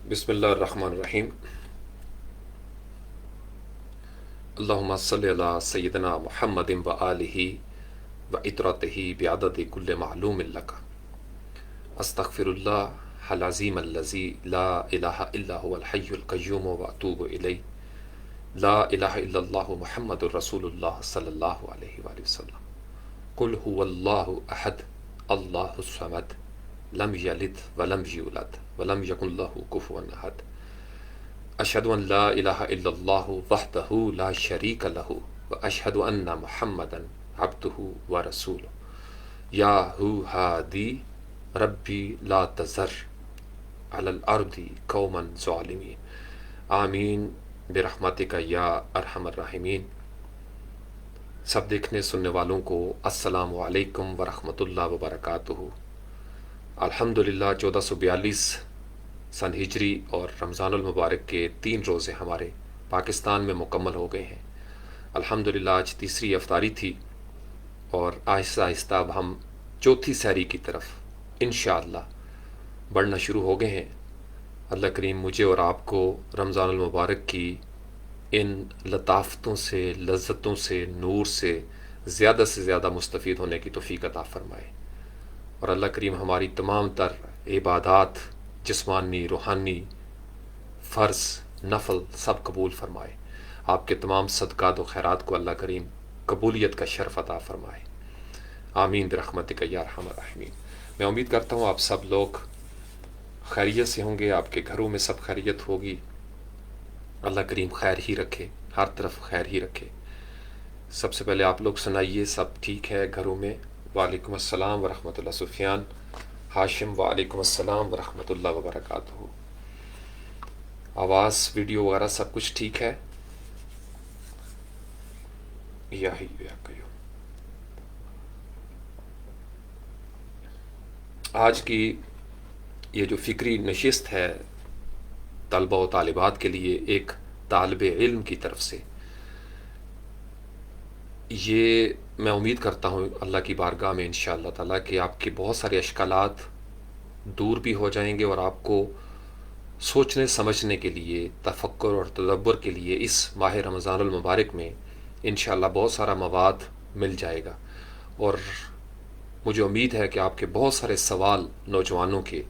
بسم اللہ الرحمن الرحیم۔ اللہم صلی علی سیدنا محمد و آلہ و اطرتہ بعدد کل معلوم لک۔ استغفر اللہ العظیم الذی لا الہ الا هو الحی القیوم و اتوب الیہ۔ لا الہ الا اللہ محمد رسول اللہ صلی اللہ علیہ وآلہ وسلم۔ قل هو اللہ احد اللہ الصمد لم یلد ولم یولد ولم یکن لہ کفوا احد۔ اشہد ان لا الہ الا اللہ وحدہ لا شریک لہ واشہد ان محمدا عبدہ ورسولہ۔ یا ہو ہادی ربی لا تذر علی الارض قوما ظالمین، آمین برحمتک یا ارحم الراحمین۔ سب دیکھنے سننے والوں کو السلام علیکم ورحمۃ اللہ وبرکاتہ۔ الحمدللہ 1442 سن ہجری اور رمضان المبارک کے 3 روزے ہمارے پاکستان میں مکمل ہو گئے ہیں۔ الحمدللہ آج تیسری افطاری تھی اور آہستہ آہستہ اب ہم چوتھی سحری کی طرف انشاءاللہ بڑھنا شروع ہو گئے ہیں۔ اللہ کریم مجھے اور آپ کو رمضان المبارک کی ان لطافتوں سے، لذتوں سے، نور سے زیادہ مستفید ہونے کی توفیق عطا فرمائے، اور اللہ کریم ہماری تمام تر عبادات، جسمانی، روحانی، فرض، نفل سب قبول فرمائے۔ آپ کے تمام صدقات و خیرات کو اللہ کریم قبولیت کا شرف عطا فرمائے، آمین برحمتک یا ارحم الراحمین۔ میں امید کرتا ہوں آپ سب لوگ خیریت سے ہوں گے، آپ کے گھروں میں سب خیریت ہوگی۔ اللہ کریم خیر ہی رکھے، ہر طرف خیر ہی رکھے۔ سب سے پہلے آپ لوگ سنائیے سب ٹھیک ہے گھروں میں؟ وعلیکم السلام ورحمۃ اللہ۔ سفیان، ہاشم، وعلیکم السلام ورحمۃ اللہ وبرکاتہ۔ آواز، ویڈیو وغیرہ سب کچھ ٹھیک ہے؟ یا ہی یا قیوم۔ آج کی یہ جو فکری نشست ہے طلبہ و طالبات کے لیے ایک طالب علم کی طرف سے، یہ میں امید کرتا ہوں اللہ کی بارگاہ میں انشاءاللہ تعالیٰ کہ آپ کے بہت سارے اشکالات دور بھی ہو جائیں گے، اور آپ کو سوچنے سمجھنے کے لیے، تفکر اور تدبر کے لیے اس ماہ رمضان المبارک میں انشاءاللہ بہت سارا مواد مل جائے گا۔ اور مجھے امید ہے کہ آپ کے بہت سارے سوال نوجوانوں کے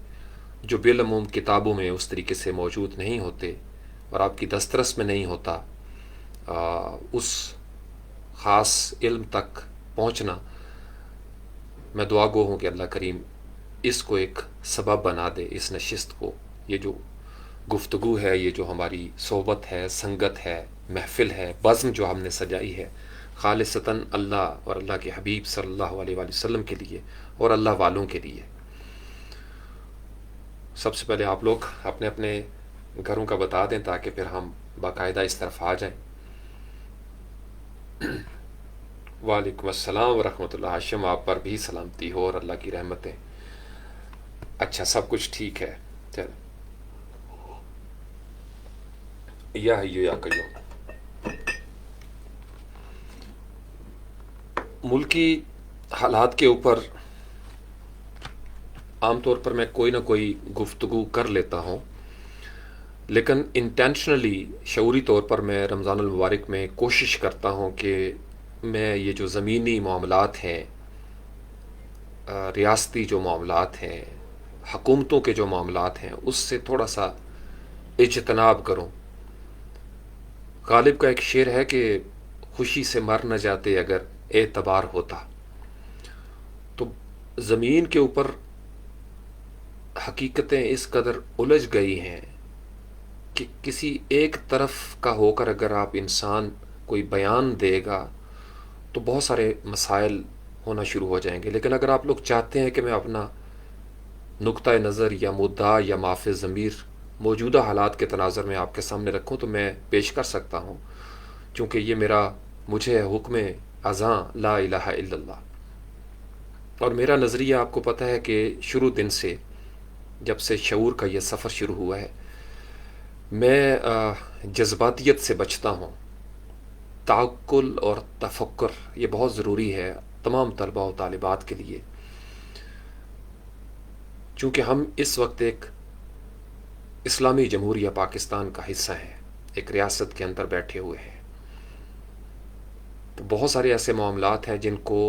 جو بالعموم کتابوں میں اس طریقے سے موجود نہیں ہوتے اور آپ کی دسترس میں نہیں ہوتا، اس خاص علم تک پہنچنا، میں دعا گو ہوں کہ اللہ کریم اس کو ایک سبب بنا دے، اس نشست کو، یہ جو گفتگو ہے، یہ جو ہماری صحبت ہے، سنگت ہے، محفل ہے، بزم جو ہم نے سجائی ہے، خالصتاً اللہ اور اللہ کے حبیب صلی اللہ علیہ وآلہ وسلم کے لیے اور اللہ والوں کے لیے۔ سب سے پہلے آپ لوگ اپنے اپنے گھروں کا بتا دیں تاکہ پھر ہم باقاعدہ اس طرف آ جائیں۔ وعلیکم السلام ورحمۃ اللہ۔ ہاشم، آپ پر بھی سلامتی ہو اور اللہ کی رحمتیں۔ اچھا، سب کچھ ٹھیک ہے، چل۔ یا حیو یا قیوم۔ ملکی حالات کے اوپر عام طور پر میں کوئی نہ کوئی گفتگو کر لیتا ہوں، لیکن انٹینشنلی، شعوری طور پر میں رمضان المبارک میں کوشش کرتا ہوں کہ میں یہ جو زمینی معاملات ہیں، ریاستی جو معاملات ہیں، حکومتوں کے جو معاملات ہیں، اس سے تھوڑا سا اجتناب کروں۔ غالب کا ایک شعر ہے کہ خوشی سے مر نہ جاتے اگر اعتبار ہوتا۔ تو زمین کے اوپر حقیقتیں اس قدر الجھ گئی ہیں کہ کسی ایک طرف کا ہو کر اگر آپ انسان کوئی بیان دے گا تو بہت سارے مسائل ہونا شروع ہو جائیں گے۔ لیکن اگر آپ لوگ چاہتے ہیں کہ میں اپنا نقطۂ نظر یا مدعا یا معافِ ضمیر موجودہ حالات کے تناظر میں آپ کے سامنے رکھوں تو میں پیش کر سکتا ہوں، چونکہ یہ مجھے حکم اذاں لا الہ الا اللہ۔ اور میرا نظریہ آپ کو پتہ ہے کہ شروع دن سے، جب سے شعور کا یہ سفر شروع ہوا ہے، میں جذباتیت سے بچتا ہوں۔ تعقل اور تفکر یہ بہت ضروری ہے تمام طلباء و طالبات کے لیے، چونکہ ہم اس وقت ایک اسلامی جمہوریہ پاکستان کا حصہ ہیں، ایک ریاست کے اندر بیٹھے ہوئے ہیں، تو بہت سارے ایسے معاملات ہیں جن کو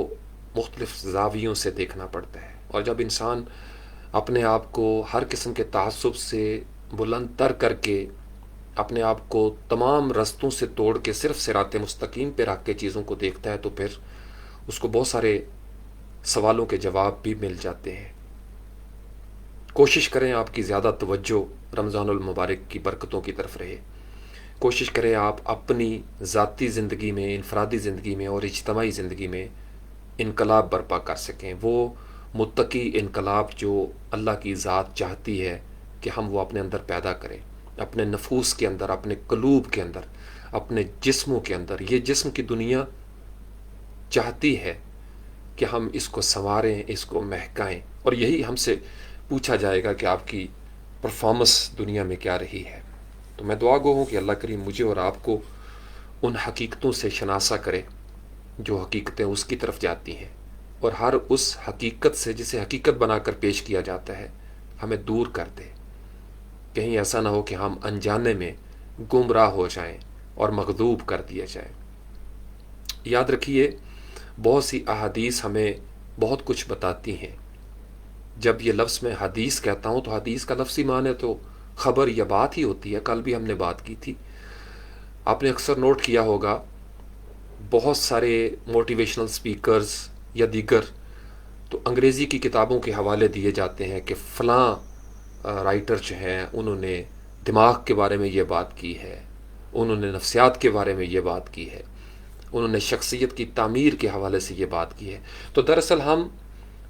مختلف زاویوں سے دیکھنا پڑتا ہے، اور جب انسان اپنے آپ کو ہر قسم کے تعصب سے بلند تر کر کے اپنے آپ کو تمام رستوں سے توڑ کے صرف صراط مستقیم پہ رکھ کے چیزوں کو دیکھتا ہے تو پھر اس کو بہت سارے سوالوں کے جواب بھی مل جاتے ہیں۔ کوشش کریں آپ کی زیادہ توجہ رمضان المبارک کی برکتوں کی طرف رہے، کوشش کریں آپ اپنی ذاتی زندگی میں، انفرادی زندگی میں اور اجتماعی زندگی میں انقلاب برپا کر سکیں، وہ متقی انقلاب جو اللہ کی ذات چاہتی ہے کہ ہم وہ اپنے اندر پیدا کریں، اپنے نفوس کے اندر، اپنے قلوب کے اندر، اپنے جسموں کے اندر۔ یہ جسم کی دنیا چاہتی ہے کہ ہم اس کو سنواریں، اس کو مہکائیں، اور یہی ہم سے پوچھا جائے گا کہ آپ کی پرفارمنس دنیا میں کیا رہی ہے۔ تو میں دعا گو ہوں کہ اللہ کریم مجھے اور آپ کو ان حقیقتوں سے شناسہ کرے جو حقیقتیں اس کی طرف جاتی ہیں، اور ہر اس حقیقت سے جسے حقیقت بنا کر پیش کیا جاتا ہے ہمیں دور کر دے، کہیں ایسا نہ ہو کہ ہم انجانے میں گمراہ ہو جائیں اور مغلوب کر دیا جائے۔ یاد رکھیے، بہت سی احادیث ہمیں بہت کچھ بتاتی ہیں۔ جب یہ لفظ میں حدیث کہتا ہوں تو حدیث کا لفظی معنی تو خبر یا بات ہی ہوتی ہے، کل بھی ہم نے بات کی تھی۔ آپ نے اکثر نوٹ کیا ہوگا بہت سارے موٹیویشنل سپیکرز یا دیگر تو انگریزی کی کتابوں کے حوالے دیے جاتے ہیں کہ فلاں رائٹر جو ہیں انہوں نے دماغ کے بارے میں یہ بات کی ہے، انہوں نے نفسیات کے بارے میں یہ بات کی ہے، انہوں نے شخصیت کی تعمیر کے حوالے سے یہ بات کی ہے۔ تو دراصل ہم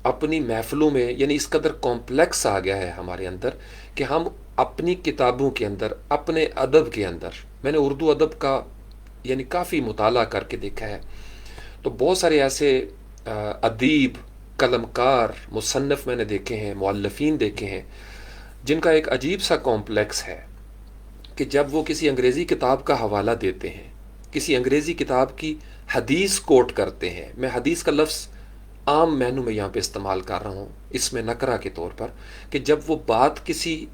اپنی محفلوں میں، یعنی اس قدر کمپلیکس آ گیا ہے ہمارے اندر کہ ہم اپنی کتابوں کے اندر، اپنے ادب کے اندر، میں نے اردو ادب کا یعنی کافی مطالعہ کر کے دیکھا ہے، تو بہت سارے ایسے ادیب، قلمکار، مصنف میں نے دیکھے ہیں، مؤلفین دیکھے ہیں جن کا ایک عجیب سا کمپلیکس ہے کہ جب وہ کسی انگریزی کتاب کا حوالہ دیتے ہیں، کسی انگریزی کتاب کی حدیث کوٹ کرتے ہیں، میں حدیث کا لفظ عام معنوں میں یہاں پہ استعمال کر رہا ہوں، اس میں نکرہ کے طور پر، کہ جب وہ بات کسی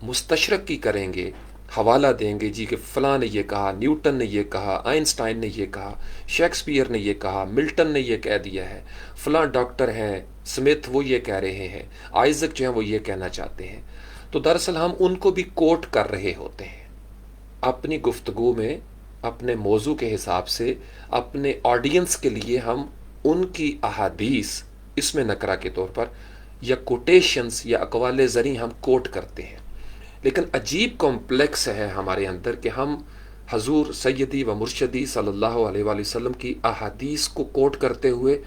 مستشرق کی کریں گے، حوالہ دیں گے جی کہ فلاں نے یہ کہا، نیوٹن نے یہ کہا، آئنسٹائن نے یہ کہا، شیکسپیئر نے یہ کہا، ملٹن نے یہ کہہ دیا ہے، فلاں ڈاکٹر ہیں سمتھ وہ یہ کہہ رہے ہیں، آئزک جو ہیں وہ یہ کہنا چاہتے ہیں، تو دراصل ہم ان کو بھی کوٹ کر رہے ہوتے ہیں اپنی گفتگو میں، اپنے موضوع کے حساب سے، اپنے آڈینس کے لیے ہم ان کی احادیث اس میں نکرہ کے طور پر یا کوٹیشنز یا اقوال زریں ہم کوٹ کرتے ہیں، لیکن عجیب کمپلیکس ہے ہمارے اندر کہ ہم حضور سیدی و مرشدی صلی اللہ علیہ وآلہ وسلم کی احادیث کو کوٹ کرتے ہوئے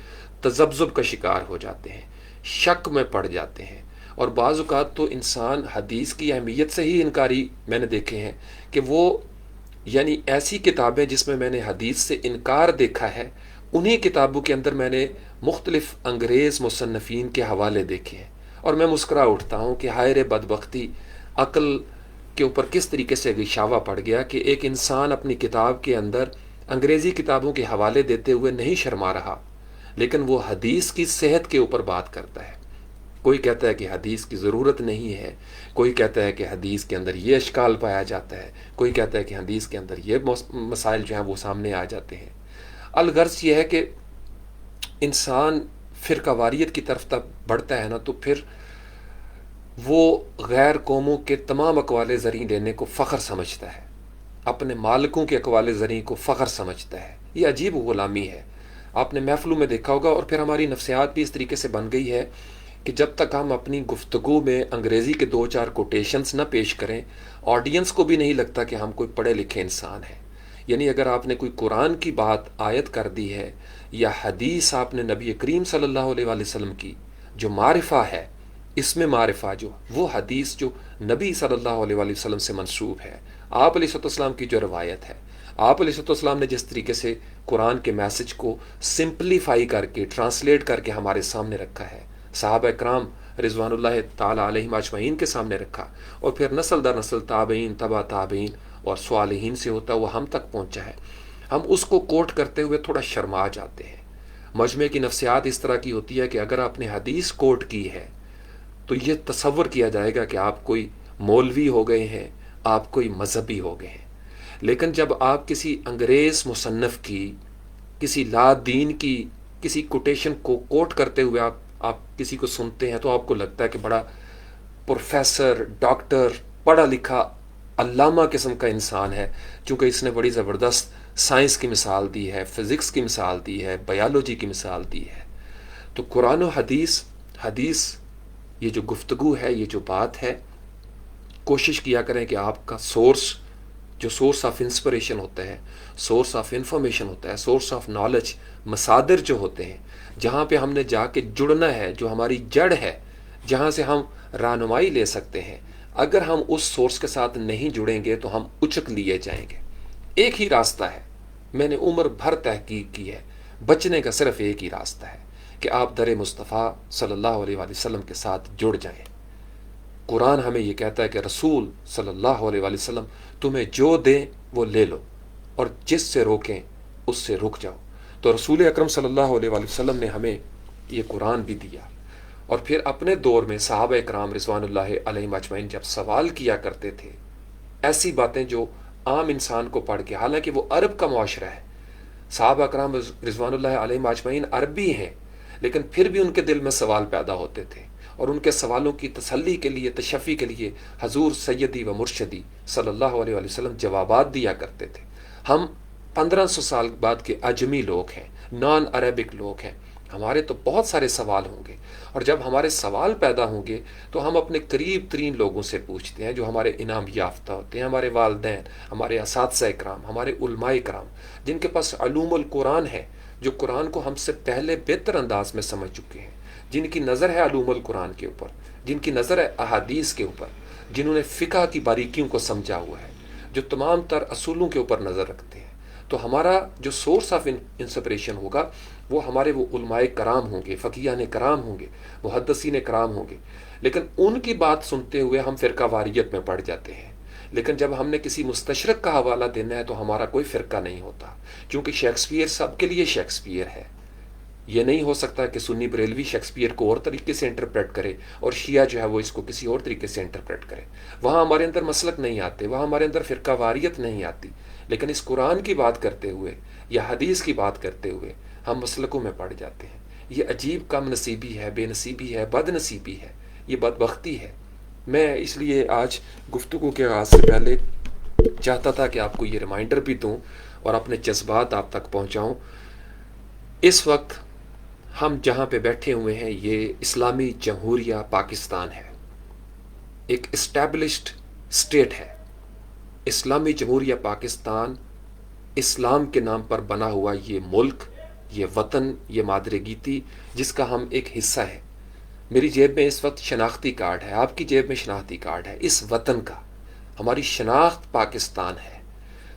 تذبذب کا شکار ہو جاتے ہیں، شک میں پڑ جاتے ہیں، اور بعض اوقات تو انسان حدیث کی اہمیت سے ہی انکاری میں نے دیکھے ہیں کہ وہ یعنی ایسی کتابیں جس میں نے حدیث سے انکار دیکھا ہے، انہی کتابوں کے اندر میں نے مختلف انگریز مصنفین کے حوالے دیکھے ہیں، اور میں مسکرا اٹھتا ہوں کہ ہائے رے بدبختی، عقل کے اوپر کس طریقے سے غشاوہ پڑ گیا کہ ایک انسان اپنی کتاب کے اندر انگریزی کتابوں کے حوالے دیتے ہوئے نہیں شرما رہا، لیکن وہ حدیث کی صحت کے اوپر بات کرتا ہے۔ کوئی کہتا ہے کہ حدیث کی ضرورت نہیں ہے، کوئی کہتا ہے کہ حدیث کے اندر یہ اشکال پایا جاتا ہے، کوئی کہتا ہے کہ حدیث کے اندر یہ مسائل جو ہیں وہ سامنے آ جاتے ہیں۔ الغرض یہ ہے کہ انسان فرقہ واریت کی طرف تک بڑھتا ہے نا، تو پھر وہ غیر قوموں کے تمام اقوال زریں لینے کو فخر سمجھتا ہے، اپنے مالکوں کے اقوال زریں کو فخر سمجھتا ہے۔ یہ عجیب غلامی ہے، آپ نے محفلوں میں دیکھا ہوگا، اور پھر ہماری نفسیات بھی اس طریقے سے بن گئی ہے کہ جب تک ہم اپنی گفتگو میں انگریزی کے 2-4 کوٹیشنز نہ پیش کریں، آڈینس کو بھی نہیں لگتا کہ ہم کوئی پڑھے لکھے انسان ہیں۔ یعنی اگر آپ نے کوئی قرآن کی بات آیت کر دی ہے یا حدیث آپ نے نبی کریم صلی اللہ علیہ وآلہ وسلم کی جو معرفہ ہے، اس میں معرفہ جو وہ حدیث جو نبی صلی اللہ علیہ وآلہ وسلم سے منسوب ہے، آپ علیہ السلام کی جو روایت ہے، آپ علیہ السلام نے جس طریقے سے قرآن کے میسج کو سمپلیفائی کر کے، ٹرانسلیٹ کر کے ہمارے سامنے رکھا ہے، صحابہ کرام رضوان اللہ تعالی علیہم اجمعین کے سامنے رکھا، اور پھر نسل در نسل تابعین، تبع تابعین اور صالحین سے ہوتا وہ ہم تک پہنچا ہے، ہم اس کو کوٹ کرتے ہوئے تھوڑا شرما جاتے ہیں۔ مجمع کی نفسیات اس طرح کی ہوتی ہے کہ اگر آپ نے حدیث کوٹ کی ہے تو یہ تصور کیا جائے گا کہ آپ کوئی مولوی ہو گئے ہیں، آپ کوئی مذہبی ہو گئے ہیں۔ لیکن جب آپ کسی انگریز مصنف کی، کسی لا دین کی کسی کوٹیشن کو کوٹ کرتے ہوئے آپ کسی کو سنتے ہیں تو آپ کو لگتا ہے کہ بڑا پروفیسر، ڈاکٹر، پڑھا لکھا علامہ قسم کا انسان ہے، چونکہ اس نے بڑی زبردست سائنس کی مثال دی ہے، فزکس کی مثال دی ہے، بایولوجی کی مثال دی ہے۔ تو قرآن و حدیث یہ جو گفتگو ہے، یہ جو بات ہے، کوشش کیا کریں کہ آپ کا سورس آف انسپریشن ہوتا ہے، سورس آف انفارمیشن ہوتا ہے، سورس آف نالج، مصادر جو ہوتے ہیں، جہاں پہ ہم نے جا کے جڑنا ہے، جو ہماری جڑ ہے، جہاں سے ہم رہنمائی لے سکتے ہیں، اگر ہم اس سورس کے ساتھ نہیں جڑیں گے تو ہم اچک لیے جائیں گے۔ ایک ہی راستہ ہے، میں نے عمر بھر تحقیق کی ہے، بچنے کا صرف ایک ہی راستہ ہے کہ آپ در مصطفیٰ صلی اللہ علیہ وآلہ وسلم کے ساتھ جڑ جائیں۔ قرآن ہمیں یہ کہتا ہے کہ رسول صلی اللہ علیہ وآلہ وسلم تمہیں جو دیں وہ لے لو، اور جس سے روکیں اس سے رک جاؤ۔ تو رسول اکرم صلی اللہ علیہ وآلہ وسلم نے ہمیں یہ قرآن بھی دیا، اور پھر اپنے دور میں صحابہ اکرام رضوان اللہ علیہم اجمعین جب سوال کیا کرتے تھے ایسی باتیں جو عام انسان کو پڑھ کے، حالانکہ وہ عرب کا معاشرہ ہے، صحابہ اکرام رضوان اللہ علیہم اجمعین عربی ہیں، لیکن پھر بھی ان کے دل میں سوال پیدا ہوتے تھے، اور ان کے سوالوں کی تسلی کے لیے، تشفی کے لیے حضور سیدی و مرشدی صلی اللہ علیہ وآلہ وسلم جوابات دیا کرتے تھے۔ ہم 1500 سال بعد کے اجمی لوگ ہیں، نان عربک لوگ ہیں، ہمارے تو بہت سارے سوال ہوں گے، اور جب ہمارے سوال پیدا ہوں گے تو ہم اپنے قریب ترین لوگوں سے پوچھتے ہیں جو ہمارے انعام یافتہ ہوتے ہیں، ہمارے والدین، ہمارے اساتذہ اکرام، ہمارے علماء اکرام، جن کے پاس علوم القرآن ہے، جو قرآن کو ہم سے پہلے بہتر انداز میں سمجھ چکے ہیں، جن کی نظر ہے علوم القرآن کے اوپر، جن کی نظر ہے احادیث کے اوپر، جنہوں نے فقہ کی باریکیوں کو سمجھا ہوا ہے، جو تمام تر اصولوں کے اوپر نظر رکھتے ہیں۔ تو ہمارا جو سورس آف انسپریشن ہوگا وہ ہمارے وہ علماء کرام ہوں گے، فقیہان کرام ہوں گے، محدثین کرام ہوں گے۔ لیکن ان کی بات سنتے ہوئے ہم فرقہ واریت میں پڑ جاتے ہیں، لیکن جب ہم نے کسی مستشرق کا حوالہ دینا ہے تو ہمارا کوئی فرقہ نہیں ہوتا، کیونکہ شیکسپیئر سب کے لیے شیکسپیئر ہے۔ یہ نہیں ہو سکتا کہ سنی بریلوی شیکسپیئر کو اور طریقے سے انٹرپریٹ کرے اور شیعہ جو ہے وہ اس کو کسی اور طریقے سے انٹرپریٹ کرے۔ وہاں ہمارے اندر مسلک نہیں آتے، وہاں ہمارے اندر فرقہ واریت نہیں آتی، لیکن اس قرآن کی بات کرتے ہوئے یا حدیث کی بات کرتے ہوئے ہم مسلکوں میں پڑ جاتے ہیں۔ یہ عجیب کم نصیبی ہے، بے نصیبی ہے، بد نصیبی ہے، یہ بدبختی ہے۔ میں اس لیے آج گفتگو کے آغاز سے پہلے چاہتا تھا کہ آپ کو یہ ریمائنڈر بھی دوں اور اپنے جذبات آپ تک پہنچاؤں۔ اس وقت ہم جہاں پہ بیٹھے ہوئے ہیں یہ اسلامی جمہوریہ پاکستان ہے، ایک اسٹیبلشڈ اسٹیٹ ہے۔ اسلامی جمہوریہ پاکستان اسلام کے نام پر بنا ہوا یہ ملک، یہ وطن، یہ مادر گیتی جس کا ہم ایک حصہ ہے۔ میری جیب میں اس وقت شناختی کارڈ ہے، آپ کی جیب میں شناختی کارڈ ہے اس وطن کا، ہماری شناخت پاکستان ہے۔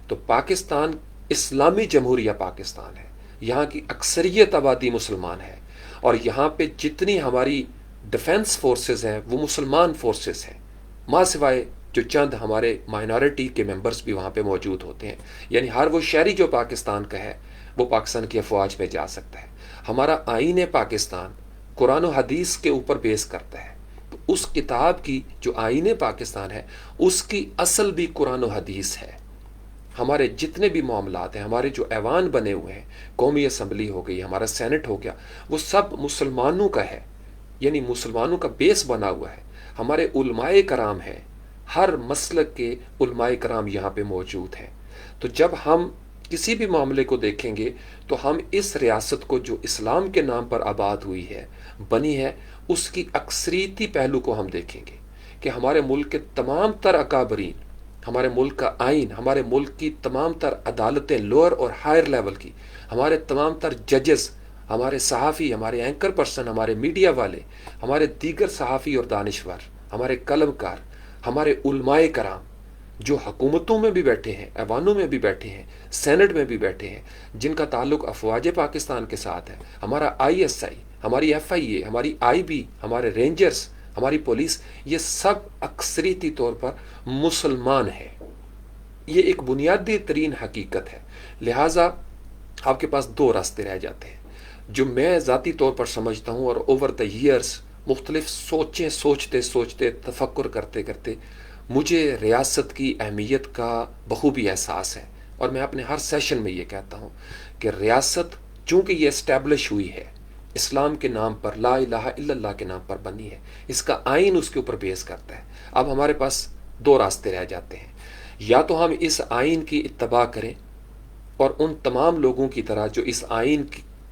تو پاکستان اسلامی جمہوریہ پاکستان ہے، یہاں کی اکثریت آبادی مسلمان ہے، اور یہاں پہ جتنی ہماری ڈیفنس فورسز ہیں وہ مسلمان فورسز ہیں، ماں سوائے جو چند ہمارے مائنارٹی کے ممبرز بھی وہاں پہ موجود ہوتے ہیں، یعنی ہر وہ شہری جو پاکستان کا ہے وہ پاکستان کی افواج میں جا سکتا ہے۔ ہمارا آئین پاکستان قرآن و حدیث کے اوپر بیس کرتا ہے، تو اس کتاب کی جو آئین پاکستان ہے اس کی اصل بھی قرآن و حدیث ہے۔ ہمارے جتنے بھی معاملات ہیں، ہمارے جو ایوان بنے ہوئے ہیں، قومی اسمبلی ہو گئی، ہمارا سینٹ ہو گیا، وہ سب مسلمانوں کا ہے، یعنی مسلمانوں کا بیس بنا ہوا ہے۔ ہمارے علماء کرام ہیں، ہر مسلک کے علماء کرام یہاں پہ موجود ہیں۔ تو جب ہم کسی بھی معاملے کو دیکھیں گے تو ہم اس ریاست کو جو اسلام کے نام پر آباد ہوئی ہے، بنی ہے، اس کی اکثریتی پہلو کو ہم دیکھیں گے کہ ہمارے ملک کے تمام تر اکابرین، ہمارے ملک کا آئین، ہمارے ملک کی تمام تر عدالتیں لوئر اور ہائر لیول کی، ہمارے تمام تر ججز، ہمارے صحافی، ہمارے اینکر پرسن، ہمارے میڈیا والے، ہمارے دیگر صحافی اور دانشور، ہمارے قلم کار، ہمارے علماء کرام جو حکومتوں میں بھی بیٹھے ہیں، ایوانوں میں بھی بیٹھے ہیں، سینٹ میں بھی بیٹھے ہیں، جن کا تعلق افواج پاکستان کے ساتھ ہے، ہمارا آئی ایس آئی، ہماری ایف آئی اے، ہماری آئی بی، ہمارے رینجرز، ہماری پولیس، یہ سب اکثریتی طور پر مسلمان ہیں۔ یہ ایک بنیادی ترین حقیقت ہے۔ لہٰذا آپ کے پاس دو راستے رہ جاتے ہیں جو میں ذاتی طور پر سمجھتا ہوں، اور اوور دا ایئرز مختلف سوچتے تفکر کرتے کرتے مجھے ریاست کی اہمیت کا بخوبی احساس ہے، اور میں اپنے ہر سیشن میں یہ کہتا ہوں کہ ریاست چونکہ یہ اسٹیبلش ہوئی ہے اسلام کے نام پر، لا الہ الا اللہ کے نام پر بنی ہے، اس کا آئین اس کے اوپر بیس کرتا ہے۔ اب ہمارے پاس دو راستے رہ جاتے ہیں، یا تو ہم اس آئین کی اتباع کریں اور ان تمام لوگوں کی طرح جو اس آئین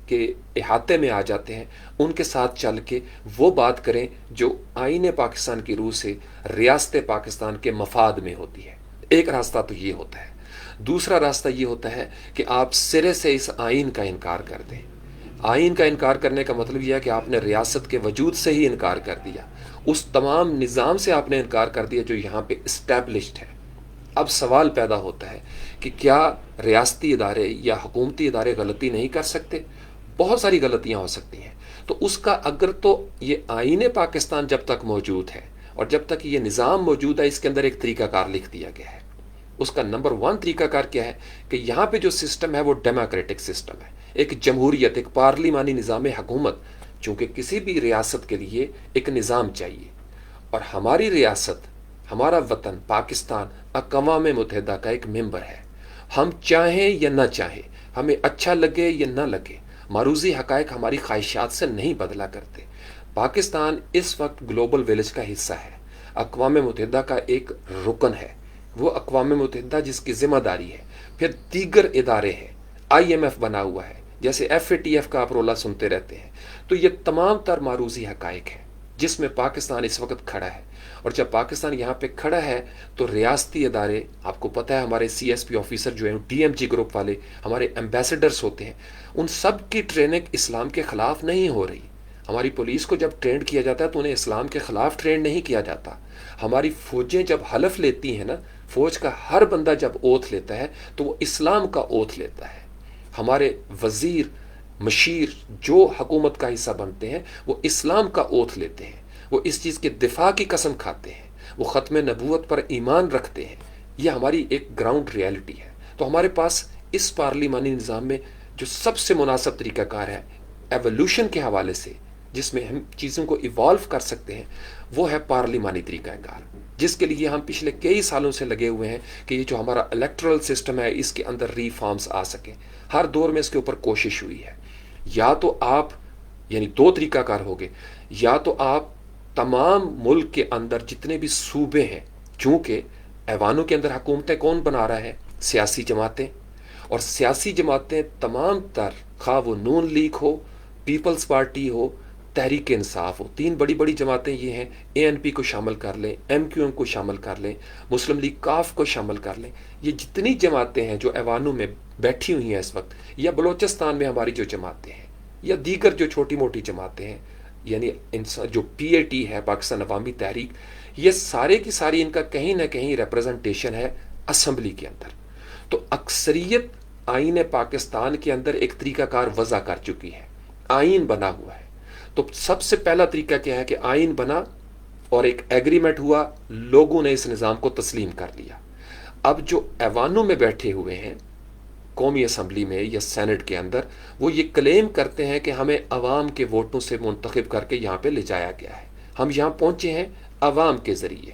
کے احاطے میں آ جاتے ہیں ان کے ساتھ چل کے وہ بات کریں جو آئین پاکستان کی روح سے ریاست پاکستان کے مفاد میں ہوتی ہے۔ ایک راستہ تو یہ ہوتا ہے۔ دوسرا راستہ یہ ہوتا ہے کہ آپ سرے سے اس آئین کا انکار کر دیں۔ آئین کا انکار کرنے کا مطلب یہ ہے کہ آپ نے ریاست کے وجود سے ہی انکار کر دیا، اس تمام نظام سے آپ نے انکار کر دیا جو یہاں پہ اسٹیبلشڈ ہے۔ اب سوال پیدا ہوتا ہے کہ کیا ریاستی ادارے یا حکومتی ادارے غلطی نہیں کر سکتے؟ بہت ساری غلطیاں ہو سکتی ہیں۔ تو اس کا اگر تو یہ آئین پاکستان جب تک موجود ہے اور جب تک یہ نظام موجود ہے، اس کے اندر ایک طریقہ کار لکھ دیا گیا ہے۔ اس کا نمبر 1 طریقہ کار کیا ہے کہ یہاں پہ جو سسٹم ہے وہ ڈیموکریٹک سسٹم ہے، ایک جمہوریت، ایک پارلیمانی نظام حکومت، چونکہ کسی بھی ریاست کے لیے ایک نظام چاہیے، اور ہماری ریاست، ہمارا وطن پاکستان اقوام متحدہ کا ایک ممبر ہے۔ ہم چاہیں یا نہ چاہیں، ہمیں اچھا لگے یا نہ لگے، معروضی حقائق ہماری خواہشات سے نہیں بدلا کرتے۔ پاکستان اس وقت گلوبل ویلیج کا حصہ ہے، اقوام متحدہ کا ایک رکن ہے، وہ اقوام متحدہ جس کی ذمہ داری ہے۔ پھر دیگر ادارے ہیں، IMF بنا ہوا ہے، جیسے FATF کا آپ رولا سنتے رہتے ہیں۔ تو یہ تمام تر معروضی حقائق ہیں جس میں پاکستان اس وقت کھڑا ہے، اور جب پاکستان یہاں پہ کھڑا ہے تو ریاستی ادارے، آپ کو پتہ ہے ہمارے CSP آفیسر جو ہیں DMG گروپ والے ہمارے ایمبیسڈرز ہوتے ہیں، ان سب کی ٹریننگ اسلام کے خلاف نہیں ہو رہی۔ ہماری پولیس کو جب ٹرینڈ کیا جاتا ہے تو انہیں اسلام کے خلاف ٹرینڈ نہیں کیا جاتا۔ ہماری فوجیں جب حلف لیتی ہیں نا، فوج کا ہر بندہ جب اوتھ لیتا ہے تو وہ اسلام کا اوتھ لیتا ہے۔ ہمارے وزیر، مشیر جو حکومت کا حصہ بنتے ہیں وہ اسلام کا اوتھ لیتے ہیں، وہ اس چیز کے دفاع کی قسم کھاتے ہیں، وہ ختم نبوت پر ایمان رکھتے ہیں۔ یہ ہماری ایک گراؤنڈ ریالٹی ہے۔ تو ہمارے پاس اس پارلیمانی نظام میں جو سب سے مناسب طریقہ کار ہے ایوولوشن کے حوالے سے، جس میں ہم چیزوں کو ایوالو کر سکتے ہیں، وہ ہے پارلیمانی طریقہ کار، جس کے لیے ہم پچھلے کئی سالوں سے لگے ہوئے ہیں کہ یہ جو ہمارا الیکٹرل سسٹم ہے اس کے اندر ریفارمز آ سکیں۔ ہر دور میں اس کے اوپر کوشش ہوئی ہے۔ یا تو آپ، یعنی 2 طریقہ کار ہوگے، یا تو آپ تمام ملک کے اندر جتنے بھی صوبے ہیں، چونکہ ایوانوں کے اندر حکومتیں کون بنا رہا ہے؟ سیاسی جماعتیں، اور سیاسی جماعتیں تمام تر، خواہ وہ نون لیگ ہو، پیپلز پارٹی ہو، تحریک انصاف ہو، 3 بڑی بڑی جماعتیں یہ ہیں، ANP کو شامل کر لیں، MQM کو شامل کر لیں، مسلم لیگ کاف کو شامل کر لیں۔ یہ جتنی جماعتیں ہیں جو ایوانوں میں بیٹھی ہوئی ہیں اس وقت، یا بلوچستان میں ہماری جو جماعتیں ہیں، یا دیگر جو چھوٹی موٹی جماعتیں ہیں، یعنی جو PAT ہے، پاکستان عوامی تحریک، یہ سارے کی ساری ان کا کہیں نہ کہیں ریپرزنٹیشن ہے اسمبلی کے اندر۔ تو اکثریت آئین پاکستان کے اندر ایک طریقہ کار وضع کر چکی ہے، آئین بنا ہوا ہے۔ تو سب سے پہلا طریقہ کیا ہے کہ آئین بنا اور ایک ایگریمنٹ ہوا، لوگوں نے اس نظام کو تسلیم کر لیا۔ اب جو ایوانوں میں بیٹھے ہوئے ہیں قومی اسمبلی میں یا سینٹ کے اندر، وہ یہ کلیم کرتے ہیں کہ ہمیں عوام کے ووٹوں سے منتخب کر کے یہاں پہ لے جایا گیا ہے، ہم یہاں پہنچے ہیں عوام کے ذریعے۔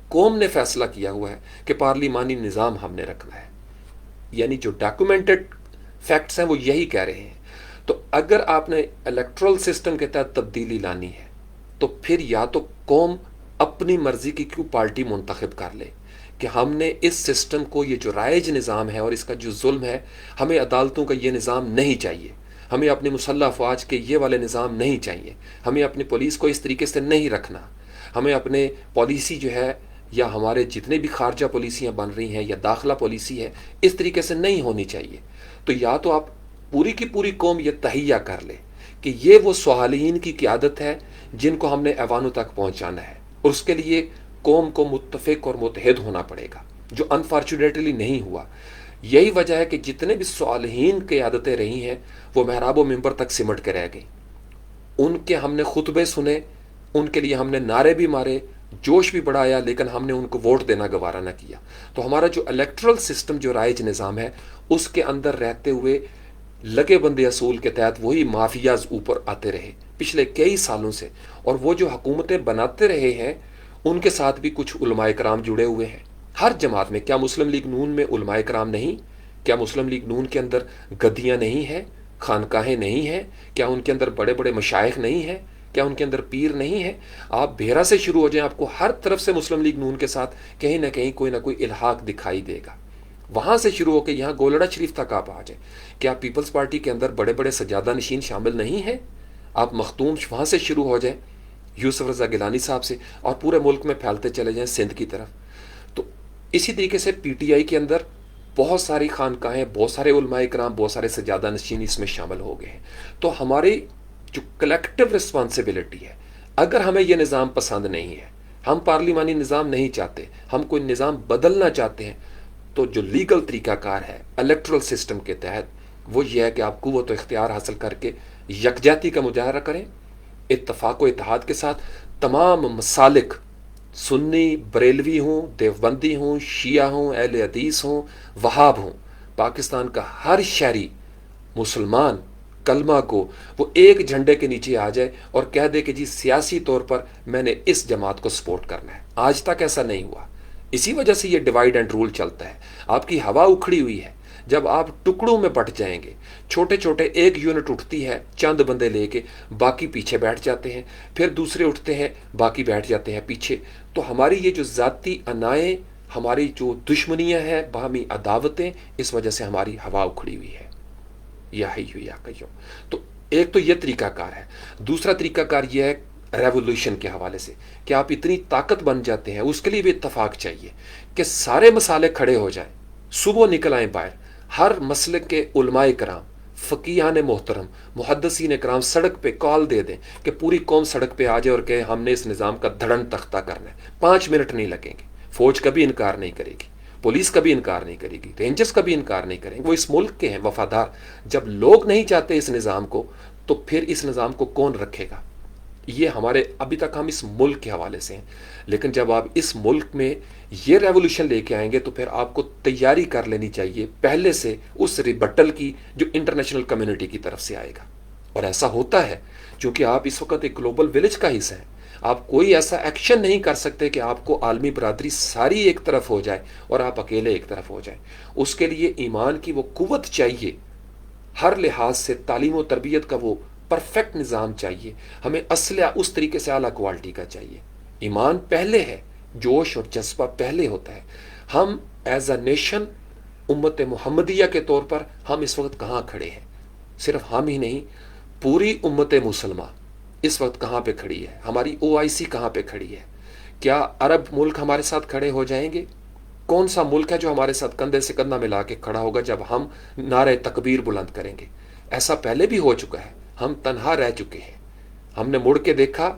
قوم نے فیصلہ کیا ہوا ہے کہ پارلیمانی نظام ہم نے رکھنا ہے، یعنی جو ڈاکومنٹڈ فیکٹس ہیں وہ یہی کہہ رہے ہیں۔ تو اگر آپ نے الیکٹرل سسٹم کے تحت تبدیلی لانی ہے تو پھر یا تو قوم اپنی مرضی کی کیوں پارٹی منتخب کر لے کہ ہم نے اس سسٹم کو، یہ جو رائج نظام ہے اور اس کا جو ظلم ہے، ہمیں عدالتوں کا یہ نظام نہیں چاہیے، ہمیں اپنی مسلح افواج کے یہ والے نظام نہیں چاہیے، ہمیں اپنی پولیس کو اس طریقے سے نہیں رکھنا، ہمیں اپنے پالیسی جو ہے یا ہمارے جتنے بھی خارجہ پالیسیاں بن رہی ہیں یا داخلہ پالیسی ہے اس طریقے سے نہیں ہونی چاہیے۔ تو یا تو آپ پوری کی پوری قوم یہ تہیہ کر لے کہ یہ وہ صالحین کی قیادت ہے جن کو ہم نے ایوانوں تک پہنچانا ہے، اور اس کے لیے قوم کو متفق اور متحد ہونا پڑے گا، جو انفارچونیٹلی نہیں ہوا۔ یہی وجہ ہے کہ جتنے بھی صالحین قیادتیں رہی ہیں وہ محراب و منبر تک سمٹ کے رہ گئیں۔ ان کے ہم نے خطبے سنے، ان کے لیے ہم نے نعرے بھی مارے، جوش بھی بڑھایا، لیکن ہم نے ان کو ووٹ دینا گوارا نہ کیا۔ تو ہمارا جو الیکٹرل سسٹم، جو رائج نظام ہے، اس کے اندر رہتے ہوئے لگے بندے اصول کے تحت وہی مافیاز اوپر آتے رہے پچھلے کئی سالوں سے، اور وہ جو حکومتیں بناتے رہے ہیں ان کے ساتھ بھی کچھ علماء کرام جڑے ہوئے ہیں ہر جماعت میں. کیا مسلم لیگ نون میں علماء کرام نہیں؟ کیا مسلم لیگ نون کے اندر گدیاں نہیں ہیں، خانقاہیں نہیں ہیں؟ کیا ان کے اندر بڑے بڑے مشائخ نہیں ہیں؟ کیا ان کے اندر پیر نہیں ہیں؟ آپ بھیرا سے شروع ہو جائیں، آپ کو ہر طرف سے مسلم لیگ نون کے ساتھ کہیں نہ کوئی الحاق دکھائی دے گا. وہاں سے شروع ہو کے یہاں گولڑا شریف تک آپ آ جائیں. کیا پیپلز پارٹی کے اندر بڑے بڑے سجادہ نشین شامل نہیں ہیں؟ آپ مختوم وہاں سے شروع ہو جائیں، یوسف رضا گیلانی صاحب سے، اور پورے ملک میں پھیلتے چلے جائیں سندھ کی طرف. تو اسی طریقے سے پی ٹی آئی کے اندر بہت ساری خانقاہیں، بہت سارے علماء کرام، بہت سارے سجادہ نشین اس میں شامل ہو گئے ہیں. تو ہماری جو کلیکٹیو رسپانسبلٹی ہے، اگر ہمیں یہ نظام پسند نہیں ہے، ہم پارلیمانی نظام نہیں چاہتے، ہم کوئی نظام بدلنا چاہتے ہیں، تو جو لیگل طریقہ کار ہے الیکٹرل سسٹم کے تحت وہ یہ ہے کہ آپ قوت و اختیار حاصل کر کے یکجہتی کا مظاہرہ کریں، اتفاق و اتحاد کے ساتھ. تمام مسالک، سنی بریلوی ہوں، دیوبندی ہوں، شیعہ ہوں، اہل حدیث ہوں، وہاب ہوں، پاکستان کا ہر شہری مسلمان کلمہ کو وہ ایک جھنڈے کے نیچے آ جائے اور کہہ دے کہ جی سیاسی طور پر میں نے اس جماعت کو سپورٹ کرنا ہے. آج تک ایسا نہیں ہوا. اسی وجہ سے یہ ڈیوائیڈ اینڈ رول چلتا ہے. آپ کی ہوا اکھڑی ہوئی ہے. جب آپ ٹکڑوں میں بٹ جائیں گے، چھوٹے چھوٹے ایک یونٹ اٹھتی ہے چند بندے لے کے، باقی پیچھے بیٹھ جاتے ہیں، پھر دوسرے اٹھتے ہیں، باقی بیٹھ جاتے ہیں پیچھے. تو ہماری یہ جو ذاتی انائیں، ہماری جو دشمنیاں ہیں، باہمی عداوتیں، اس وجہ سے ہماری ہوا اکھڑی ہوئی ہے. یا حیو یا قیوم. تو ایک تو یہ طریقہ کار ہے. دوسرا طریقہ کار یہ ہے ریولوشن کے حوالے سے کہ آپ اتنی طاقت بن جاتے ہیں. اس کے لیے بھی اتفاق چاہیے کہ سارے مسالے کھڑے ہو جائیں، صبح نکل آئیں باہر، ہر مسلک کے علماء کرام، فقیہان محترم، محدثین کرام سڑک پہ کال دے دیں کہ پوری قوم سڑک پہ آ جائے اور کہ ہم نے اس نظام کا دھڑن تختہ کرنا ہے. 5 منٹ نہیں لگیں گے. فوج کبھی انکار نہیں کرے گی، پولیس کبھی انکار نہیں کرے گی، رینجرز کبھی انکار نہیں کریں گے. وہ اس ملک کے ہیں وفادار. جب لوگ نہیں چاہتے اس نظام کو، تو پھر اس نظام کو کون رکھے گا؟ یہ ہمارے ابھی تک ہم اس ملک کے حوالے سے ہیں. لیکن جب آپ اس ملک میں یہ ریولوشن لے کے آئیں گے تو پھر آپ کو تیاری کر لینی چاہیے پہلے سے اس ریبٹل کی جو انٹرنیشنل کمیونٹی کی طرف سے آئے گا. اور ایسا ہوتا ہے چونکہ آپ اس وقت ایک گلوبل ولیج کا حصہ ہیں. آپ کوئی ایسا ایکشن نہیں کر سکتے کہ آپ کو عالمی برادری ساری ایک طرف ہو جائے اور آپ اکیلے ایک طرف ہو جائیں. اس کے لیے ایمان کی وہ قوت چاہیے، ہر لحاظ سے تعلیم و تربیت کا وہ پرفیکٹ نظام چاہیے. ہمیں اسلحہ اس طریقے سے اعلیٰ کوالٹی کا چاہیے. ایمان پہلے ہے، جوش اور جذبہ پہلے ہوتا ہے. ہم ایز اے نیشن، امت محمدیہ کے طور پر ہم اس وقت کہاں کھڑے ہیں؟ صرف ہم ہی نہیں، پوری امت مسلمہ اس وقت کہاں پہ کھڑی ہے؟ ہماری OIC کہاں پہ کھڑی ہے؟ کیا عرب ملک ہمارے ساتھ کھڑے ہو جائیں گے؟ کون سا ملک ہے جو ہمارے ساتھ کندھے سے کندھا ملا کے کھڑا ہوگا جب ہم نعرہ تکبیر بلند کریں گے؟ ایسا پہلے بھی ہو چکا ہے. ہم تنہا رہ چکے ہیں. ہم نے مڑ کے دیکھا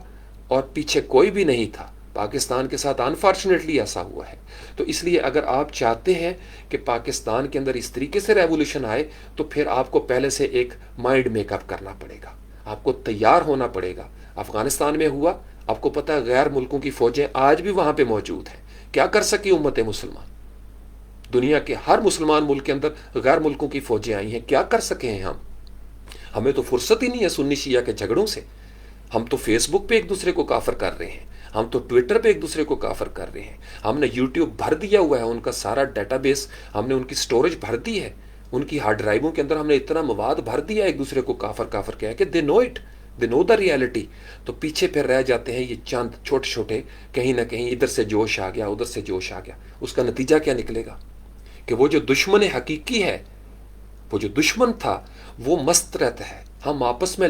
اور پیچھے کوئی بھی نہیں تھا. پاکستان کے ساتھ انفارچونیٹلی ایسا ہوا ہے. تو اس لیے اگر آپ چاہتے ہیں کہ پاکستان کے اندر اس طریقے سے ریولوشن آئے تو پھر آپ کو پہلے سے ایک مائنڈ میک اپ کرنا پڑے گا. آپ کو تیار ہونا پڑے گا. افغانستان میں ہوا، آپ کو پتہ ہے غیر ملکوں کی فوجیں آج بھی وہاں پہ موجود ہیں. کیا کر سکی امت مسلمان؟ دنیا کے ہر مسلمان ملک کے اندر غیر ملکوں کی فوجیں آئی ہیں. کیا کر سکے ہیں ہم؟ ہمیں تو فرصت ہی نہیں ہے سنی شیعہ کے جھگڑوں سے. ہم تو فیس بک پہ ایک دوسرے کو کافر کر رہے ہیں، ہم تو ٹویٹر پہ ایک دوسرے کو کافر کر رہے ہیں. ہم نے یوٹیوب بھر دیا ہوا ہے، ان کا سارا ڈیٹا بیس ہم نے ان کی سٹوریج بھر دی ہے. ان کی ہارڈ ڈرائیووں کے اندر ہم نے اتنا مواد بھر دیا ایک دوسرے کو کافر کافر کیا ہے کہ دے نو it, they know the reality. تو پیچھے پھر رہ جاتے ہیں یہ چند چھوٹے چھوٹے، کہیں نہ کہیں ادھر سے جوش آ گیا، ادھر سے جوش آ گیا. اس کا نتیجہ کیا نکلے گا کہ وہ جو دشمن حقیقی ہے، وہ جو دشمن تھا، وہ مست رہتا ہے. ہم آپس میں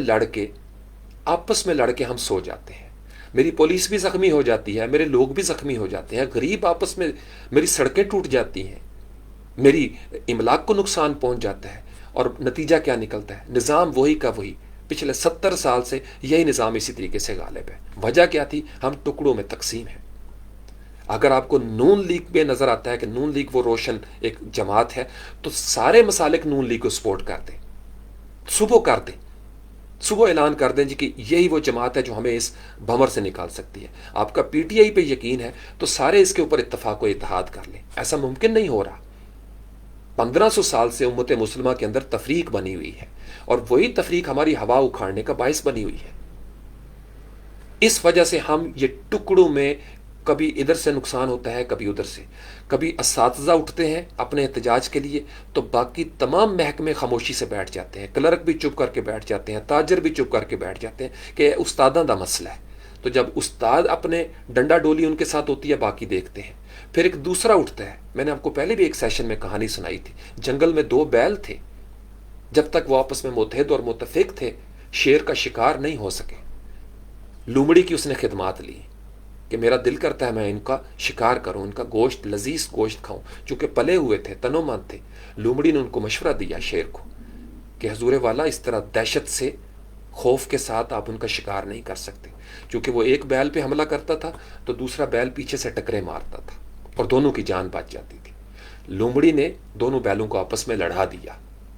لڑ کے ہم سو جاتے ہیں. میری پولیس بھی زخمی ہو جاتی ہے، میرے لوگ بھی زخمی ہو جاتے ہیں، غریب آپس میں، میری سڑکیں ٹوٹ جاتی ہیں، میری املاک کو نقصان پہنچ جاتا ہے. اور نتیجہ کیا نکلتا ہے؟ نظام وہی کا وہی. پچھلے 70 سال سے یہی نظام اسی طریقے سے غالب ہے. وجہ کیا تھی؟ ہم ٹکڑوں میں تقسیم ہیں. اگر آپ کو نون لیگ میں نظر آتا ہے کہ نون لیگ وہ روشن ایک جماعت ہے، تو سارے مسالک نون لیگ کو سپورٹ کر دیں، صبح اعلان کر دیں جی کہ یہی وہ جماعت ہے جو ہمیں اس بھمر سے نکال سکتی ہے. آپ کا PTI پہ یقین ہے تو سارے اس کے اوپر اتفاق و اتحاد کر لیں. ایسا ممکن نہیں ہو رہا. 1500 سال سے امت مسلمہ کے اندر تفریق بنی ہوئی ہے، اور وہی تفریق ہماری ہوا اکھاڑنے کا باعث بنی ہوئی ہے. اس وجہ سے ہم یہ ٹکڑوں میں کبھی ادھر سے نقصان ہوتا ہے، کبھی ادھر سے، کبھی اساتذہ اٹھتے ہیں اپنے احتجاج کے لیے تو باقی تمام محکمے خاموشی سے بیٹھ جاتے ہیں، کلرک بھی چپ کر کے بیٹھ جاتے ہیں، تاجر بھی چپ کر کے بیٹھ جاتے ہیں کہ استاداں دا مسئلہ ہے۔ تو جب استاد اپنے ڈنڈا ڈولی ان کے ساتھ ہوتی ہے، باقی دیکھتے ہیں۔ پھر ایک دوسرا اٹھتا ہے، میں نے آپ کو پہلے بھی ایک سیشن میں کہانی سنائی تھی، جنگل میں 2 بیل تھے، جب تک وہ آپس میں متحد اور متفق تھے شیر کا شکار نہیں ہو سکے۔ لومڑی کی اس نے خدمات لی کہ میرا دل کرتا ہے میں ان کا شکار کروں، ان کا گوشت، لذیذ گوشت کھاؤں، چونکہ پلے ہوئے تھے، تنو مند تھے۔ لومڑی نے ان کو مشورہ دیا شیر کو کہ حضور والا اس طرح دہشت سے، خوف کے ساتھ آپ ان کا شکار نہیں کر سکتے، چونکہ وہ ایک بیل پہ حملہ کرتا تھا تو دوسرا بیل پیچھے سے ٹکرے مارتا تھا اور دونوں کی جان بچ جاتی تھی۔ لومڑی نے دونوں بیلوں کو آپس میں لڑا دیا،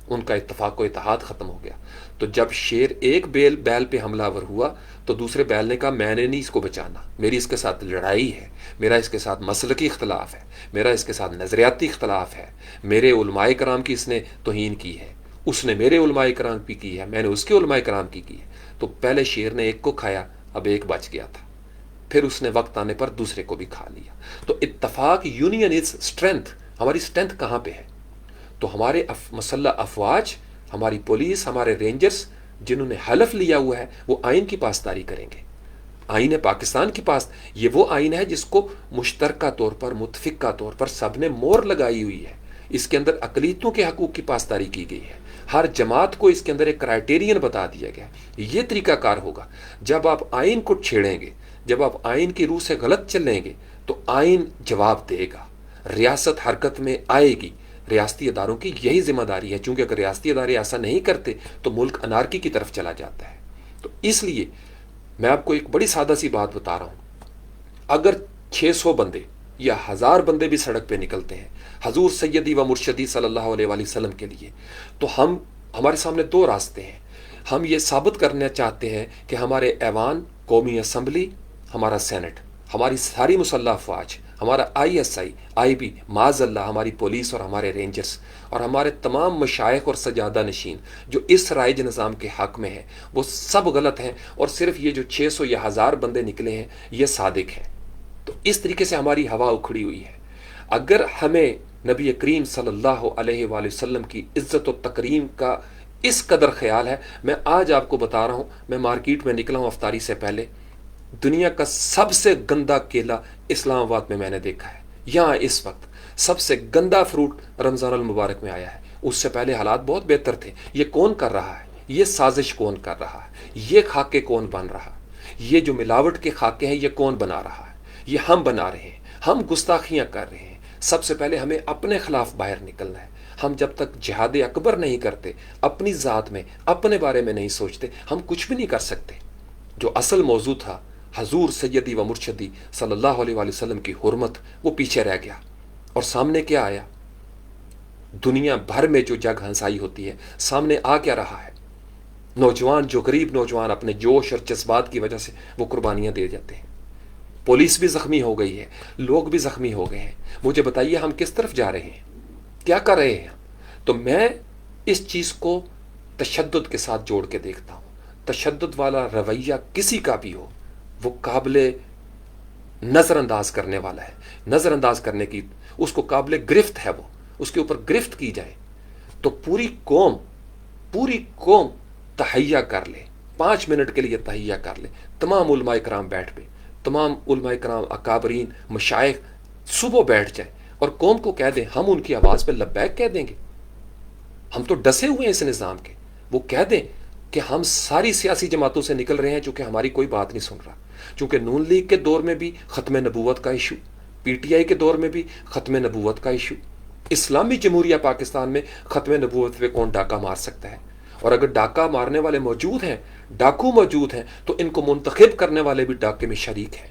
ان کا اتفاق و اتحاد ختم ہو گیا۔ تو جب شیر ایک بیل پہ حملہ آور ہوا تو دوسرے بیل نے کہا میں نے نہیں اس کو بچانا، میری اس کے ساتھ لڑائی ہے، میرا اس کے ساتھ مسلکی اختلاف ہے، میرا اس کے ساتھ نظریاتی اختلاف ہے، میرے علماء کرام کی اس نے توہین کی ہے، اس نے میرے علماء کرام کی ہے، میں نے اس کے علماء کرام کی ہے۔ تو پہلے شیر نے ایک کو کھایا، اب ایک بچ گیا تھا، پھر اس نے وقت آنے پر دوسرے کو بھی کھا لیا۔ تو اتفاق، یونین از اسٹرینتھ۔ ہماری اسٹرینتھ کہاں پہ ہے؟ تو ہمارے مسلح افواج، ہماری پولیس، ہمارے رینجرز جنہوں نے حلف لیا ہوا ہے وہ آئین کی پاسداری کریں گے۔ آئین پاکستان کی پاس، یہ وہ آئین ہے جس کو مشترکہ طور پر، متفقہ طور پر سب نے مہر لگائی ہوئی ہے۔ اس کے اندر اقلیتوں کے حقوق کی پاسداری کی گئی ہے، ہر جماعت کو اس کے اندر ایک کرائٹیرین بتا دیا گیا ہے۔ یہ طریقہ کار ہوگا۔ جب آپ آئین کو چھیڑیں گے، جب آپ آئین کی روح سے غلط چلیں گے تو آئین جواب دے گا، ریاست حرکت میں آئے گی۔ ریاستی اداروں کی یہی ذمہ داری ہے، چونکہ اگر ریاستی ادارے ایسا نہیں کرتے تو ملک انارکی کی طرف چلا جاتا ہے۔ تو اس لیے میں آپ کو ایک بڑی سادہ سی بات بتا رہا ہوں، اگر 600 بندے یا 1000 بندے بھی سڑک پہ نکلتے ہیں حضور سیدی و مرشدی صلی اللہ علیہ وآلہ وسلم کے لیے، تو ہمارے سامنے 2 راستے ہیں۔ ہم یہ ثابت کرنا چاہتے ہیں کہ ہمارے ایوان، قومی اسمبلی، ہمارا سینٹ، ہماری ساری مسلح افواج، ہمارا ISI، IB، معاذ اللہ ہماری پولیس اور ہمارے رینجرز اور ہمارے تمام مشائخ اور سجادہ نشین جو اس رائج نظام کے حق میں ہیں وہ سب غلط ہیں، اور صرف یہ جو 600 یا 1000 بندے نکلے ہیں یہ صادق ہیں۔ تو اس طریقے سے ہماری ہوا اکھڑی ہوئی ہے۔ اگر ہمیں نبی کریم صلی اللہ علیہ وآلہ وسلم کی عزت و تکریم کا اس قدر خیال ہے، میں آج آپ کو بتا رہا ہوں، میں مارکیٹ میں نکلا ہوں افطاری سے پہلے، دنیا کا سب سے گندا کیلا اسلام آباد میں نے دیکھا ہے۔ یہاں اس وقت سب سے گندا فروٹ رمضان المبارک میں آیا ہے۔ اس سے پہلے حالات بہت بہتر تھے۔ یہ کون کر رہا ہے؟ یہ سازش کون کر رہا ہے؟ یہ خاکے کون بن رہا ہے؟ یہ جو ملاوٹ کے خاکے ہیں یہ کون بنا رہا ہے؟ یہ ہم بنا رہے ہیں، ہم گستاخیاں کر رہے ہیں۔ سب سے پہلے ہمیں اپنے خلاف باہر نکلنا ہے۔ ہم جب تک جہاد اکبر نہیں کرتے، اپنی ذات میں، اپنے بارے میں نہیں سوچتے، ہم کچھ بھی نہیں کر سکتے۔ جو اصل موضوع تھا حضور سیدی و مرشدی صلی اللہ علیہ وآلہ وسلم کی حرمت، وہ پیچھے رہ گیا، اور سامنے کیا آیا؟ دنیا بھر میں جو جگ ہنسائی ہوتی ہے، سامنے آ کیا رہا ہے؟ نوجوان، جو غریب نوجوان اپنے جوش اور جذبات کی وجہ سے وہ قربانیاں دے جاتے ہیں۔ پولیس بھی زخمی ہو گئی ہے، لوگ بھی زخمی ہو گئے ہیں۔ مجھے بتائیے ہم کس طرف جا رہے ہیں؟ کیا کر رہے ہیں؟ تو میں اس چیز کو تشدد کے ساتھ جوڑ کے دیکھتا ہوں۔ تشدد والا رویہ کسی کا بھی ہو، وہ قابل نظر انداز کرنے والا ہے، نظر انداز کرنے کی، اس کو قابل گرفت ہے، وہ اس کے اوپر گرفت کی جائے تو پوری قوم تہیہ کر لے، 5 منٹ کے لیے تہیہ کر لے، تمام علماء کرام بیٹھ پہ، تمام علماء کرام، اکابرین، مشائخ صبح بیٹھ جائیں اور قوم کو کہہ دیں، ہم ان کی آواز پہ لبیک کہہ دیں گے۔ ہم تو ڈسے ہوئے ہیں اس نظام کے، وہ کہہ دیں کہ ہم ساری سیاسی جماعتوں سے نکل رہے ہیں چونکہ ہماری کوئی بات نہیں سن رہا، چونکہ نون لیگ کے دور میں بھی ختم نبوت کا ایشو، PTI کے دور میں بھی ختم نبوت کا ایشو، اسلامی جمہوریہ پاکستان میں ختم نبوت پہ کون ڈاکہ مار سکتا ہے؟ اور اگر ڈاکہ مارنے والے موجود ہیں، ڈاکو موجود ہیں، تو ان کو منتخب کرنے والے بھی ڈاکے میں شریک ہیں۔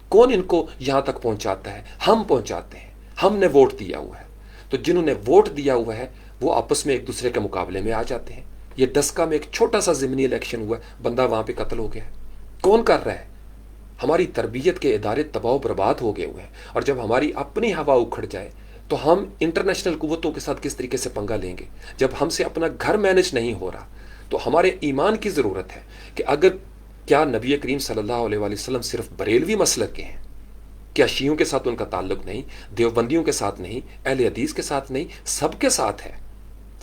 کون ان کو یہاں تک پہنچاتا ہے؟ ہم پہنچاتے ہیں، ہم نے ووٹ دیا ہوا ہے۔ تو جنہوں نے ووٹ دیا ہوا ہے وہ آپس میں ایک دوسرے کے مقابلے میں آ جاتے ہیں۔ یہ ڈسکا میں ایک چھوٹا سا ضمنی الیکشن ہوا ہے، بندہ وہاں پہ قتل ہو گیا ہے۔ کون کر رہا ہے؟ ہماری تربیت کے ادارے تباہ و برباد ہو گئے ہوئے ہیں، اور جب ہماری اپنی ہوا اکھڑ جائے تو ہم انٹرنیشنل قوتوں کے ساتھ کس طریقے سے پنگا لیں گے؟ جب ہم سے اپنا گھر مینج نہیں ہو رہا تو ہمارے ایمان کی ضرورت ہے کہ اگر کیا نبی کریم صلی اللہ علیہ وآلہ وسلم صرف بریلوی مسلک کے ہیں؟ کیا شیعوں کے ساتھ ان کا تعلق نہیں؟ دیوبندیوں کے ساتھ نہیں؟ اہل حدیث کے ساتھ نہیں؟ سب کے ساتھ ہے،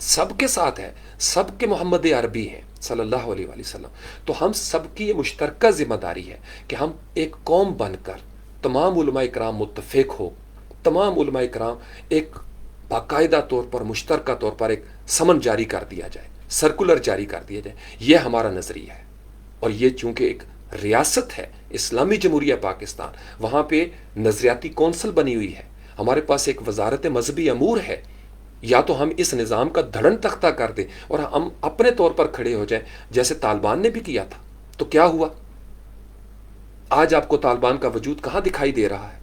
سب کے ساتھ ہے، سب کے محمد عربی ہیں صلی اللہ علیہ وآلہ وسلم۔ تو ہم سب کی یہ مشترکہ ذمہ داری ہے کہ ہم ایک قوم بن کر تمام علماء کرام متفق ہو، تمام علماء کرام ایک باقاعدہ طور پر مشترکہ طور پر ایک سمن جاری کر دیا جائے، سرکولر جاری کر دیا جائے۔ یہ ہمارا نظریہ ہے، اور یہ چونکہ ایک ریاست ہے اسلامی جمہوریہ پاکستان، وہاں پہ نظریاتی کونسل بنی ہوئی ہے، ہمارے پاس ایک وزارت مذہبی امور ہے۔ یا تو ہم اس نظام کا دھڑن تختہ کر دیں اور ہم اپنے طور پر کھڑے ہو جائیں، جیسے طالبان نے بھی کیا تھا۔ تو کیا ہوا؟ آج آپ کو طالبان کا وجود کہاں دکھائی دے رہا ہے؟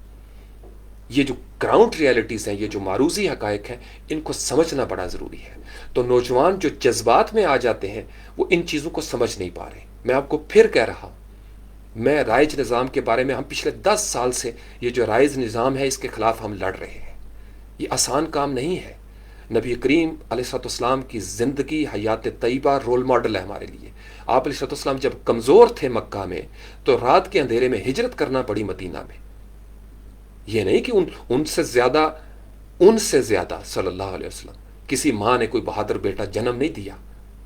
یہ جو گراؤنڈ ریالٹیز ہیں، یہ جو معروضی حقائق ہیں، ان کو سمجھنا بڑا ضروری ہے۔ تو نوجوان جو جذبات میں آ جاتے ہیں وہ ان چیزوں کو سمجھ نہیں پا رہے۔ میں آپ کو پھر کہہ رہا ہوں، میں رائج نظام کے بارے میں، ہم پچھلے 10 سال سے یہ جو رائج نظام ہے اس کے خلاف ہم لڑ رہے ہیں۔ یہ آسان کام نہیں ہے۔ نبی کریم علیہ السلام کی زندگی حیات طیبہ رول ماڈل ہے ہمارے لیے۔ آپ علیہ السلام جب کمزور تھے مکہ میں تو رات کے اندھیرے میں ہجرت کرنا پڑی مدینہ میں۔ یہ نہیں کہ ان سے زیادہ صلی اللہ علیہ وسلم کسی ماں نے کوئی بہادر بیٹا جنم نہیں دیا۔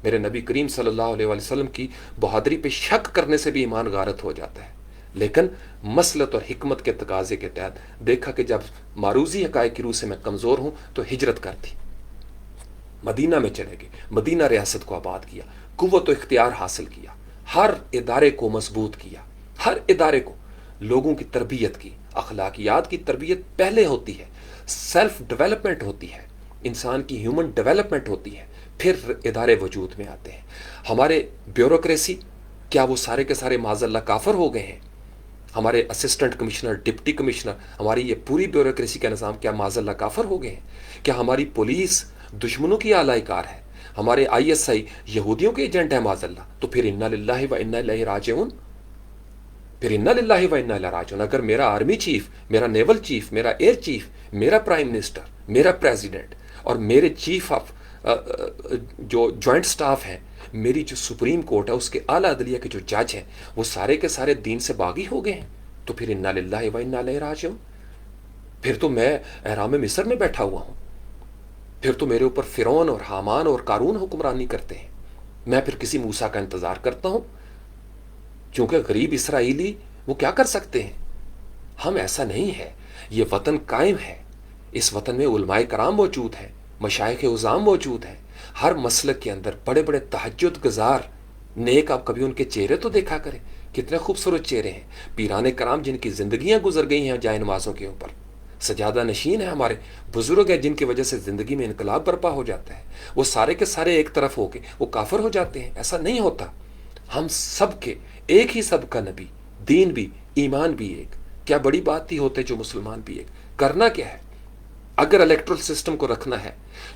میرے نبی کریم صلی اللہ علیہ وسلم کی بہادری پہ شک کرنے سے بھی ایمان غارت ہو جاتا ہے۔ لیکن مسلط اور حکمت کے تقاضے کے تحت دیکھا کہ جب معروضی حقائق کی روح سے میں کمزور ہوں تو ہجرت کر دی، مدینہ میں چلے گئے، مدینہ ریاست کو آباد کیا، قوت و اختیار حاصل کیا، ہر ادارے کو مضبوط کیا، ہر ادارے کو، لوگوں کی تربیت کی، اخلاقیات کی تربیت پہلے ہوتی ہے، سیلف ڈیولپمنٹ ہوتی ہے، انسان کی ہیومن ڈیولپمنٹ ہوتی ہے، پھر ادارے وجود میں آتے ہیں۔ ہمارے بیوروکریسی، کیا وہ سارے کے سارے معاذ اللہ کافر ہو گئے ہیں؟ ہمارے اسسٹنٹ کمشنر، ڈپٹی کمشنر، ہماری یہ پوری بیوروکریسی کا نظام کیا معاذ اللہ کافر ہو گئے ہیں؟ کیا ہماری پولیس دشمنوں کی اعلی کار ہے؟ ہمارے آئی ایس آئی یہودیوں کے ایجنٹ ہیں معاذ اللہ؟ تو پھر انا للہ و انا الیہ راجعون، پھر انا للہ و انا الیہ راجعون۔ اگر میرا آرمی چیف، میرا نیول چیف، میرا ایئر چیف، میرا پرائم منسٹر، میرا پریزیڈنٹ اور میرے چیف آف جو جوائنٹ سٹاف ہیں، میری جو سپریم کورٹ ہے اس کے اعلیٰ عدلیہ کے جو جج ہیں، وہ سارے کے سارے دین سے باغی ہو گئے ہیں، تو پھر انا للہ و انا الیہ راجعون۔ پھر تو میں احرام مصر میں بیٹھا ہوا ہوں، پھر تو میرے اوپر فرعون اور حامان اور قارون حکمرانی کرتے ہیں، میں پھر کسی موسیٰ کا انتظار کرتا ہوں، کیونکہ غریب اسرائیلی وہ کیا کر سکتے ہیں؟ ہم ایسا نہیں ہے۔ یہ وطن قائم ہے، اس وطن میں علماء کرام موجود ہیں، مشائخ عظام موجود ہیں، ہر مسلک کے اندر بڑے بڑے تہجد گزار نیک، آپ کبھی ان کے چہرے تو دیکھا کریں، کتنے خوبصورت چہرے ہیں۔ پیران کرام جن کی زندگیاں گزر گئی ہیں جائے نمازوں کے اوپر، سجادہ نشین ہیں ہمارے بزرگ ہیں جن کی وجہ سے زندگی میں انقلاب برپا ہو جاتا ہے، وہ سارے کے سارے ایک طرف ہو کے وہ کافر ہو جاتے ہیں؟ ایسا نہیں ہوتا۔ ہم سب کے ایک ہی سب کا نبی، دین بھی، ایمان بھی ایک۔ کیا بڑی بات تھی ہوتے جو مسلمان بھی ایک؟ کرنا کیا ہے؟ اگر الیکٹرل سسٹم کو رکھنا ہے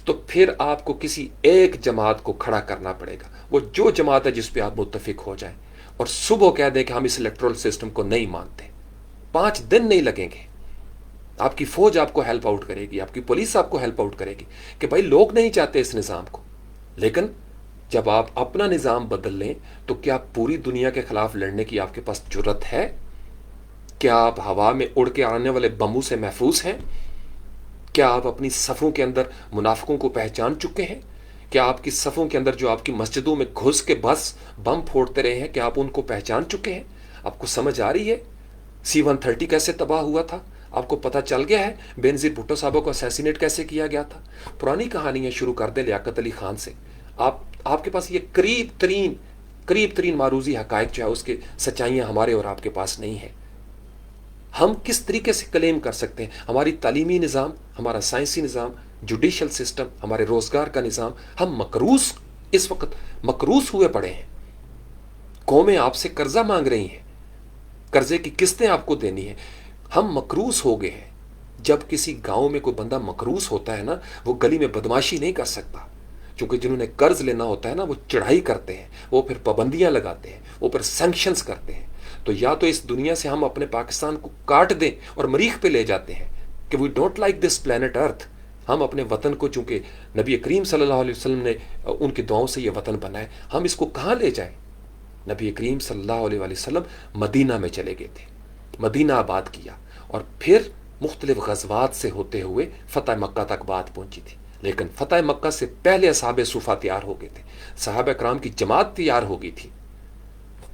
تو پھر آپ کو کسی ایک جماعت کو کھڑا کرنا پڑے گا، وہ جو جماعت ہے جس پہ آپ متفق ہو جائیں، اور صبح کہہ دیں کہ ہم اس الیکٹرل سسٹم کو نہیں مانتے۔ 5 دن نہیں لگیں گے، آپ کی فوج آپ کو ہیلپ آؤٹ کرے گی، آپ کی پولیس آپ کو ہیلپ آؤٹ کرے گی کہ بھائی لوگ نہیں چاہتے اس نظام کو۔ لیکن جب آپ اپنا نظام بدل لیں تو کیا پوری دنیا کے خلاف لڑنے کی آپ کے پاس جرت ہے؟ کیا آپ ہوا میں اڑ کے آنے والے بموں سے محفوظ ہیں؟ کیا آپ اپنی صفوں کے اندر منافقوں کو پہچان چکے ہیں؟ کیا آپ کی صفوں کے اندر جو آپ کی مسجدوں میں گھس کے بس بم پھوڑتے رہے ہیں، کیا آپ ان کو پہچان چکے ہیں؟ آپ کو سمجھ آ رہی ہے C-130 کیسے تباہ ہوا تھا؟ آپ کو پتہ چل گیا ہے بینظیر بھٹو صاحبہ کو اسیسینیٹ کیسے کیا گیا تھا؟ پرانی کہانیاں شروع کر دیں لیاقت علی خان سے۔ آپ کے پاس یہ قریب ترین معروضی حقائق جو ہے اس کی سچائیاں ہمارے اور آپ کے پاس نہیں ہیں۔ ہم کس طریقے سے کلیم کر سکتے ہیں ہماری تعلیمی نظام، ہمارا سائنسی نظام، جوڈیشل سسٹم، ہمارے روزگار کا نظام، ہم اس وقت مقروض ہوئے پڑے ہیں۔ قومیں آپ سے قرضہ مانگ رہی ہیں، قرضے کی قسطیں آپ کو دینی ہیں، ہم مقروض ہو گئے ہیں۔ جب کسی گاؤں میں کوئی بندہ مقروض ہوتا ہے نا، وہ گلی میں بدماشی نہیں کر سکتا، کیونکہ جنہوں نے قرض لینا ہوتا ہے نا وہ چڑھائی کرتے ہیں، وہ پھر پابندیاں لگاتے ہیں، وہ پھر سینکشنز کرتے ہیں۔ تو یا تو اس دنیا سے ہم اپنے پاکستان کو کاٹ دیں اور مریخ پہ لے جاتے ہیں کہ we don't like this planet Earth. ہم اپنے وطن کو، چونکہ نبی کریم صلی اللہ علیہ وسلم نے ان کی دعاؤں سے یہ وطن بنایا، ہم اس کو کہاں لے جائیں؟ نبی کریم صلی اللہ علیہ وسلم مدینہ میں چلے گئے تھے، مدینہ آباد کیا، اور پھر مختلف غزوات سے ہوتے ہوئے فتح مکہ تک بات پہنچی تھی. لیکن فتح مکہ سے پہلے اصحاب صوفہ تیار ہو گئے تھے، صحابہ کرام کی جماعت تیار ہو گئی تھی،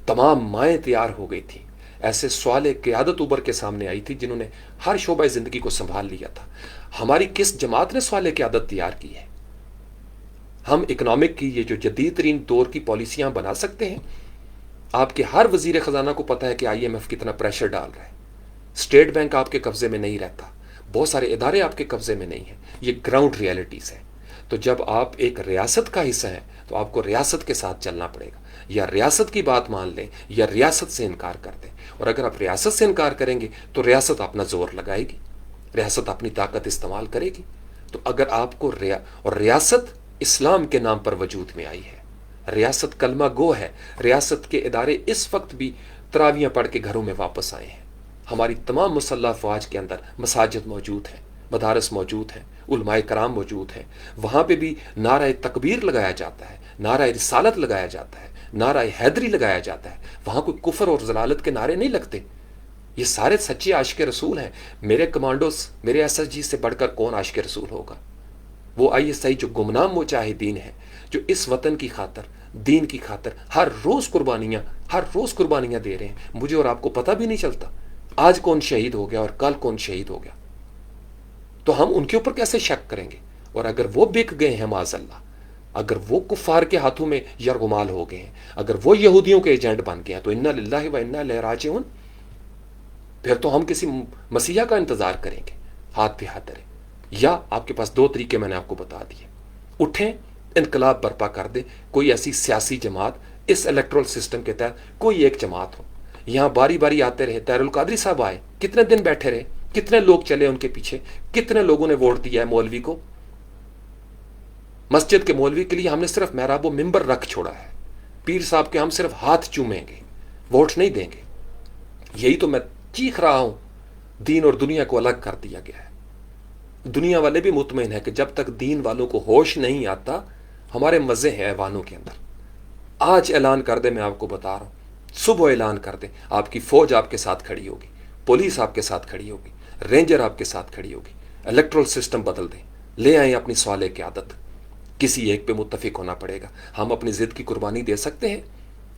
تمام مائیں تیار ہو گئی تھی. ایسے سوال قیادت ابھر کے سامنے آئی تھی جنہوں نے ہر شعبہ زندگی کو سنبھال لیا تھا. ہماری کس جماعت نے سوال قیادت تیار کی ہے؟ ہم اکنامک کی یہ جو جدید ترین دور کی پالیسیاں بنا سکتے ہیں. آپ کے ہر وزیر خزانہ کو پتہ ہے کہ IMF کتنا پریشر ڈال رہا ہے. اسٹیٹ بینک آپ کے قبضے میں نہیں رہتا، بہت سارے ادارے آپ کے قبضے میں نہیں ہیں. یہ گراؤنڈ ریئلٹیز ہے. تو جب آپ ایک ریاست کا حصہ ہیں تو آپ کو ریاست کے ساتھ چلنا پڑے گا. یا ریاست کی بات مان لیں یا ریاست سے انکار کر دیں. اور اگر آپ ریاست سے انکار کریں گے تو ریاست اپنا زور لگائے گی، ریاست اپنی طاقت استعمال کرے گی. تو اگر آپ کو اور ریاست اسلام کے نام پر وجود میں آئی ہے، ریاست کلمہ گو ہے. ریاست کے ادارے اس وقت بھی تراویاں پڑھ کے گھروں میں واپس آئے ہیں. ہماری تمام مسلح افواج کے اندر مساجد موجود ہیں، مدارس موجود ہیں، علماء کرام موجود ہیں. وہاں پہ بھی نعرہ تکبیر لگایا جاتا ہے، نعرہ رسالت لگایا جاتا ہے، نعرہ حیدری لگایا جاتا ہے. وہاں کوئی کفر اور ضلالت کے نعرے نہیں لگتے. یہ سارے سچے عاشق رسول ہیں. میرے کمانڈوز، میرے SSG سے بڑھ کر کون عاشق رسول ہوگا؟ وہ ISI جو گمنام مجاہدین ہیں، جو اس وطن کی خاطر، دین کی خاطر ہر روز قربانیاں دے رہے ہیں. مجھے اور آپ کو پتہ بھی نہیں چلتا آج کون شہید ہو گیا اور کل کون شہید ہو گیا. تو ہم ان کے اوپر کیسے شک کریں گے؟ اور اگر وہ بک گئے ہیں معاذ اللہ، اگر وہ کفار کے ہاتھوں میں یرغمال ہو گئے ہیں، اگر وہ یہودیوں کے ایجنٹ بن گئے ہیں تو انا للہ و انا الیہ راجعون. پھر تو ہم کسی مسیحا کا انتظار کریں گے ہاتھ پہ ہاتھ دھرے. یا آپ کے پاس دو طریقے میں نے آپ کو بتا دیے. اٹھیں، انقلاب برپا کر دیں. کوئی ایسی سیاسی جماعت اس الیکٹرل سسٹم کے تحت کوئی ایک جماعت ہو. یہاں باری باری آتے رہے. طاہر القادری صاحب آئے، کتنے دن بیٹھے رہے، کتنے لوگ چلے ان کے پیچھے، کتنے لوگوں نے ووٹ دیا ہے مولوی کو. مسجد کے مولوی کے لیے ہم نے صرف محراب و ممبر رکھ چھوڑا ہے. پیر صاحب کے ہم صرف ہاتھ چومیں گے، ووٹ نہیں دیں گے. یہی تو میں چیخ رہا ہوں. دین اور دنیا کو الگ کر دیا گیا ہے. دنیا والے بھی مطمئن ہیں کہ جب تک دین والوں کو ہوش نہیں آتا ہمارے مزے ہیں ایوانوں کے اندر. آج اعلان کر دیں، میں آپ کو بتا رہا ہوں، صبح اعلان کر دیں، آپ کی فوج آپ کے ساتھ کھڑی ہوگی، پولیس آپ کے ساتھ کھڑی ہوگی، رینجر آپ کے ساتھ کھڑی ہوگی. الیکٹرل سسٹم بدل دیں، لے آئیں اپنی صالح قیادت. کسی ایک پہ متفق ہونا پڑے گا. ہم اپنی ضد کی قربانی دے سکتے ہیں،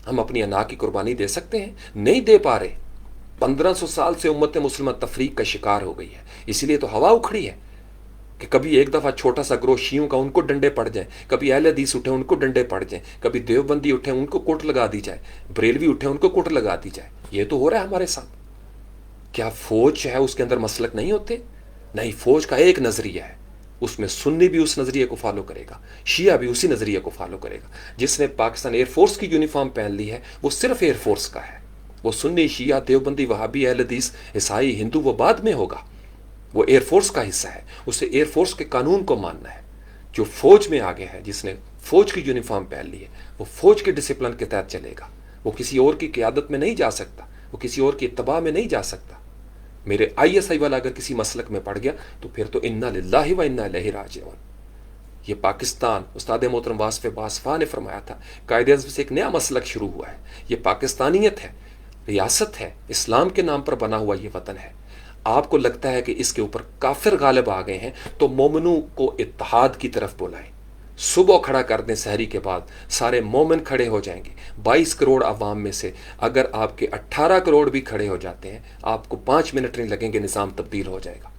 ہم اپنی انا کی قربانی دے سکتے ہیں؟ نہیں دے پا رہے. 1500 سال سے امت مسلمہ تفریق کا شکار ہو گئی ہے. اسی لیے تو ہوا اکھڑی ہے کہ کبھی ایک دفعہ چھوٹا سا گروہ شیعوں کا ان کو ڈنڈے پڑ جائیں، کبھی اہل حدیث اٹھے ان کو ڈنڈے پڑ جائیں، کبھی دیوبندی اٹھے ان کو کوٹ لگا دی جائے، بریلوی اٹھے ان کو کوٹ لگا دی جائے. یہ تو ہو رہا ہے ہمارے ساتھ. کیا فوج ہے اس کے اندر مسلک نہیں ہوتے؟ نہیں، فوج کا ایک نظریہ ہے، اس میں سنی بھی اس نظریے کو فالو کرے گا، شیعہ بھی اسی نظریے کو فالو کرے گا. جس نے پاکستان ایئر فورس کی یونیفارم پہن لی ہے وہ صرف ایئر فورس کا ہے. وہ سنی، شیعہ، دیوبندی، وہابی، اہل حدیث، عیسائی، ہندو وہ بعد میں ہوگا. وہ ایئر فورس کا حصہ ہے، اسے ایئر فورس کے قانون کو ماننا ہے. جو فوج میں آگے ہے، جس نے فوج کی یونیفارم پہن لی ہے، وہ فوج کے ڈسپلن کے تحت چلے گا. وہ کسی اور کی قیادت میں نہیں جا سکتا، وہ کسی اور کی اتباع میں نہیں جا سکتا. میرے ISI والا اگر کسی مسلک میں پڑ گیا تو پھر تو انا للہ و انا الیہ راجعون. یہ پاکستان، استاد محترم واصف باصفہ نے فرمایا تھا، قائد اعظم سے ایک نیا مسلک شروع ہوا ہے. یہ پاکستانیت ہے، ریاست ہے، اسلام کے نام پر بنا ہوا یہ وطن ہے. آپ کو لگتا ہے کہ اس کے اوپر کافر غالب آ گئے ہیں تو مومنوں کو اتحاد کی طرف بلائیں. صبح کھڑا کر دیں، سحری کے بعد سارے مومن کھڑے ہو جائیں گے. 22 کروڑ عوام میں سے اگر آپ کے 18 کروڑ بھی کھڑے ہو جاتے ہیں، آپ کو 5 منٹ نہیں لگیں گے، نظام تبدیل ہو جائے گا.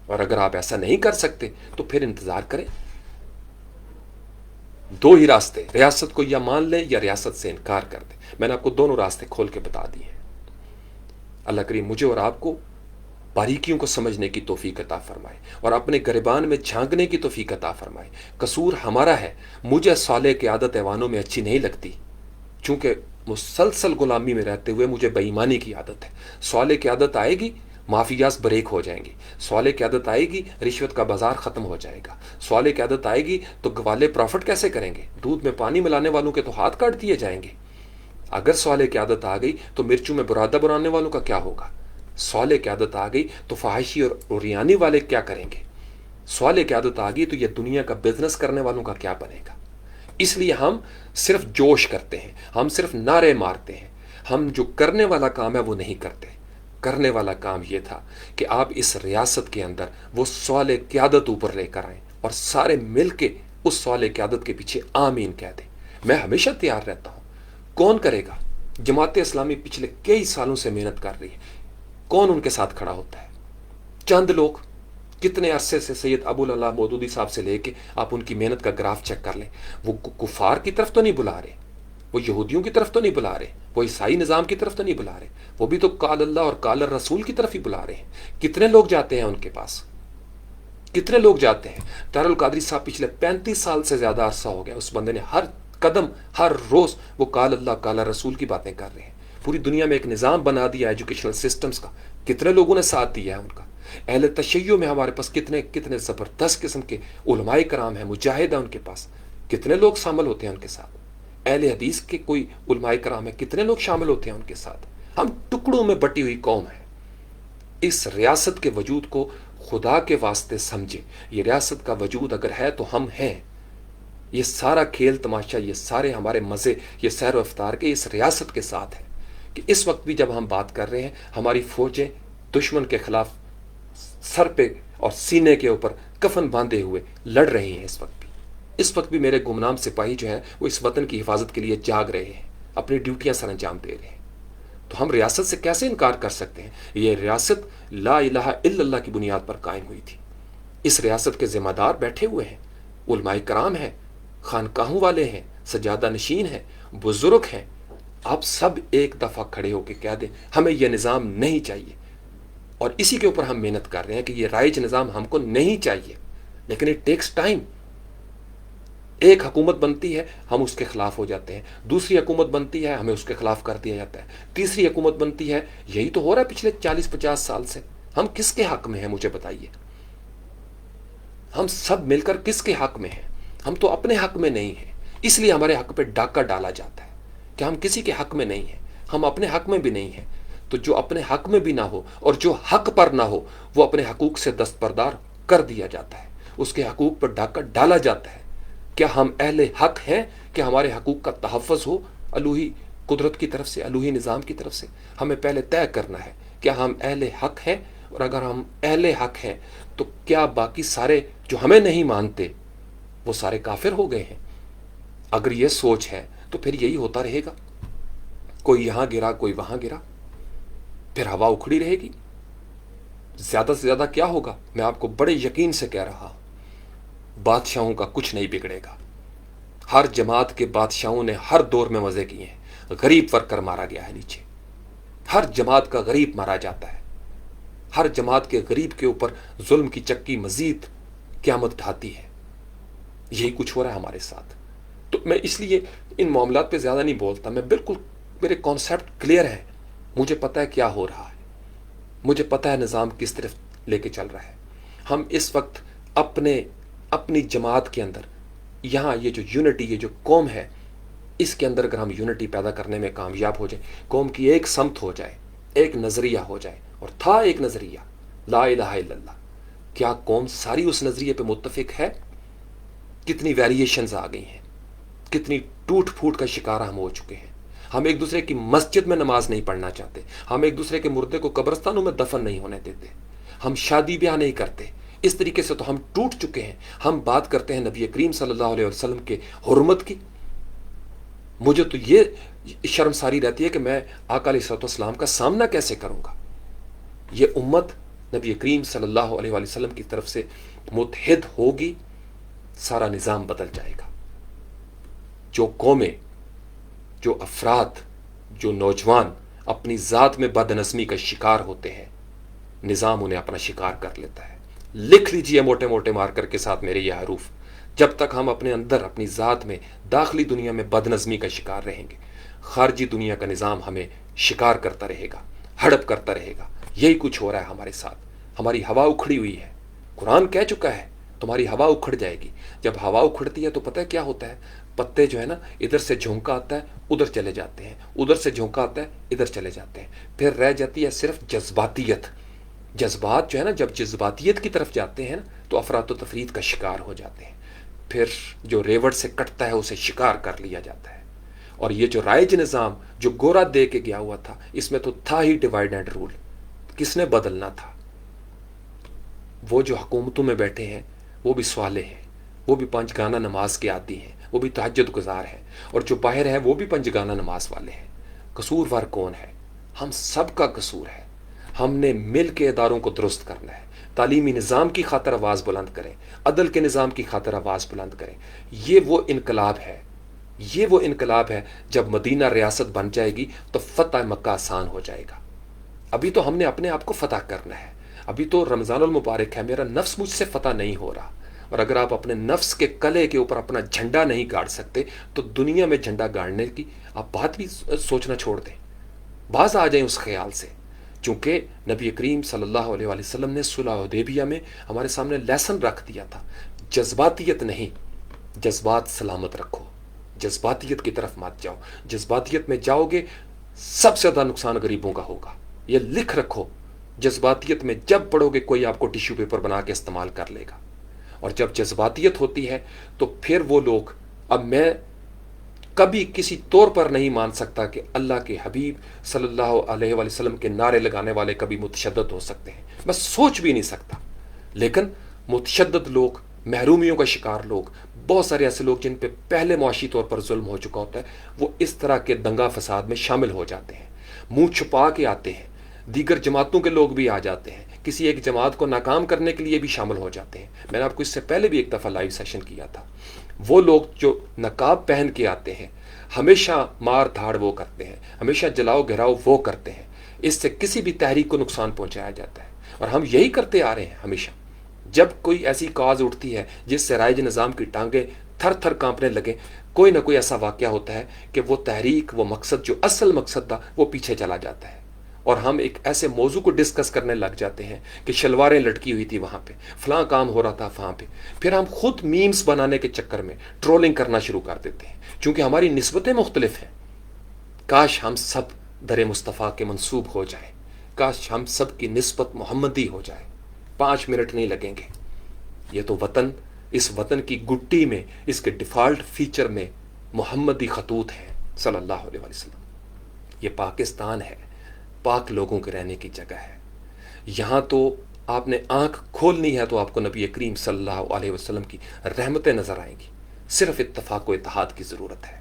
اور اگر آپ ایسا نہیں کر سکتے تو پھر انتظار کریں. دو ہی راستے، ریاست کو یا مان لیں یا ریاست سے انکار کر دیں. میں نے آپ کو دونوں راستے کھول کے بتا دیے ہیں. اللہ کریم مجھے اور آپ کو باریکیوں کو سمجھنے کی توفیق عطا فرمائے اور اپنے گریبان میں جھانکنے کی توفیق عطا فرمائے. قصور ہمارا ہے. مجھے صالح قیادت ایوانوں میں اچھی نہیں لگتی، چونکہ مسلسل غلامی میں رہتے ہوئے مجھے بے ایمانی کی عادت ہے. صالح قیادت آئے گی، مافیاز بریک ہو جائیں گی. صالح قیادت آئے گی، رشوت کا بازار ختم ہو جائے گا. صالح قیادت آئے گی تو گوالے پروفٹ کیسے کریں گے؟ دودھ میں پانی ملانے والوں کے تو ہاتھ کاٹ دیے جائیں گے. اگر صالح قیادت آ گئی تو مرچوں میں برادہ بنانے والوں کا کیا ہوگا؟ صالح قیادت آ گئی تو فحاشی اور اوریانی والے کیا کریں گے؟ صالح قیادت آ گئی تو یہ دنیا کا بزنس کرنے والوں کا کیا بنے گا؟ اس لیے ہم صرف جوش کرتے ہیں، ہم صرف نعرے مارتے ہیں، ہم جو کرنے والا کام ہے وہ نہیں کرتے. کرنے والا کام یہ تھا کہ آپ اس ریاست کے اندر وہ سوال قیادت اوپر لے کر آئیں اور سارے مل کے اس سوال قیادت کے پیچھے آمین کہہ دیں۔ میں ہمیشہ تیار رہتا ہوں۔ کون کرے گا؟ جماعت اسلامی پچھلے کئی سالوں سے محنت کر رہی ہے، کون ان کے ساتھ کھڑا ہوتا ہے؟ چند لوگ۔ کتنے عرصے سے سید ابو اللہ مودودی صاحب سے لے کے آپ ان کی محنت کا گراف چیک کر لیں، وہ کفار کی طرف تو نہیں بلا رہے، وہ یہودیوں کی طرف تو نہیں بلا رہے، وہ عیسائی نظام کی طرف تو نہیں بلا رہے، وہ بھی تو قال اللہ اور قال الرسول کی طرف ہی بلا رہے ہیں۔ کتنے لوگ جاتے ہیں ان کے پاس؟ کتنے لوگ جاتے ہیں؟ طاہر القادری صاحب پچھلے 35 سال سے زیادہ عرصہ ہو گیا، اس بندے نے ہر قدم ہر روز وہ قال اللہ قال رسول کی باتیں کر رہے ہیں۔ پوری دنیا میں ایک نظام بنا دیا ایجوکیشنل سسٹمز کا، کتنے لوگوں نے ساتھ دیا ہے ان کا۔ اہل تشیع میں ہمارے پاس کتنے زبردست قسم کے علماء کرام ہیں، مجاہد ہیں ان کے پاس، کتنے لوگ شامل ہوتے ہیں ان کے ساتھ۔ اہل حدیث کے کوئی علماء کرام ہیں، کتنے لوگ شامل ہوتے ہیں ان کے ساتھ۔ ہم ٹکڑوں میں بٹی ہوئی قوم ہے۔ اس ریاست کے وجود کو خدا کے واسطے سمجھے۔ یہ ریاست کا وجود اگر ہے تو ہم ہیں۔ یہ سارا کھیل تماشا، یہ سارے ہمارے مزے، یہ سیر و افطار کے اس ریاست کے ساتھ ہے کہ اس وقت بھی جب ہم بات کر رہے ہیں، ہماری فوجیں دشمن کے خلاف سر پہ اور سینے کے اوپر کفن باندھے ہوئے لڑ رہی ہیں۔ اس وقت بھی میرے گمنام سپاہی جو ہیں وہ اس وطن کی حفاظت کے لیے جاگ رہے ہیں، اپنی ڈیوٹیاں سر انجام دے رہے ہیں۔ تو ہم ریاست سے کیسے انکار کر سکتے ہیں؟ یہ ریاست لا الہ الا اللہ کی بنیاد پر قائم ہوئی تھی۔ اس ریاست کے ذمہ دار بیٹھے ہوئے ہیں، علماء کرام ہیں، خانقاہوں والے ہیں، سجادہ نشین ہیں، بزرگ ہیں۔ آپ سب ایک دفعہ کھڑے ہو کے کہہ دیں ہمیں یہ نظام نہیں چاہیے، اور اسی کے اوپر ہم محنت کر رہے ہیں کہ یہ رائج نظام ہم کو نہیں چاہیے، لیکن اٹ ٹیکس ٹائم۔ ایک حکومت بنتی ہے، ہم اس کے خلاف ہو جاتے ہیں، دوسری حکومت بنتی ہے، ہمیں اس کے خلاف کر دیا جاتا ہے، تیسری حکومت بنتی ہے۔ یہی تو ہو رہا ہے پچھلے 40-50 سال سے۔ ہم کس کے حق میں ہیں مجھے بتائیے؟ ہم سب مل کر کس کے حق میں ہیں؟ ہم تو اپنے حق میں نہیں ہیں، اس لیے ہمارے حق پہ ڈاکہ ڈالا جاتا ہے کہ ہم کسی کے حق میں نہیں ہیں، ہم اپنے حق میں بھی نہیں ہیں۔ تو جو اپنے حق میں بھی نہ ہو اور جو حق پر نہ ہو، وہ اپنے حقوق سے دستبردار کر دیا جاتا ہے، اس کے حقوق پر ڈاکہ ڈالا جاتا ہے۔ کیا ہم اہل حق ہیں کہ ہمارے حقوق کا تحفظ ہو الوہی قدرت کی طرف سے، الوہی نظام کی طرف سے؟ ہمیں پہلے طے کرنا ہے کیا ہم اہل حق ہیں، اور اگر ہم اہل حق ہیں تو کیا باقی سارے جو ہمیں نہیں مانتے وہ سارے کافر ہو گئے ہیں؟ اگر یہ سوچ ہے تو پھر یہی ہوتا رہے گا، کوئی یہاں گرا کوئی وہاں گرا، پھر ہوا اکھڑی رہے گی۔ زیادہ سے زیادہ کیا ہوگا؟ میں آپ کو بڑے یقین سے کہہ رہا ہوں، بادشاہوں کا کچھ نہیں بگڑے گا۔ ہر جماعت کے بادشاہوں نے ہر دور میں مزے کیے ہیں، غریب ورکر مارا گیا ہے نیچے، ہر جماعت کا غریب مارا جاتا ہے، ہر جماعت کے غریب کے اوپر ظلم کی چکی مزید قیامت ڈھاتی ہے۔ یہی کچھ ہو رہا ہے ہمارے ساتھ۔ تو میں اس لیے ان معاملات پہ زیادہ نہیں بولتا، میں بالکل، میرے کانسیپٹ کلیئر ہے، مجھے پتہ ہے کیا ہو رہا ہے، مجھے پتہ ہے نظام کس طرف لے کے چل رہا ہے۔ ہم اس وقت اپنی جماعت کے اندر یہاں یہ جو یونٹی، یہ جو قوم ہے، اس کے اندر اگر ہم یونٹی پیدا کرنے میں کامیاب ہو جائیں، قوم کی ایک سمت ہو جائے، ایک نظریہ ہو جائے، اور تھا ایک نظریہ لا الہ الا اللہ، کیا قوم ساری اس نظریے پہ متفق ہے؟ کتنی ویریشنز آ گئی ہیں، کتنی ٹوٹ پھوٹ کا شکار ہم ہو چکے ہیں۔ ہم ایک دوسرے کی مسجد میں نماز نہیں پڑھنا چاہتے، ہم ایک دوسرے کے مردے کو قبرستانوں میں دفن نہیں ہونے دیتے، ہم شادی بیاہ نہیں کرتے۔ اس طریقے سے تو ہم ٹوٹ چکے ہیں۔ ہم بات کرتے ہیں نبی کریم صلی اللہ علیہ وسلم کے حرمت کی، مجھے تو یہ شرمساری رہتی ہے کہ میں آقا علیہ الصلوۃ والسلام کا سامنا کیسے کروں گا۔ یہ امت نبی کریم صلی اللہ علیہ وسلم کی طرف سے متحد ہوگی، سارا نظام بدل جائے گا۔ جو قومیں، جو افراد، جو نوجوان اپنی ذات میں بد نظمی کا شکار ہوتے ہیں، نظام انہیں اپنا شکار کر لیتا ہے۔ لکھ لیجئے موٹے موٹے مارکر کے ساتھ میرے یہ حروف، جب تک ہم اپنے اندر، اپنی ذات میں، داخلی دنیا میں بد نظمی کا شکار رہیں گے، خارجی دنیا کا نظام ہمیں شکار کرتا رہے گا، ہڑپ کرتا رہے گا۔ یہی کچھ ہو رہا ہے ہمارے ساتھ۔ ہماری ہوا اکھڑی ہوئی ہے، قرآن کہہ چکا ہے تمہاری ہوا اکھڑ جائے گی۔ جب ہوا اکھڑتی ہے تو پتہ ہے کیا ہوتا ہے؟ پتے جو ہے نا، ادھر سے جھونکا آتا ہے ادھر چلے جاتے ہیں، ادھر سے جھونکا آتا ہے ادھر چلے جاتے ہیں، پھر رہ جاتی ہے صرف جذباتیت۔ جذبات جو ہے نا، جب جذباتیت کی طرف جاتے ہیں نا تو افراد و تفرید کا شکار ہو جاتے ہیں، پھر جو ریوڑ سے کٹتا ہے اسے شکار کر لیا جاتا ہے۔ اور یہ جو رائج نظام جو گورا دے کے گیا ہوا تھا، اس میں تو تھا ہی ڈیوائڈ اینڈ رول، کس نے بدلنا تھا؟ وہ جو حکومتوں میں بیٹھے ہیں وہ بھی صالح ہیں، وہ بھی 5 گانا نماز کے عادی ہیں، وہ بھی تہجد گزار ہیں، اور جو باہر ہیں وہ بھی 5 گانا نماز والے ہیں۔ قصوروار کون ہے؟ ہم سب کا قصور ہے۔ ہم نے مل کے اداروں کو درست کرنا ہے، تعلیمی نظام کی خاطر آواز بلند کریں، عدل کے نظام کی خاطر آواز بلند کریں۔ یہ وہ انقلاب ہے، یہ وہ انقلاب ہے جب مدینہ ریاست بن جائے گی تو فتح مکہ آسان ہو جائے گا۔ ابھی تو ہم نے اپنے آپ کو فتح کرنا ہے، ابھی تو رمضان المبارک ہے، میرا نفس مجھ سے فتح نہیں ہو رہا۔ اور اگر آپ اپنے نفس کے کلے کے اوپر اپنا جھنڈا نہیں گاڑ سکتے تو دنیا میں جھنڈا گاڑنے کی آپ بات بھی سوچنا چھوڑ دیں، باز آ جائیں اس خیال سے۔ چونکہ نبی کریم صلی اللہ علیہ وآلہ وسلم نے صلح حدیبیہ میں ہمارے سامنے لیسن رکھ دیا تھا، جذباتیت نہیں، جذبات سلامت رکھو، جذباتیت کی طرف مت جاؤ۔ جذباتیت میں جاؤ گے سب سے زیادہ نقصان غریبوں کا ہوگا، یہ لکھ رکھو۔ جذباتیت میں جب پڑھو گے کوئی آپ کو ٹیشو پیپر بنا کے استعمال کر لے گا، اور جب جذباتیت ہوتی ہے تو پھر وہ لوگ، اب میں کبھی کسی طور پر نہیں مان سکتا کہ اللہ کے حبیب صلی اللہ علیہ وآلہ وسلم کے نعرے لگانے والے کبھی متشدد ہو سکتے ہیں، میں سوچ بھی نہیں سکتا۔ لیکن متشدد لوگ، محرومیوں کا شکار لوگ، بہت سارے ایسے لوگ جن پہ پہلے معاشی طور پر ظلم ہو چکا ہوتا ہے، وہ اس طرح کے دنگا فساد میں شامل ہو جاتے ہیں، منہ چھپا کے آتے ہیں۔ دیگر جماعتوں کے لوگ بھی آ جاتے ہیں، کسی ایک جماعت کو ناکام کرنے کے لیے بھی شامل ہو جاتے ہیں۔ میں نے آپ کو اس سے پہلے بھی ایک دفعہ لائیو سیشن کیا تھا۔ وہ لوگ جو نقاب پہن کے آتے ہیں ہمیشہ مار دھاڑ وہ کرتے ہیں، ہمیشہ جلاؤ گھراؤ وہ کرتے ہیں، اس سے کسی بھی تحریک کو نقصان پہنچایا جاتا ہے، اور ہم یہی کرتے آ رہے ہیں ہمیشہ۔ جب کوئی ایسی کاز اٹھتی ہے جس سے رائج نظام کی ٹانگیں تھر تھر کانپنے لگے، کوئی نہ کوئی ایسا واقعہ ہوتا ہے کہ وہ تحریک، وہ مقصد جو اصل مقصد تھا وہ پیچھے چلا جاتا ہے، اور ہم ایک ایسے موضوع کو ڈسکس کرنے لگ جاتے ہیں کہ شلواریں لٹکی ہوئی تھی وہاں پہ، فلاں کام ہو رہا تھا وہاں پہ، پھر ہم خود میمز بنانے کے چکر میں ٹرولنگ کرنا شروع کر دیتے ہیں، چونکہ ہماری نسبتیں مختلف ہیں۔ کاش ہم سب در مصطفیٰ کے منسوب ہو جائیں، کاش ہم سب کی نسبت محمدی ہو جائے، 5 منٹ نہیں لگیں گے۔ یہ تو وطن، اس وطن کی گٹی میں، اس کے ڈیفالٹ فیچر میں محمدی خطوط ہیں صلی اللہ علیہ وسلم۔ یہ پاکستان ہے، پاک لوگوں کے رہنے کی جگہ ہے۔ یہاں تو آپ نے آنکھ کھولنی ہے تو آپ کو نبی کریم صلی اللہ علیہ وسلم کی رحمتیں نظر آئیں گی، صرف اتفاق و اتحاد کی ضرورت ہے۔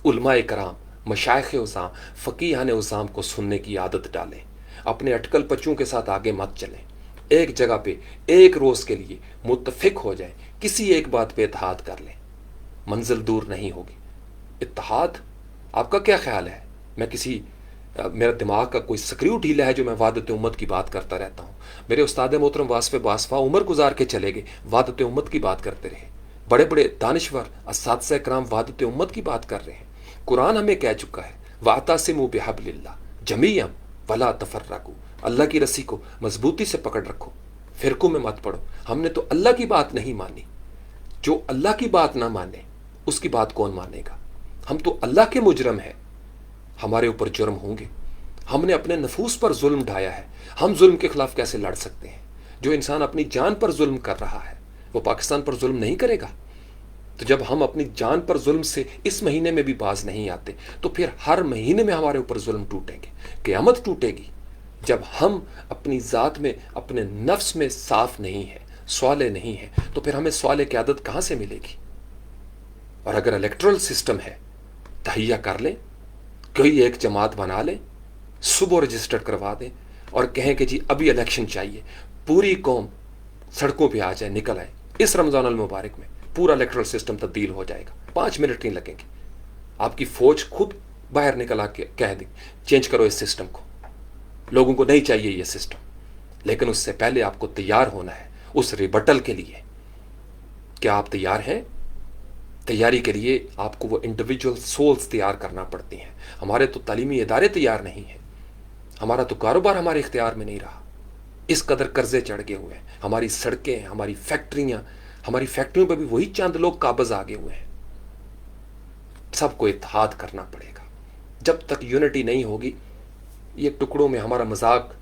علماء کرام، مشائخ عظام، فقیہان عظام کو سننے کی عادت ڈالیں، اپنے اٹکل پچوں کے ساتھ آگے مت چلیں، ایک جگہ پہ ایک روز کے لیے متفق ہو جائیں، کسی ایک بات پہ اتحاد کر لیں، منزل دور نہیں ہوگی۔ اتحاد، آپ کا کیا خیال ہے؟ میرا دماغ کا کوئی سکریو ڈھیلا ہے جو میں وحدت امت کی بات کرتا رہتا ہوں؟ میرے استاد محترم واسف باسفہ عمر گزار کے چلے گئے، وحدت امت کی بات کرتے رہے، بڑے بڑے دانشور اساتذہ کرام وحدت امت کی بات کر رہے ہیں۔ قرآن ہمیں کہہ چکا ہے وَاعْتَصِمُوا بِحَبْلِ اللَّهِ جَمِيعًا وَلَا تَفَرَّقُوا، اللہ کی رسی کو مضبوطی سے پکڑ رکھو، فرقوں میں مت پڑو۔ ہم نے تو اللہ کی بات نہیں مانی، جو اللہ کی بات نہ مانے اس کی بات کون مانے گا؟ ہم تو اللہ کے مجرم ہیں، ہمارے اوپر جرم ہوں گے، ہم نے اپنے نفوس پر ظلم ڈھایا ہے، ہم ظلم کے خلاف کیسے لڑ سکتے ہیں؟ جو انسان اپنی جان پر ظلم کر رہا ہے وہ پاکستان پر ظلم نہیں کرے گا؟ تو جب ہم اپنی جان پر ظلم سے اس مہینے میں بھی باز نہیں آتے تو پھر ہر مہینے میں ہمارے اوپر ظلم ٹوٹیں گے، قیامت ٹوٹے گی۔ جب ہم اپنی ذات میں، اپنے نفس میں صاف نہیں ہیں، صالح نہیں ہیں، تو پھر ہمیں صالح کی عادت کہاں سے ملے گی؟ اور اگر الیکٹرل سسٹم ہے، تہیہ کر لیں، کوئی ایک جماعت بنا لیں، صبح رجسٹر کروا دیں اور کہیں کہ جی ابھی الیکشن چاہیے، پوری قوم سڑکوں پہ آ جائے، نکل آئے، اس رمضان المبارک میں پورا الیکٹرل سسٹم تبدیل ہو جائے گا، 5 منٹ نہیں لگیں گے۔ آپ کی فوج خود باہر نکل آ کے کہہ دیں چینج کرو اس سسٹم کو، لوگوں کو نہیں چاہیے یہ سسٹم۔ لیکن اس سے پہلے آپ کو تیار ہونا ہے اس ریبٹل کے لیے۔ کیا آپ تیار ہیں؟ تیاری کے لیے آپ کو وہ انڈیویجول سولز تیار کرنا پڑتی ہیں۔ ہمارے تو تعلیمی ادارے تیار نہیں ہیں، ہمارا تو کاروبار ہمارے اختیار میں نہیں رہا، اس قدر قرضے چڑھ گئے ہوئے ہیں، ہماری سڑکیں، ہماری فیکٹریوں پہ بھی وہی چند لوگ قابض آگے ہوئے ہیں۔ سب کو اتحاد کرنا پڑے گا۔ جب تک یونٹی نہیں ہوگی، یہ ٹکڑوں میں ہمارا مذاق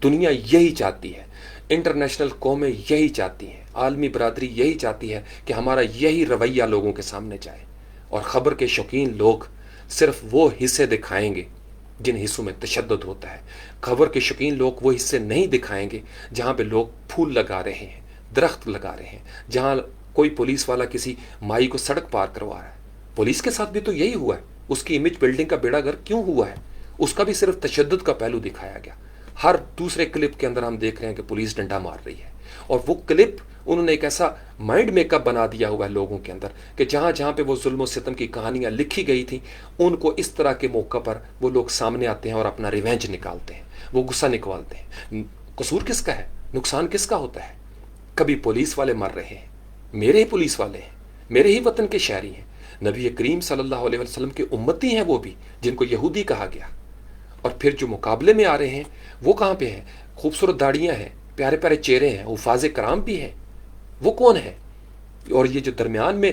دنیا یہی چاہتی ہے، انٹرنیشنل قومیں یہی چاہتی ہیں، عالمی برادری یہی چاہتی ہے کہ ہمارا یہی رویہ لوگوں کے سامنے جائے، اور خبر کے شوقین لوگ صرف وہ حصے دکھائیں گے جن حصوں میں تشدد ہوتا ہے. خبر کے شوقین لوگ وہ حصے نہیں دکھائیں گے جہاں پہ لوگ پھول لگا رہے ہیں, درخت لگا رہے ہیں, جہاں کوئی پولیس والا کسی مائی کو سڑک پار کروا رہا ہے. پولیس کے ساتھ بھی تو یہی ہوا ہے. اس کی امیج بلڈنگ کا بیڑا گر کیوں ہوا ہے؟ اس کا بھی صرف تشدد کا پہلو دکھایا گیا. ہر دوسرے کلپ کے اندر ہم دیکھ رہے ہیں کہ پولیس ڈنڈا مار رہی ہے, اور وہ کلپ انہوں نے ایک ایسا مائنڈ میک اپ بنا دیا ہوا ہے لوگوں کے اندر کہ جہاں جہاں پہ وہ ظلم و ستم کی کہانیاں لکھی گئی تھیں, ان کو اس طرح کے موقع پر وہ لوگ سامنے آتے ہیں اور اپنا ریونج نکالتے ہیں, وہ غصہ نکالتے ہیں. قصور کس کا ہے؟ نقصان کس کا ہوتا ہے؟ کبھی پولیس والے مر رہے ہیں, میرے ہی پولیس والے ہیں, میرے ہی وطن کے شہری ہیں, نبی کریم صلی اللہ علیہ وسلم کے امتی ہیں وہ بھی, جن کو یہودی کہا گیا. اور پھر جو مقابلے میں آ رہے ہیں وہ کہاں پہ ہیں؟ خوبصورت داڑیاں ہیں, پیارے پیارے چہرے ہیں, حفاظ کرام بھی ہیں, وہ کون ہے؟ اور یہ جو درمیان میں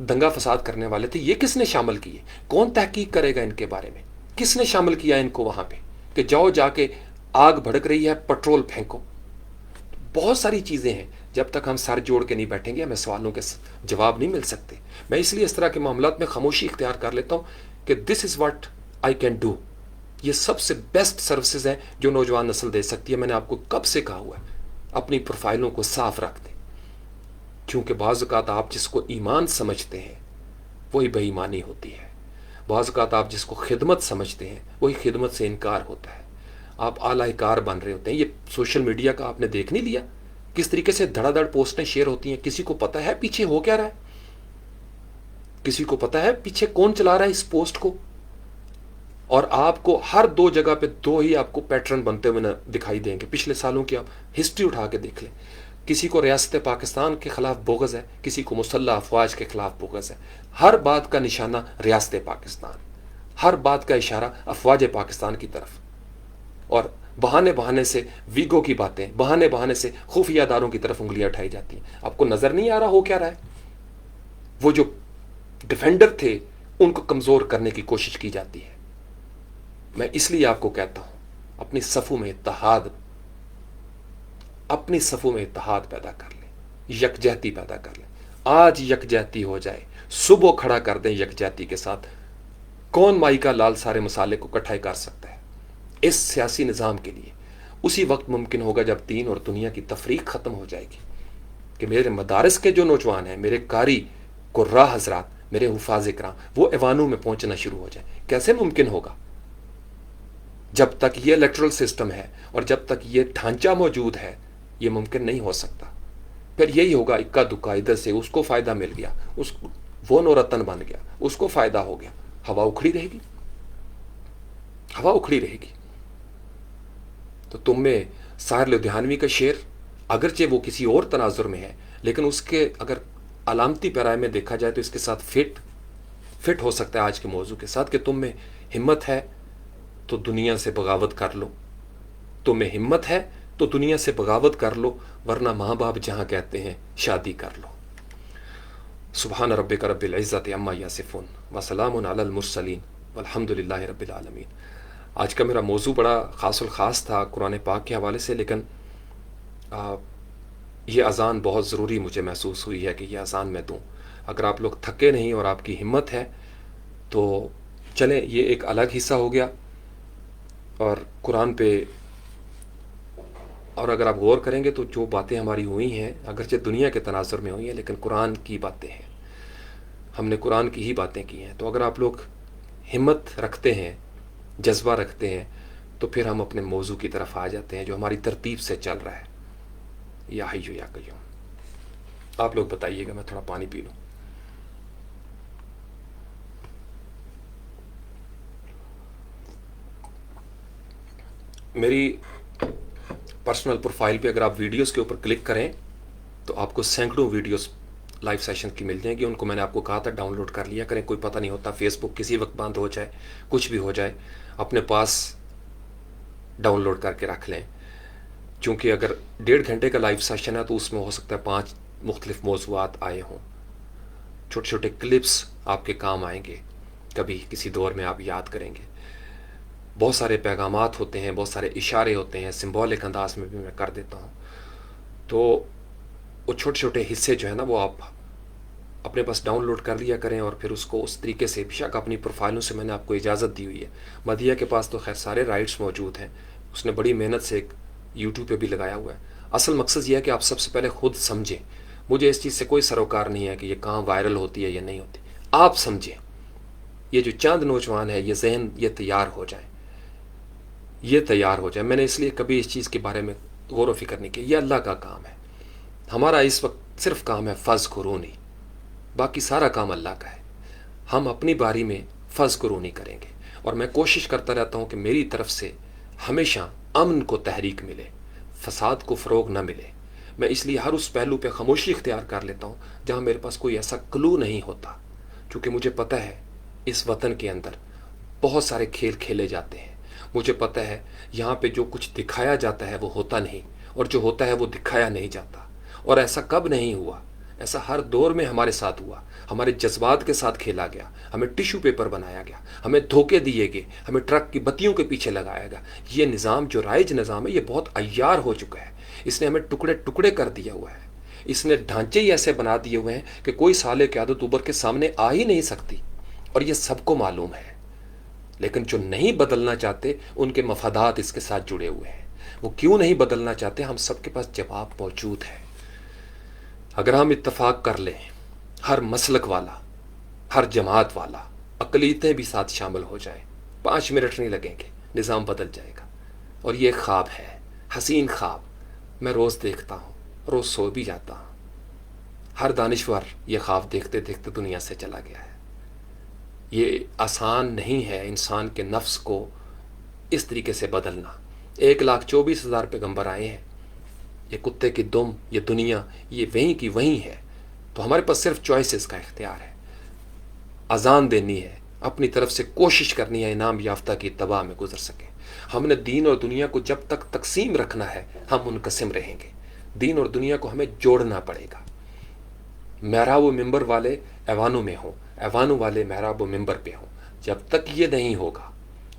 دنگا فساد کرنے والے تھے, یہ کس نے شامل کیے؟ کون تحقیق کرے گا ان کے بارے میں؟ کس نے شامل کیا ان کو وہاں پہ کہ جاؤ جا کے آگ بھڑک رہی ہے, پٹرول پھینکو؟ بہت ساری چیزیں ہیں, جب تک ہم سر جوڑ کے نہیں بیٹھیں گے ہمیں سوالوں کے جواب نہیں مل سکتے. میں اس لیے اس طرح کے معاملات میں خاموشی اختیار کر لیتا ہوں کہ this is what I can do. یہ سب سے بیسٹ سروسز ہیں جو نوجوان نسل دے سکتی ہے. میں نے آپ کو کب سے کہا ہوا ہے اپنی پروفائلوں کو صاف رکھ دیں, کیونکہ بعض اوقات آپ جس کو ایمان سمجھتے ہیں وہی بے ایمانی ہوتی ہے. بعض اوقات آپ جس کو خدمت سمجھتے ہیں وہی خدمت سے انکار ہوتا ہے. آپ اعلی کار بن رہے ہوتے ہیں. یہ سوشل میڈیا کا آپ نے دیکھ نہیں لیا کس طریقے سے دھڑا دھڑ پوسٹیں شیئر ہوتی ہیں؟ کسی کو پتہ ہے پیچھے ہو کیا رہا ہے؟ کسی کو پتہ ہے پیچھے کون چلا رہا ہے اس پوسٹ کو؟ اور آپ کو ہر دو جگہ پہ دو ہی آپ کو پیٹرن بنتے ہوئے دکھائی دیں گے. پچھلے سالوں کی آپ ہسٹری اٹھا کے دیکھ لیں. کسی کو ریاست پاکستان کے خلاف بغض ہے, کسی کو مسلح افواج کے خلاف بغض ہے. ہر بات کا نشانہ ریاست پاکستان, ہر بات کا اشارہ افواج پاکستان کی طرف, اور بہانے سے ویگو کی باتیں, بہانے سے خفیہ اداروں کی طرف انگلیاں اٹھائی جاتی ہیں. آپ کو نظر نہیں آ رہا ہو کیا رہا ہے؟ وہ جو ڈیفینڈر تھے ان کو کمزور کرنے کی کوشش کی جاتی ہے. میں اس لیے آپ کو کہتا ہوں اپنی صفوں میں اتحاد پیدا کر لیں, یکجہتی پیدا کر لیں. آج یکجہتی ہو جائے, صبح کھڑا کر دیں یکجہتی کے ساتھ. کون مائی کا لال سارے مسالے کو اکٹھا کر سکتا ہے اس سیاسی نظام کے لیے؟ اسی وقت ممکن ہوگا جب دین اور دنیا کی تفریق ختم ہو جائے گی کہ میرے مدارس کے جو نوجوان ہیں, میرے قاری قراء حضرات, میرے حفاظ کرام, وہ ایوانوں میں پہنچنا شروع ہو جائیں. کیسے ممکن ہوگا؟ جب تک یہ الیکٹرل سسٹم ہے اور جب تک یہ ڈھانچہ موجود ہے یہ ممکن نہیں ہو سکتا. پھر یہی ہوگا اکا دکا, ادھر سے اس کو فائدہ مل گیا, وہ نورتن بن گیا, اس کو فائدہ ہو گیا. ہوا اکھڑی رہے گی, ہوا اکھڑی رہے گی. تو تم میں ساحر لدھیانوی کا شعر, اگرچہ وہ کسی اور تناظر میں ہے لیکن اس کے اگر علامتی پیرائے میں دیکھا جائے تو اس کے ساتھ فٹ ہو سکتا ہے آج کے موضوع کے ساتھ, کہ تم میں ہمت ہے تو دنیا سے بغاوت کر لو, تم میں ہمت ہے تو دنیا سے بغاوت کر لو, ورنہ ماں باپ جہاں کہتے ہیں شادی کر لو. سبحان ربک رب العزت عما یصفون وسلام علی المرسلین والحمد للہ رب العالمین. آج کا میرا موضوع بڑا خاص الخاص تھا قرآن پاک کے حوالے سے, لیکن یہ اذان بہت ضروری مجھے محسوس ہوئی ہے کہ یہ اذان میں دوں. اگر آپ لوگ تھکے نہیں اور آپ کی ہمت ہے تو چلیں, یہ ایک الگ حصہ ہو گیا. اور قرآن پہ, اور اگر آپ غور کریں گے تو جو باتیں ہماری ہوئی ہیں اگرچہ دنیا کے تناظر میں ہوئی ہیں لیکن قرآن کی باتیں ہیں, ہم نے قرآن کی ہی باتیں کی ہیں. تو اگر آپ لوگ ہمت رکھتے ہیں, جذبہ رکھتے ہیں, تو پھر ہم اپنے موضوع کی طرف آ جاتے ہیں جو ہماری ترتیب سے چل رہا ہے. یا حی یا قیوم. آپ لوگ بتائیے گا, میں تھوڑا پانی پی لوں. میری پرسنل پروفائل پہ اگر آپ ویڈیوز کے اوپر کلک کریں تو آپ کو سینکڑوں ویڈیوز لائیو سیشن کی مل جائیں گی. ان کو میں نے آپ کو کہا تھا ڈاؤن لوڈ کر لیا کریں, کوئی پتہ نہیں ہوتا, فیس بک کسی وقت بند ہو جائے, کچھ بھی ہو جائے, اپنے پاس ڈاؤن لوڈ کر کے رکھ لیں. چونکہ اگر 1.5 گھنٹے کا لائیو سیشن ہے تو اس میں ہو سکتا ہے 5 مختلف موضوعات آئے ہوں. چھوٹے چھوٹے کلپس آپ کے کام آئیں گے, کبھی کسی دور میں آپ یاد کریں گے. بہت سارے پیغامات ہوتے ہیں, بہت سارے اشارے ہوتے ہیں, سمبولک انداز میں بھی میں کر دیتا ہوں. تو وہ چھوٹے چھوٹے حصے جو ہے نا وہ آپ اپنے پاس ڈاؤن لوڈ کر لیا کریں اور پھر اس کو اس طریقے سے، بے شک اپنی پروفائلوں سے میں نے آپ کو اجازت دی ہوئی ہے. مدیہ کے پاس تو خیر سارے رائٹس موجود ہیں، اس نے بڑی محنت سے ایک یوٹیوب پہ بھی لگایا ہوا ہے. اصل مقصد یہ ہے کہ آپ سب سے پہلے خود سمجھیں. مجھے اس چیز سے کوئی سروکار نہیں ہے کہ یہ کہاں وائرل ہوتی ہے یا نہیں ہوتی. آپ سمجھیں. یہ جو چاند نوجوان ہے، یہ ذہن یہ تیار ہو جائیں، یہ تیار ہو جائے. میں نے اس لیے کبھی اس چیز کے بارے میں غور و فکر نہیں کیا. یہ اللہ کا کام ہے. ہمارا اس وقت صرف کام ہے فذکرونی، باقی سارا کام اللہ کا ہے. ہم اپنی باری میں فذکرونی کریں گے، اور میں کوشش کرتا رہتا ہوں کہ میری طرف سے ہمیشہ امن کو تحریک ملے، فساد کو فروغ نہ ملے. میں اس لیے ہر اس پہلو پہ خاموشی اختیار کر لیتا ہوں جہاں میرے پاس کوئی ایسا کلو نہیں ہوتا، چونکہ مجھے پتہ ہے اس وطن کے اندر بہت سارے کھیل کھیلے جاتے ہیں. مجھے پتہ ہے یہاں پہ جو کچھ دکھایا جاتا ہے وہ ہوتا نہیں، اور جو ہوتا ہے وہ دکھایا نہیں جاتا. اور ایسا کب نہیں ہوا؟ ایسا ہر دور میں ہمارے ساتھ ہوا. ہمارے جذبات کے ساتھ کھیلا گیا، ہمیں ٹیشو پیپر بنایا گیا، ہمیں دھوکے دیے گئے، ہمیں ٹرک کی بتیوں کے پیچھے لگایا گیا. یہ نظام جو رائج نظام ہے یہ بہت عیار ہو چکا ہے. اس نے ہمیں ٹکڑے ٹکڑے کر دیا ہوا ہے. اس نے ڈھانچے ہی ایسے بنا دیے ہوئے ہیں کہ کوئی سالے قیادت ابھر کے سامنے آ ہی نہیں سکتی، اور یہ سب کو معلوم ہے. لیکن جو نہیں بدلنا چاہتے ان کے مفادات اس کے ساتھ جڑے ہوئے ہیں. وہ کیوں نہیں بدلنا چاہتے؟ ہم سب کے پاس جواب موجود ہے. اگر ہم اتفاق کر لیں، ہر مسلک والا، ہر جماعت والا، اقلیتیں بھی ساتھ شامل ہو جائیں، 5 منٹ نہیں لگیں گے، نظام بدل جائے گا. اور یہ خواب ہے، حسین خواب. میں روز دیکھتا ہوں، روز سو بھی جاتا ہوں. ہر دانشور یہ خواب دیکھتے دیکھتے دنیا سے چلا گیا ہے. یہ آسان نہیں ہے انسان کے نفس کو اس طریقے سے بدلنا. 1,24,000 پیغمبر آئے ہیں. یہ کتے کی دم، یہ دنیا، یہ وہیں کی وہیں ہے. تو ہمارے پاس صرف چوائسز کا اختیار ہے. اذان دینی ہے، اپنی طرف سے کوشش کرنی ہے انعام یافتہ کی اتباع میں گزر سکیں. ہم نے دین اور دنیا کو جب تک تقسیم رکھنا ہے ہم منقسم رہیں گے. دین اور دنیا کو ہمیں جوڑنا پڑے گا. محراب و ممبر والے ایوانوں میں ہوں، ایوانوں والے محراب و ممبر پہ ہوں. جب تک یہ نہیں ہوگا،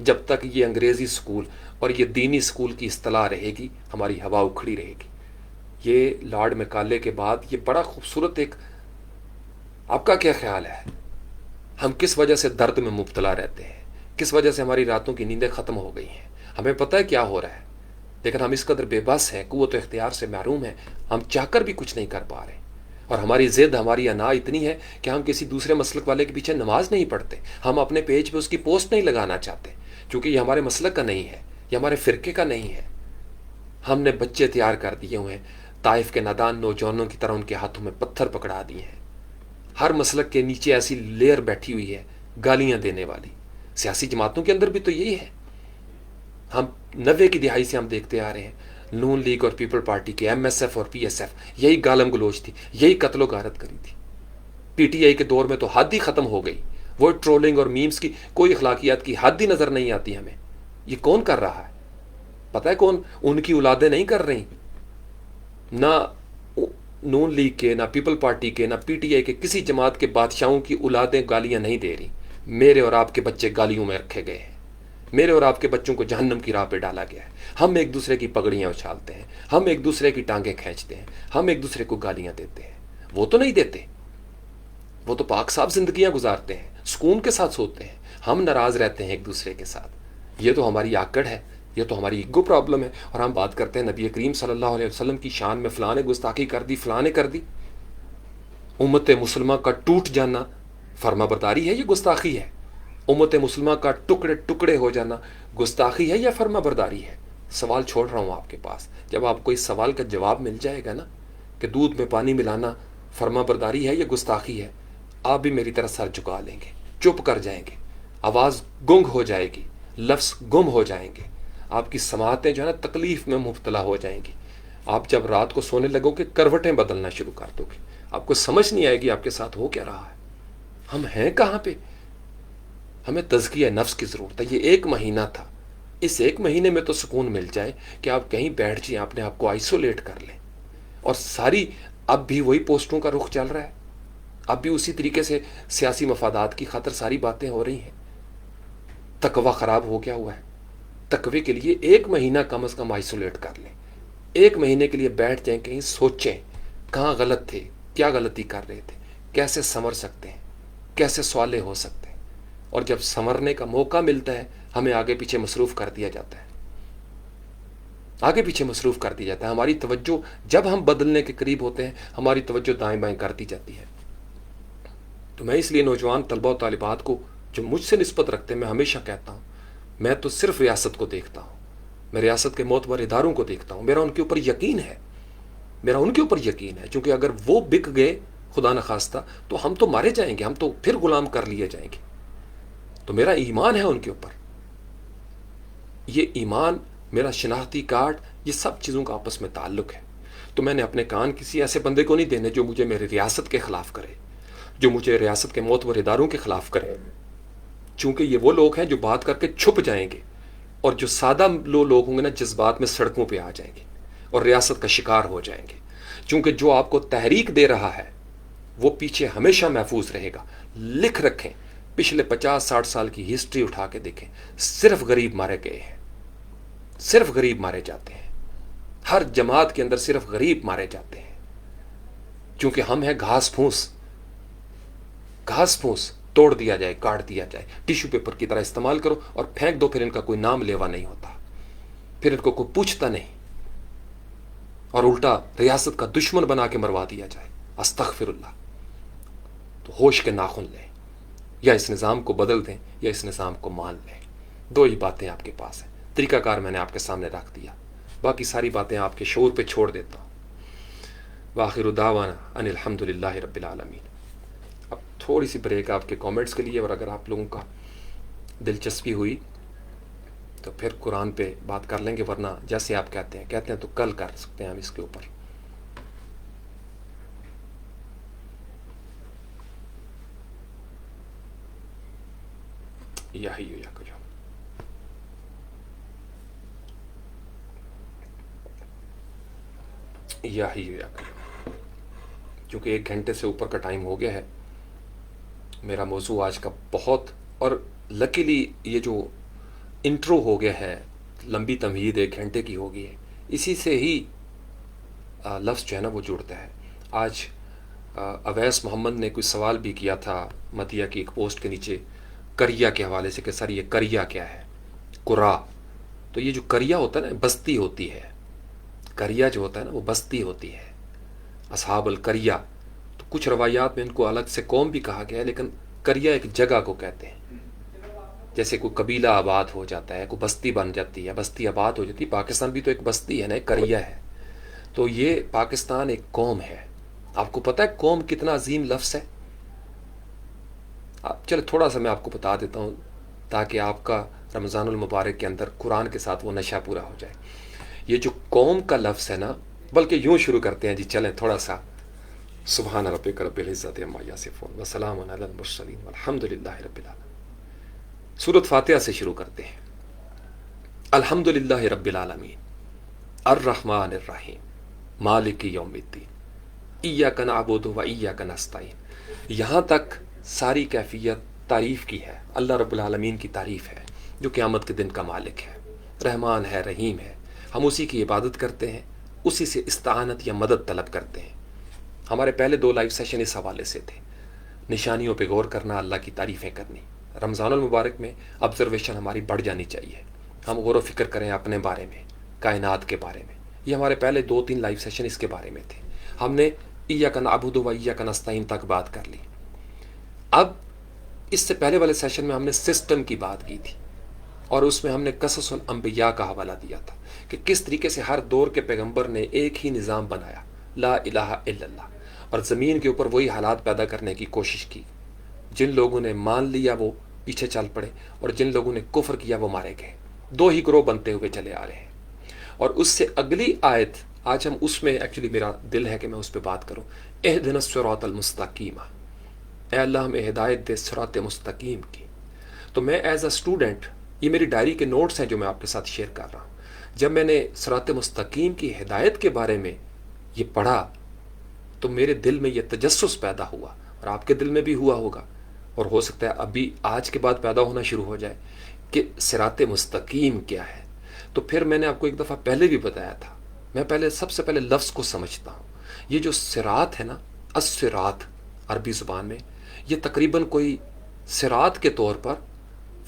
جب تک یہ انگریزی سکول اور یہ دینی سکول کی اصطلاح رہے گی، ہماری ہوا اکھڑی رہے گی. یہ لارڈ میکالے کے بعد یہ بڑا خوبصورت ایک، آپ کا کیا خیال ہے؟ ہم کس وجہ سے درد میں مبتلا رہتے ہیں؟ کس وجہ سے ہماری راتوں کی نیندیں ختم ہو گئی ہیں؟ ہمیں پتہ ہے کیا ہو رہا ہے، لیکن ہم اس قدر بے بس ہیں، قوت و اختیار سے محروم ہیں، ہم چاہ کر بھی کچھ نہیں کر پا رہے. اور ہماری ضد، ہماری انا اتنی ہے کہ ہم کسی دوسرے مسلک والے کے پیچھے نماز نہیں پڑھتے. ہم اپنے پیج پہ اس کی پوسٹ نہیں لگانا چاہتے، کیونکہ یہ ہمارے مسلک کا نہیں ہے، یہ ہمارے فرقے کا نہیں ہے. ہم نے بچے تیار کر دیے ہوئے ہیں، طائف کے نادان نوجوانوں کی طرح ان کے ہاتھوں میں پتھر پکڑا دیے ہیں. ہر مسلک کے نیچے ایسی لیئر بیٹھی ہوئی ہے گالیاں دینے والی. سیاسی جماعتوں کے اندر بھی تو یہی ہے. ہم 90 کی دہائی سے ہم دیکھتے آ رہے ہیں، نون لیگ اور پیپل پارٹی کے، ایم ایس ایف اور پی ایس ایف، یہی گالم گلوچ تھی، یہی قتل و غارت کری تھی. پی ٹی آئی کے دور میں تو حد ہی ختم ہو گئی. وہ ٹرولنگ اور میمز کی کوئی اخلاقیات کی حد ہی نظر نہیں آتی ہمیں. یہ کون کر رہا ہے؟ پتہ ہے کون؟ ان کی اولادیں نہیں کر رہی. نہ نون لیگ کے، نہ پیپل پارٹی کے، نہ پی ٹی آئی کے کسی جماعت کے بادشاہوں کی اولادیں گالیاں نہیں دے رہی. میرے اور آپ کے بچے گالیوں میں رکھے گئے ہیں. میرے اور آپ کے بچوں کو جہنم کی راہ پہ ڈالا گیا ہے. ہم ایک دوسرے کی پگڑیاں اچھالتے ہیں، ہم ایک دوسرے کی ٹانگیں کھینچتے ہیں، ہم ایک دوسرے کو گالیاں دیتے ہیں. وہ تو نہیں دیتے، وہ تو پاک صاف زندگیاں گزارتے ہیں، سکون کے ساتھ سوتے ہیں. ہم ناراض رہتے ہیں ایک دوسرے کے ساتھ. یہ تو ہماری آکڑ ہے، یہ تو ہماری ایگو پرابلم ہے. اور ہم بات کرتے ہیں نبی کریم صلی اللہ علیہ وسلم کی شان میں فلاں نے گستاخی کر دی، فلاں نے کر دی. امت مسلمہ کا ٹوٹ جانا فرما برداری ہے، یہ گستاخی ہے. امت مسلمہ کا ٹکڑے ٹکڑے ہو جانا گستاخی ہے یا فرما برداری ہے؟ سوال چھوڑ رہا ہوں آپ کے پاس. جب آپ کو اس سوال کا جواب مل جائے گا نا کہ دودھ میں پانی ملانا فرما برداری ہے یا گستاخی ہے، آپ بھی میری طرح سر جھکا لیں گے، چپ کر جائیں گے، آواز گنگ ہو جائے گی، لفظ گم ہو جائیں گے، آپ کی سماعتیں جو ہے نا تکلیف میں مبتلا ہو جائیں گی. آپ جب رات کو سونے لگو گے کروٹیں بدلنا شروع کر دو گے، آپ کو سمجھ نہیں آئے گی آپ کے ساتھ ہو کیا رہا ہے. ہم ہیں کہاں پہ؟ ہمیں تزکیہ نفس کی ضرورت ہے. یہ 1 مہینہ تھا، اس 1 مہینے میں تو سکون مل جائے کہ آپ کہیں بیٹھ جائیں، اپنے آپ کو آئسولیٹ کر لیں. اور ساری اب بھی وہی پوسٹوں کا رخ چل رہا ہے، اب بھی اسی طریقے سے سیاسی مفادات کی خاطر ساری باتیں ہو رہی ہیں. تقوی خراب ہو گیا ہوا ہے. تقوی کے لیے 1 مہینہ کم از کم آئسولیٹ کر لیں. 1 مہینے کے لیے بیٹھ جائیں، کہیں سوچیں کہاں غلط تھے، کیا غلطی کر رہے تھے، کیسے سنور سکتے ہیں، کیسے صالح ہو سکتے ہیں، اور جب سنورنے کا موقع ملتا ہے ہمیں آگے پیچھے مصروف کر دیا جاتا ہے، آگے پیچھے مصروف کر دیا جاتا ہے. ہماری توجہ جب ہم بدلنے کے قریب ہوتے ہیں ہماری توجہ دائیں بائیں کر دی جاتی ہے. تو میں اس لیے نوجوان طلبہ و طالبات کو جو مجھ سے نسبت رکھتے ہیں، میں ہمیشہ کہتا ہوں میں تو صرف ریاست کو دیکھتا ہوں، میں ریاست کے معتبر اداروں کو دیکھتا ہوں. میرا ان کے اوپر یقین ہے، میرا ان کے اوپر یقین ہے، کیونکہ اگر وہ بک گئے خدا نخواستہ تو ہم تو مارے جائیں گے، ہم تو پھر غلام کر لیے جائیں گے. تو میرا ایمان ہے ان کے اوپر، یہ ایمان، میرا شناختی کارڈ، یہ سب چیزوں کا آپس میں تعلق ہے. تو میں نے اپنے کان کسی ایسے بندے کو نہیں دینے جو مجھے میرے ریاست کے خلاف کرے، جو مجھے ریاست کے معتبر اداروں کے خلاف کرے، چونکہ یہ وہ لوگ ہیں جو بات کر کے چھپ جائیں گے، اور جو سادہ لوگ ہوں گے نا جذبات میں سڑکوں پہ آ جائیں گے اور ریاست کا شکار ہو جائیں گے. چونکہ جو آپ کو تحریک دے رہا ہے وہ پیچھے ہمیشہ محفوظ رہے گا. لکھ رکھیں، پچھلے 50-60 سال کی ہسٹری اٹھا کے دیکھیں، صرف غریب مارے گئے ہیں، صرف غریب مارے جاتے ہیں. ہر جماعت کے اندر صرف غریب مارے جاتے ہیں، کیونکہ ہم ہیں گھاس پھوس. گھاس پھوس توڑ دیا جائے، کاٹ دیا جائے، ٹیشو پیپر کی طرح استعمال کرو اور پھینک دو، پھر ان کا کوئی نام لیوا نہیں ہوتا، پھر ان کو کوئی پوچھتا نہیں، اور الٹا ریاست کا دشمن بنا کے مروا دیا جائے. استغفر اللہ. تو ہوش کے ناخن لیں، یا اس نظام کو بدل دیں یا اس نظام کو مان لیں. دو ہی باتیں آپ کے پاس ہیں. طریقہ کار میں نے آپ کے سامنے رکھ دیا، باقی ساری باتیں آپ کے شعور پہ چھوڑ دیتا ہوں. وآخر دعوانا ان الحمد للہ رب العالمین. اب تھوڑی سی بریک آپ کے کامنٹس کے لیے، اور اگر آپ لوگوں کا دلچسپی ہوئی تو پھر قرآن پہ بات کر لیں گے، ورنہ جیسے آپ کہتے ہیں تو کل کر سکتے ہیں ہم اس کے اوپر. یا حی یا قیوم. یا حی یا قیوم. کیونکہ 1 گھنٹے سے اوپر کا ٹائم ہو گیا ہے. میرا موضوع آج کا بہت، اور لکیلی یہ جو انٹرو ہو گیا ہے، لمبی تمہید 1 گھنٹے کی ہو گئی ہے، اسی سے ہی لفظ جو ہے نا وہ جڑتا ہے. آج اویس محمد نے کوئی سوال بھی کیا تھا مدیہ کی ایک پوسٹ کے نیچے کریا کے حوالے سے کہ سر یہ کریا کیا ہے؟ قرا. تو یہ جو کریا ہوتا ہے نا بستی ہوتی ہے، کریا جو ہوتا ہے نا وہ بستی ہوتی ہے، اصحاب الکریا. تو کچھ روایات میں ان کو الگ سے قوم بھی کہا گیا ہے، لیکن کریا ایک جگہ کو کہتے ہیں. جیسے کوئی قبیلہ آباد ہو جاتا ہے، کوئی بستی بن جاتی ہے، بستی آباد ہو جاتی ہے. پاکستان بھی تو ایک بستی ہے نا، ایک کریا ہے. تو یہ پاکستان ایک قوم ہے. آپ کو پتہ ہے قوم کتنا عظیم لفظ ہے؟ چلو تھوڑا سا میں آپ کو بتا دیتا ہوں تاکہ آپ کا رمضان المبارک کے اندر قرآن کے ساتھ وہ نشہ پورا ہو جائے. یہ جو قوم کا لفظ ہے نا، بلکہ یوں شروع کرتے ہیں جی، چلیں تھوڑا سا. سبحان ربک رب العزت عما یصفون وسلام علی المرسلین والحمد للہ رب العالمین. سورۃ فاتحہ سے شروع کرتے ہیں. الحمد للہ رب العالمین الرحمن الرحیم مالک یوم الدین ایاک نعبد و ایاک نستعین. یہاں تک ساری کیفیت تعریف کی ہے، اللہ رب العالمین کی تعریف ہے جو قیامت کے دن کا مالک ہے، رحمان ہے، رحیم ہے. ہم اسی کی عبادت کرتے ہیں، اسی سے استعانت یا مدد طلب کرتے ہیں. ہمارے پہلے 2 لائیو سیشن اس حوالے سے تھے، نشانیوں پہ غور کرنا، اللہ کی تعریفیں کرنی. رمضان المبارک میں آبزرویشن ہماری بڑھ جانی چاہیے، ہم غور و فکر کریں اپنے بارے میں، کائنات کے بارے میں. یہ ہمارے پہلے 2-3 لائیو سیشن اس کے بارے میں تھے. ہم نے ایاک نعبد و ایاک نستعین تک بات کر لی. اب اس سے پہلے والے سیشن میں ہم نے سسٹم کی بات کی تھی، اور اس میں ہم نے قصص الانبیاء کا حوالہ دیا تھا کہ کس طریقے سے ہر دور کے پیغمبر نے ایک ہی نظام بنایا، لا الہ الا اللہ، اور زمین کے اوپر وہی حالات پیدا کرنے کی کوشش کی. جن لوگوں نے مان لیا وہ پیچھے چل پڑے، اور جن لوگوں نے کفر کیا وہ مارے گئے. 2 ہی گروہ بنتے ہوئے چلے آ رہے ہیں. اور اس سے اگلی آیت آج ہم اس میں ایکچولی میرا دل ہے کہ میں اس پہ بات کروں. اہدنا الصراط المستقیم، اے اللہ ہمیں ہدایت دے صراط مستقیم کی. تو میں ایز اے اسٹوڈنٹ، یہ میری ڈائری کے نوٹس ہیں جو میں آپ کے ساتھ شیئر کر رہا ہوں. جب میں نے صراط مستقیم کی ہدایت کے بارے میں یہ پڑھا تو میرے دل میں یہ تجسس پیدا ہوا، اور آپ کے دل میں بھی ہوا ہوگا، اور ہو سکتا ہے ابھی آج کے بعد پیدا ہونا شروع ہو جائے کہ صراط مستقیم کیا ہے. تو پھر میں نے آپ کو ایک دفعہ پہلے بھی بتایا تھا، میں سب سے پہلے لفظ کو سمجھتا ہوں. یہ جو صراط ہے نا، الصراط، عربی زبان میں یہ تقریباً کوئی صراط کے طور پر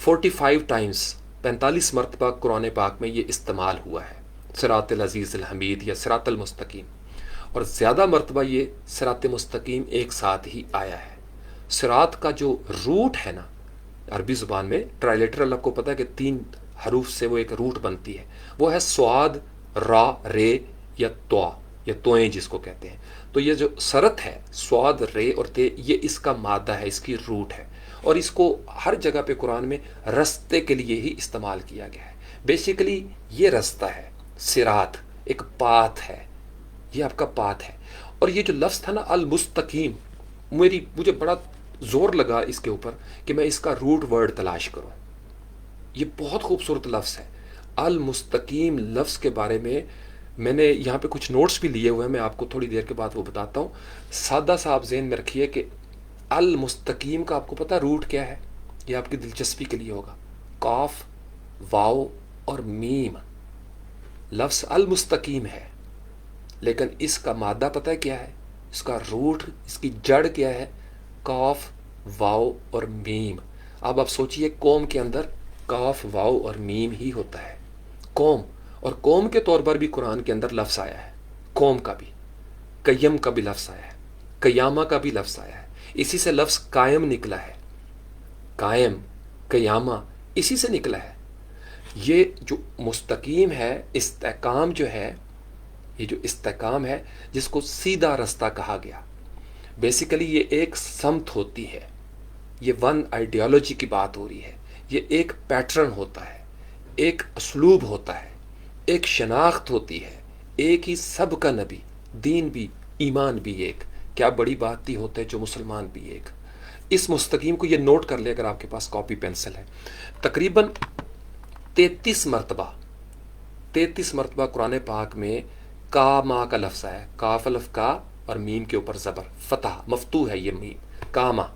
45 ٹائمز 45 مرتبہ قرآن پاک میں یہ استعمال ہوا ہے، صراط العزیز الحمید یا صراط المستقیم، اور زیادہ مرتبہ یہ صراط مستقیم ایک ساتھ ہی آیا ہے۔ صراط کا جو روٹ ہے نا عربی زبان میں، ٹرائلیٹرل آپ کو پتہ ہے کہ 3 حروف سے وہ ایک روٹ بنتی ہے، وہ ہے صاد را رے یا توا یا توئیں جس کو کہتے ہیں۔ تو یہ جو سرت ہے صاد رے اور تے، یہ اس کا مادہ ہے، اس کی روٹ ہے، اور اس کو ہر جگہ پہ قرآن میں رستے کے لیے ہی استعمال کیا گیا ہے۔ بیسیکلی یہ رستہ ہے، صراط ایک پاتھ ہے، یہ آپ کا پاتھ ہے۔ اور یہ جو لفظ تھا نا المستقیم، مجھے بڑا زور لگا اس کے اوپر کہ میں اس کا روٹ ورڈ تلاش کروں۔ یہ بہت خوبصورت لفظ ہے المستقیم۔ لفظ کے بارے میں نے یہاں پہ کچھ نوٹس بھی لیے ہوئے ہیں، میں آپ کو تھوڑی دیر کے بعد وہ بتاتا ہوں۔ سادہ سا آپ ذہن میں رکھیے کہ المستقیم کا آپ کو پتہ روٹ کیا ہے، یہ آپ کی دلچسپی کے لیے ہوگا۔ قاف، واو اور میم، لفظ المستقیم ہے، لیکن اس کا مادہ پتہ ہے کیا ہے، اس کا روٹ، اس کی جڑ کیا ہے، قاف، واو اور میم۔ اب آپ سوچئے قوم کے اندر قاف، واو اور میم ہی ہوتا ہے، قوم، اور قوم کے طور پر بھی قرآن کے اندر لفظ آیا ہے، قوم کا بھی، قیم کا بھی لفظ آیا ہے، قیامہ کا بھی لفظ آیا ہے، اسی سے لفظ قائم نکلا ہے، قائم، قیامہ اسی سے نکلا ہے۔ یہ جو مستقیم ہے، استحکام جو ہے، یہ جو استحکام ہے جس کو سیدھا رستہ کہا گیا، بیسیکلی یہ ایک سمت ہوتی ہے، یہ ون آئیڈیالوجی کی بات ہو رہی ہے، یہ ایک پیٹرن ہوتا ہے، ایک اسلوب ہوتا ہے، ایک شناخت ہوتی ہے، ایک ہی سب کا نبی، دین بھی، ایمان بھی ایک، کیا بڑی بات تھی ہوتے جو مسلمان بھی ایک۔ اس مستقیم کو یہ نوٹ کر لے اگر آپ کے پاس کاپی پینسل ہے، تقریباً 33 مرتبہ قرآن پاک میں کا ما کا لفظ ہے، کاف الف کا اور میم کے اوپر زبر، فتح مفتوح ہے یہ میم، کاما۔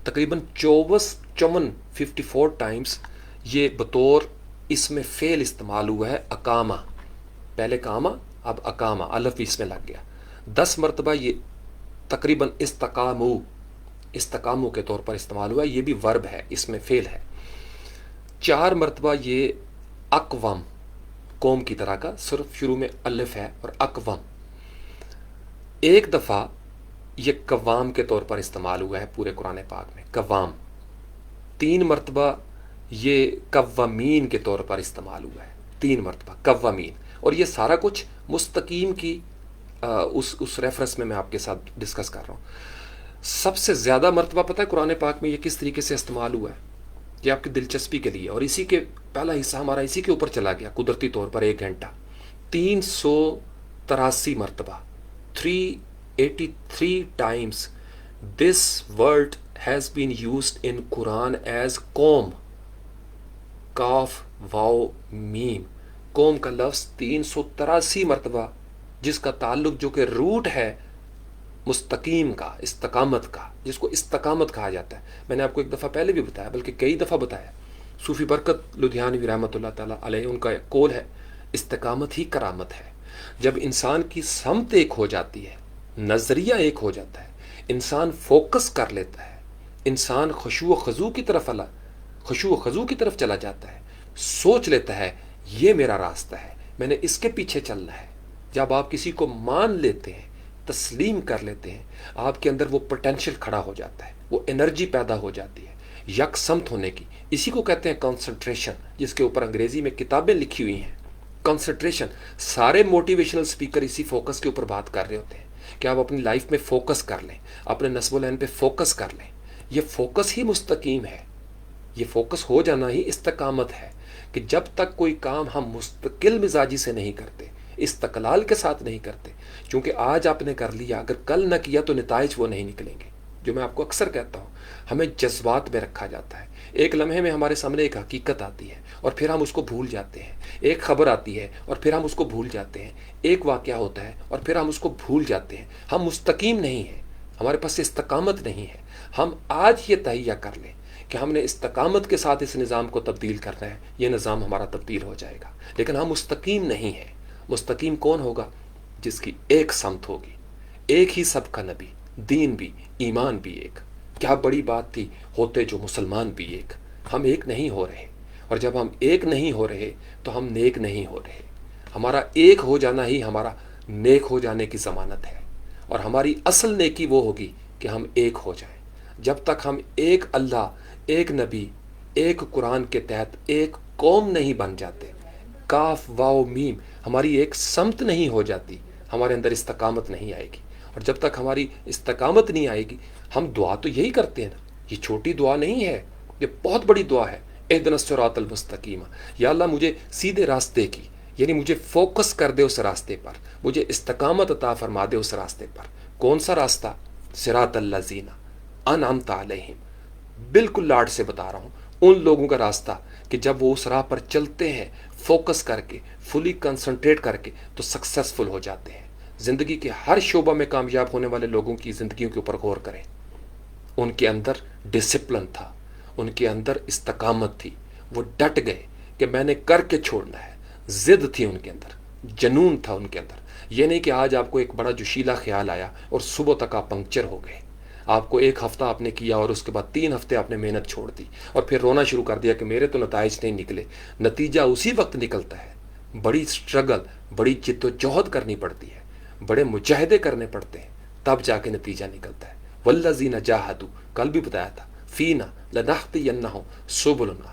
تقریباً 54 ٹائمز یہ بطور اس میں فعل استعمال ہوا ہے، اقامہ، پہلے کاما اب اقامہ، الف بھی اس میں لگ گیا۔ 10 مرتبہ یہ تقریباً استقامو کے طور پر استعمال ہوا ہے، یہ بھی ورب ہے، اس میں فعل ہے۔ 4 مرتبہ یہ اقوام، قوم کی طرح کا، صرف شروع میں الف ہے، اور اقوام۔ 1 دفعہ یہ قوام کے طور پر استعمال ہوا ہے پورے قرآن پاک میں، قوام۔ 3 مرتبہ یہ قوامین کے طور پر استعمال ہوا ہے، 3 مرتبہ قوامین، اور یہ سارا کچھ مستقیم کی اس ریفرنس میں آپ کے ساتھ ڈسکس کر رہا ہوں۔ سب سے زیادہ مرتبہ پتہ ہے قرآن پاک میں یہ کس طریقے سے استعمال ہوا ہے، یہ آپ کی دلچسپی کے لیے، اور اسی کے پہلا حصہ ہمارا اسی کے اوپر چلا گیا قدرتی طور پر 1 گھنٹہ۔ 383 مرتبہ، 383 times this word has been used in Quran as قوم، کاف، واو، میم، قوم کا لفظ 383 مرتبہ، جس کا تعلق جو کہ روٹ ہے مستقیم کا، استقامت کا، جس کو استقامت کہا جاتا ہے۔ میں نے آپ کو ایک دفعہ پہلے بھی بتایا، بلکہ کئی دفعہ بتایا، صوفی برکت لدھیانوی رحمۃ اللہ تعالیٰ علیہ، ان کا قول ہے استقامت ہی کرامت ہے۔ جب انسان کی سمت ایک ہو جاتی ہے، نظریہ ایک ہو جاتا ہے، انسان فوکس کر لیتا ہے، انسان خشوع و خضوع کی طرف چلا جاتا ہے، سوچ لیتا ہے یہ میرا راستہ ہے، میں نے اس کے پیچھے چلنا ہے۔ جب آپ کسی کو مان لیتے ہیں، تسلیم کر لیتے ہیں، آپ کے اندر وہ پوٹینشیل کھڑا ہو جاتا ہے، وہ انرجی پیدا ہو جاتی ہے یک سمت ہونے کی۔ اسی کو کہتے ہیں کنسنٹریشن، جس کے اوپر انگریزی میں کتابیں لکھی ہوئی ہیں، کنسنٹریشن۔ سارے موٹیویشنل سپیکر اسی فوکس کے اوپر بات کر رہے ہوتے ہیں کہ آپ اپنی لائف میں فوکس کر لیں، اپنے نصب العین پہ فوکس کر لیں۔ یہ فوکس ہی مستقیم ہے، یہ فوکس ہو جانا ہی استقامت ہے، کہ جب تک کوئی کام ہم مستقل مزاجی سے نہیں کرتے، استقلال کے ساتھ نہیں کرتے، چونکہ آج آپ نے کر لیا، اگر کل نہ کیا تو نتائج وہ نہیں نکلیں گے۔ جو میں آپ کو اکثر کہتا ہوں، ہمیں جذبات میں رکھا جاتا ہے، ایک لمحے میں ہمارے سامنے ایک حقیقت آتی ہے اور پھر ہم اس کو بھول جاتے ہیں، ایک خبر آتی ہے اور پھر ہم اس کو بھول جاتے ہیں، ایک واقعہ ہوتا ہے اور پھر ہم اس کو بھول جاتے ہیں۔ ہم مستقیم نہیں ہیں، ہمارے پاس استقامت نہیں ہے۔ ہم آج یہ تہیہ کر لیں کہ ہم نے استقامت کے ساتھ اس نظام کو تبدیل کرنا ہے، یہ نظام ہمارا تبدیل ہو جائے گا۔ لیکن ہم مستقیم نہیں ہیں۔ مستقیم کون ہوگا؟ جس کی ایک سمت ہوگی، ایک ہی سب کا نبی، دین بھی، ایمان بھی ایک. کیا بڑی بات تھی ہوتے جو مسلمان بھی ایک. ہم ایک نہیں ہو رہے، اور جب ہم ایک نہیں ہو رہے تو ہم نیک نہیں ہو رہے. ہمارا ایک ہو جانا ہی ہمارا نیک ہو جانے کی ضمانت ہے، اور ہماری اصل نیکی وہ ہوگی کہ ہم ایک ہو جائیں. جب تک ہم ایک اللہ، ایک نبی، ایک قرآن کے تحت ایک قوم نہیں بن جاتے، کاف واو میم ہماری ایک سمت نہیں ہو جاتی، ہمارے اندر استقامت نہیں آئے گی. اور جب تک ہماری استقامت نہیں آئے گی، ہم دعا تو یہی کرتے ہیں نا. یہ چھوٹی دعا نہیں ہے، یہ بہت بڑی دعا ہے. اہدنا الصراط المستقیم، یا اللہ مجھے سیدھے راستے کی، یعنی مجھے فوکس کر دے اس راستے پر، مجھے استقامت عطا فرما دے اس راستے پر. کون سا راستہ؟ صراط الذین انعمت علیہم. بالکل لاڈ سے بتا رہا ہوں، ان لوگوں کا راستہ کہ جب وہ اس راہ پر چلتے ہیں فوکس کر کے، فلی کنسنٹریٹ کر کے، تو سکسیسفل ہو جاتے ہیں. زندگی کے ہر شعبہ میں کامیاب ہونے والے لوگوں کی زندگیوں کے اوپر غور کریں. ان کے اندر ڈسپلن تھا، ان کے اندر استقامت تھی، وہ ڈٹ گئے کہ میں نے کر کے چھوڑنا ہے. ضد تھی ان کے اندر، جنون تھا ان کے اندر. یہ نہیں کہ آج آپ کو ایک بڑا جوشیلا خیال آیا اور صبح تک آپ پنکچر ہو گئے. آپ کو ایک ہفتہ آپ نے کیا اور اس کے بعد 3 ہفتے آپ نے محنت چھوڑ دی اور پھر رونا شروع کر دیا کہ میرے تو نتائج نہیں نکلے. نتیجہ اسی وقت نکلتا ہے. بڑی اسٹرگل، بڑی جد و جہد کرنی پڑتی ہے، بڑے مجاہدے کرنے پڑتے ہیں، تب جا کے نتیجہ نکلتا ہے. والذین جاہدوا، کل بھی بتایا تھا، فینا لنہدینہم سبلنا.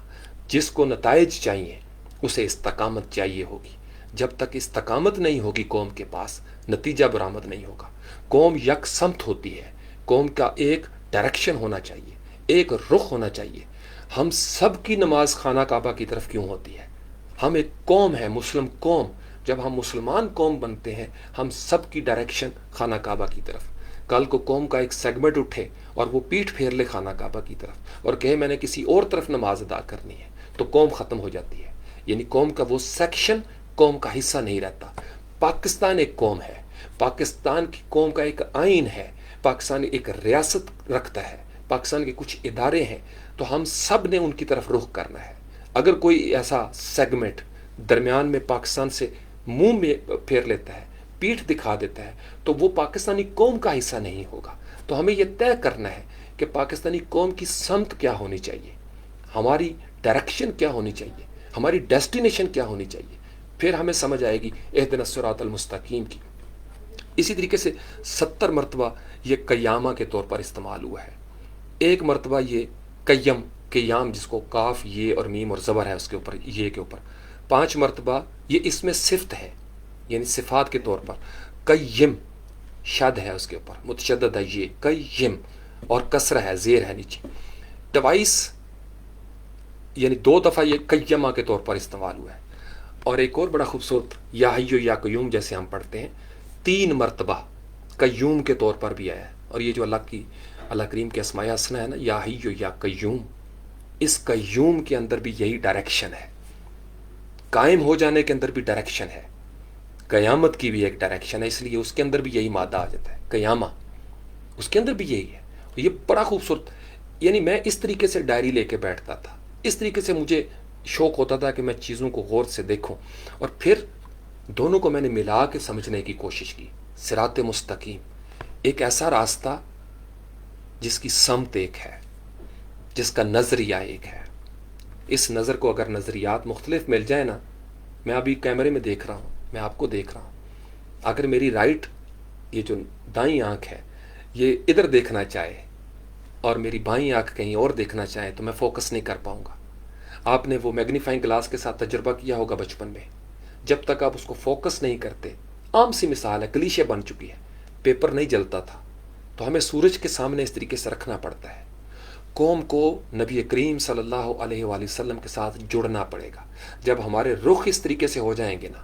جس کو نتائج چاہیے اسے استقامت چاہیے ہوگی. جب تک استقامت نہیں ہوگی قوم کے پاس، نتیجہ برآمد نہیں ہوگا. قوم یک سمت ہوتی ہے، قوم کا ایک ڈائریکشن ہونا چاہیے، ایک رخ ہونا چاہیے. ہم سب کی نماز خانہ کعبہ کی طرف کیوں ہوتی ہے؟ ہم ایک قوم ہے، مسلم قوم. جب ہم مسلمان قوم بنتے ہیں، ہم سب کی ڈائریکشن خانہ کعبہ کی طرف. کل کو قوم کا ایک سیگمنٹ اٹھے اور وہ پیٹھ پھیر لے خانہ کعبہ کی طرف اور کہے میں نے کسی اور طرف نماز ادا کرنی ہے، تو قوم ختم ہو جاتی ہے. یعنی قوم کا وہ سیکشن قوم کا حصہ نہیں رہتا. پاکستان ایک قوم ہے، پاکستان کی قوم کا ایک آئین ہے، پاکستان ایک ریاست رکھتا ہے، پاکستان کے کچھ ادارے ہیں. تو ہم سب نے ان کی طرف رخ کرنا ہے. اگر کوئی ایسا سیگمنٹ درمیان میں پاکستان سے منہ میں پھیر لیتا ہے، پیٹھ دکھا دیتا ہے، تو وہ پاکستانی قوم کا حصہ نہیں ہوگا. تو ہمیں یہ طے کرنا ہے کہ پاکستانی قوم کی سمت کیا ہونی چاہیے، ہماری ڈائریکشن کیا ہونی چاہیے، ہماری ڈیسٹینیشن کیا ہونی چاہیے. پھر ہمیں سمجھ آئے گی اہدنا الصراط المستقیم کی. اسی طریقے سے 70 مرتبہ یہ قیامہ کے طور پر استعمال ہوا ہے. ایک مرتبہ یہ قیام جس کو کاف یہ اور میم اور زبر ہے اس کے اوپر، یہ کے اوپر 5 مرتبہ یہ اس میں صفت ہے، یعنی صفات کے طور پر. قیم شد ہے اس کے اوپر، متشدد ہے یہ قیم، اور کسرہ ہے، زیر ہے نیچے. ٹوائس یعنی 2 دفعہ یہ قیمہ کے طور پر استعمال ہوا ہے. اور ایک اور بڑا خوبصورت یا حی یا قیوم جیسے ہم پڑھتے ہیں، 3 مرتبہ قیوم کے طور پر بھی آیا ہے. اور یہ جو اللہ کریم کے اسماء حسنہ ہے نا، یا حی یا قیوم، اس قیوم کے اندر بھی یہی ڈائریکشن ہے. قائم ہو جانے کے اندر بھی ڈائریکشن ہے، قیامت کی بھی ایک ڈائریکشن ہے، اس لیے اس کے اندر بھی یہی مادہ آ جاتا ہے قیامہ، اس کے اندر بھی یہی ہے. یہ بڑا خوبصورت، یعنی میں اس طریقے سے ڈائری لے کے بیٹھتا تھا، اس طریقے سے مجھے شوق ہوتا تھا کہ میں چیزوں کو غور سے دیکھوں، اور پھر دونوں کو میں نے ملا کے سمجھنے کی کوشش کی. صراط مستقیم ایک ایسا راستہ جس کی سمت ایک ہے، جس کا نظریہ ایک ہے. اس نظر کو اگر نظریات مختلف مل جائے نا، میں ابھی کیمرے میں دیکھ رہا ہوں، میں آپ کو دیکھ رہا ہوں، اگر میری رائٹ یہ جو دائیں آنکھ ہے یہ ادھر دیکھنا چاہے اور میری بائیں آنکھ کہیں اور دیکھنا چاہے تو میں فوکس نہیں کر پاؤں گا. آپ نے وہ میگنیفائنگ گلاس کے ساتھ تجربہ کیا ہوگا بچپن میں. جب تک آپ اس کو فوکس نہیں کرتے، عام سی مثال ہے، کلیشے بن چکی ہے، پیپر نہیں جلتا تھا. تو ہمیں سورج کے سامنے اس طریقے سے رکھنا پڑتا ہے. قوم کو نبی کریم صلی اللہ علیہ وآلہ وسلم کے ساتھ جڑنا پڑے گا. جب ہمارے رخ اس طریقے سے ہو جائیں گے نا،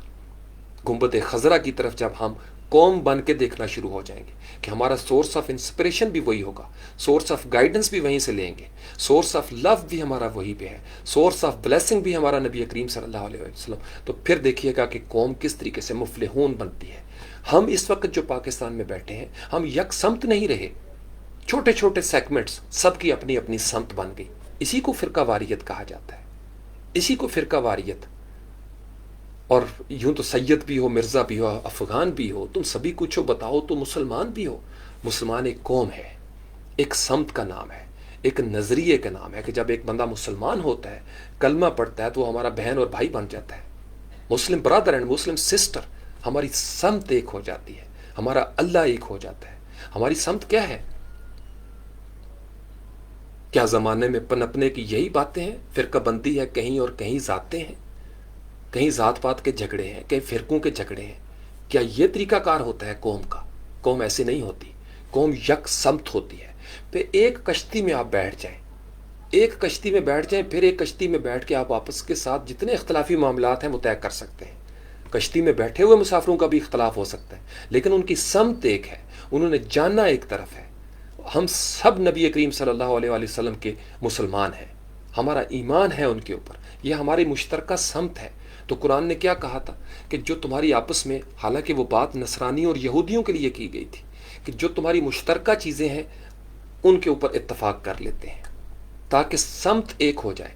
گنبد خضرا کی طرف جب ہم قوم بن کے دیکھنا شروع ہو جائیں گے کہ ہمارا سورس آف انسپریشن بھی وہی ہوگا، سورس آف گائیڈنس بھی وہیں سے لیں گے، سورس آف لو بھی ہمارا وہی پہ ہے، سورس آف بلیسنگ بھی ہمارا نبی کریم صلی اللہ علیہ وسلم. تو پھر دیکھیے گا کہ قوم کس طریقے سے مفلحون بنتی ہے. ہم اس وقت جو پاکستان میں بیٹھے ہیں، ہم یک سمت نہیں رہے، چھوٹے چھوٹے سیگمنٹس، سب کی اپنی اپنی سمت بن گئی. اسی کو فرقہ واریت کہا جاتا ہے، اسی کو فرقہ واریت. اور یوں تو سید بھی ہو، مرزا بھی ہو، افغان بھی ہو، تم سبھی کچھ ہو، بتاؤ تو مسلمان بھی ہو. مسلمان ایک قوم ہے، ایک سمت کا نام ہے، ایک نظریے کا نام ہے کہ جب ایک بندہ مسلمان ہوتا ہے، کلمہ پڑھتا ہے، تو وہ ہمارا بہن اور بھائی بن جاتا ہے، مسلم برادر اینڈ مسلم سسٹر، ہماری سمت ایک ہو جاتی ہے، ہمارا اللہ ایک ہو جاتا ہے۔ ہماری سمت کیا ہے؟ کیا زمانے میں پنپنے کی یہی باتیں ہیں؟ فرقہ بندی ہے کہیں اور کہیں ذاتیں ہیں، کہیں ذات پات کے جھگڑے ہیں، کہیں فرقوں کے جھگڑے ہیں۔ کیا یہ طریقہ کار ہوتا ہے قوم کا؟ قوم ایسی نہیں ہوتی، قوم یک سمت ہوتی ہے۔ پھر ایک کشتی میں آپ بیٹھ جائیں، ایک کشتی میں بیٹھ جائیں، پھر ایک کشتی میں بیٹھ کے آپ آپس کے ساتھ جتنے اختلافی معاملات ہیں وہ طے کر سکتے ہیں۔ کشتی میں بیٹھے ہوئے مسافروں کا بھی اختلاف ہو سکتا ہے، لیکن ان کی سمت ایک ہے، انہوں نے جاننا ایک طرف ہے۔ ہم سب نبی کریم صلی اللہ علیہ وآلہ وسلم کے مسلمان ہیں، ہمارا ایمان ہے ان کے اوپر، یہ ہماری مشترکہ سمت ہے۔ تو قرآن نے کیا کہا تھا کہ جو تمہاری آپس میں، حالانکہ وہ بات نصرانی اور یہودیوں کے لیے کی گئی تھی، کہ جو تمہاری مشترکہ چیزیں ہیں ان کے اوپر اتفاق کر لیتے ہیں تاکہ سمت ایک ہو جائے۔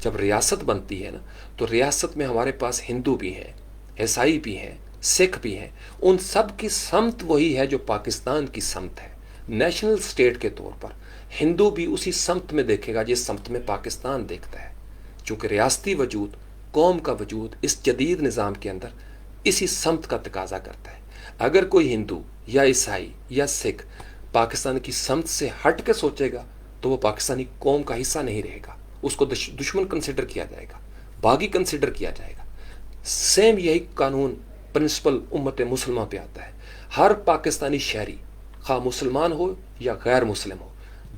جب ریاست بنتی ہے نا، تو ریاست میں ہمارے پاس ہندو بھی ہیں، عیسائی بھی ہیں، سکھ بھی ہیں، ان سب کی سمت وہی ہے جو پاکستان کی سمت ہے۔ نیشنل سٹیٹ کے طور پر ہندو بھی اسی سمت میں دیکھے گا جس سمت میں پاکستان دیکھتا ہے، چونکہ ریاستی وجود، قوم کا وجود اس جدید نظام کے اندر اسی سمت کا تقاضا کرتا ہے۔ اگر کوئی ہندو یا عیسائی یا سکھ پاکستان کی سمت سے ہٹ کے سوچے گا تو وہ پاکستانی قوم کا حصہ نہیں رہے گا، اس کو دشمن کنسیڈر کیا جائے گا، باغی کنسیڈر کیا جائے گا۔ سیم یہی قانون پرنسپل امت مسلمہ پہ آتا ہے۔ ہر پاکستانی شہری، خواہ مسلمان ہو یا غیر مسلم ہو،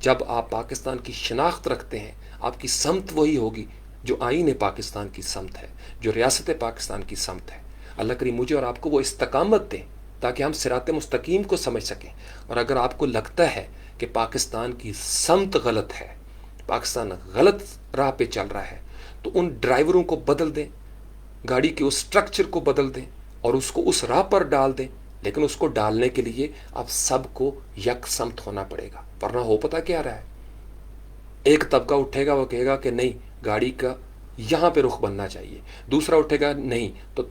جب آپ پاکستان کی شناخت رکھتے ہیں، آپ کی سمت وہی ہوگی جو آئین پاکستان کی سمت ہے، جو ریاست پاکستان کی سمت ہے۔ اللہ کریم مجھے اور آپ کو وہ استقامت دیں تاکہ ہم صراط مستقیم کو سمجھ سکیں۔ اور اگر آپ کو لگتا ہے کہ پاکستان کی سمت غلط ہے، پاکستان غلط راہ پہ چل رہا ہے، تو ان ڈرائیوروں کو بدل دیں، گاڑی کے اس سٹرکچر کو بدل دیں اور اس کو اس راہ پر ڈال دیں۔ لیکن اس کو ڈالنے کے لیے اب سب کو یک سمت ہونا پڑے گا، ورنہ ہو پتہ کیا رہا ہے؟ ایک طبقہ اٹھے گا، وہ کہے گا کہ نہیں، گاڑی کا یہاں پہ رخ بننا چاہیے، دوسرا اٹھے گا نہیں، تو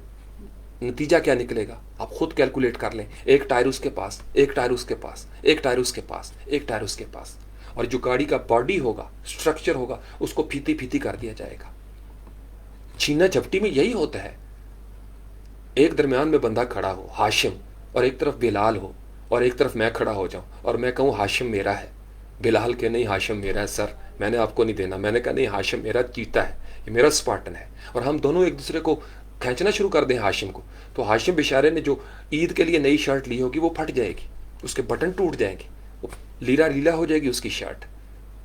نتیجہ کیا نکلے گا؟ آپ خود کیلکولیٹ کر لیں، ایک ٹائر اس کے پاس، ایک ٹائر اس کے پاس، ایک ٹائر اس کے پاس، ایک ٹائر اس کے پاس، اور جو گاڑی کا باڈی ہوگا، سٹرکچر ہوگا، اس کو پھیتی پھیتی کر دیا جائے گا۔ چھینا جھپٹی میں یہی ہوتا ہے، ایک درمیان میں بندہ کھڑا ہو ہاشم، اور ایک طرف بلال ہو، اور ایک طرف میں کھڑا ہو جاؤں اور میں کہوں ہاشم میرا ہے، بلال کہ نہیں ہاشم میرا ہے سر، میں نے آپ کو نہیں دینا، میں نے کہا نہیں ہاشم میرا چیتا ہے، یہ میرا اسپارٹن ہے، اور ہم دونوں ایک دوسرے کو کھینچنا شروع کر دیں ہاشم کو، تو ہاشم بیچارے نے جو عید کے لیے نئی شرٹ لی ہوگی وہ پھٹ جائے گی، اس کے بٹن ٹوٹ جائیں گے، وہ لیلا لیلا ہو جائے گی اس کی شرٹ،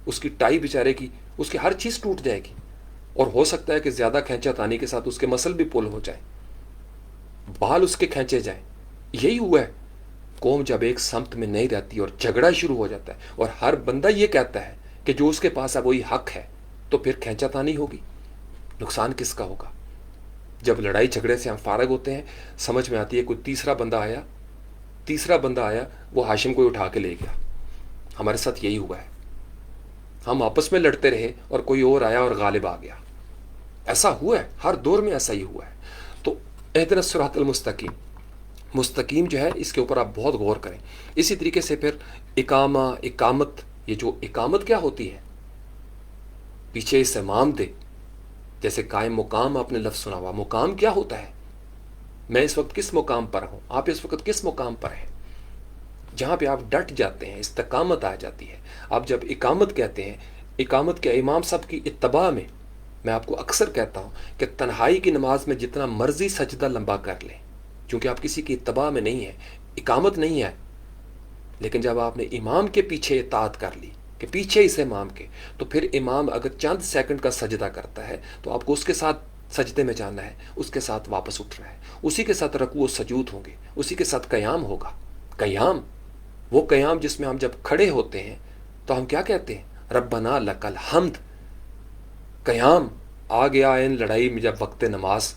اس کی ٹائی بیچارے کی، اس کی ہر چیز ٹوٹ جائے گی، اور ہو سکتا ہے کہ زیادہ کھینچا تانی کے ساتھ اس کے مسل بھی پل ہو جائیں، بال اس کے کھینچے جائیں۔ یہی ہوا ہے، قوم جب ایک سمت میں نہیں رہتی اور جھگڑا شروع ہو جاتا ہے اور ہر بندہ یہ کہتا ہے کہ جو اس کے پاس ہے وہی حق ہے، تو پھر کھینچا تانی ہوگی، نقصان کس کا ہوگا؟ جب لڑائی جھگڑے سے ہم فارغ ہوتے ہیں، سمجھ میں آتی ہے کوئی تیسرا بندہ آیا وہ ہاشم کو اٹھا کے لے گیا۔ ہمارے ساتھ یہی ہوا ہے، ہم آپس میں لڑتے رہے اور کوئی اور آیا اور غالب آ گیا، ایسا ہوا ہے، ہر دور میں ایسا ہی ہوا ہے۔ تو اہدنا الصراط المستقیم، مستقیم جو ہے اس کے اوپر آپ بہت غور کریں۔ اسی طریقے سے پھر اقامت، یہ جو اقامت کیا ہوتی ہے؟ پیچھے اس امام دے، جیسے قائم مقام آپ نے لفظ سنا ہوا، مقام کیا ہوتا ہے؟ میں اس وقت کس مقام پر ہوں، آپ اس وقت کس مقام پر ہیں؟ جہاں پہ آپ ڈٹ جاتے ہیں، استقامت آ جاتی ہے۔ آپ جب اقامت کہتے ہیں، اقامت کے امام صاحب کی اتباع میں آپ کو اکثر کہتا ہوں کہ تنہائی کی نماز میں جتنا مرضی سجدہ لمبا کر لیں، چونکہ آپ کسی کی اتباع میں نہیں ہیں، اقامت نہیں ہے، لیکن جب آپ نے امام کے پیچھے اطاعت کر لی کہ پیچھے اس امام کے، تو پھر امام اگر چند سیکنڈ کا سجدہ کرتا ہے تو آپ کو اس کے ساتھ سجدے میں جانا ہے، اس کے ساتھ واپس اٹھنا ہے، اسی کے ساتھ رکوع و سجود ہوں گے، اسی کے ساتھ قیام ہوگا۔ قیام، وہ قیام جس میں ہم جب کھڑے ہوتے ہیں تو ہم کیا کہتے ہیں؟ ربنا لک الحمد۔ قیام آ گیا ان لڑائی میں جب وقت نماز،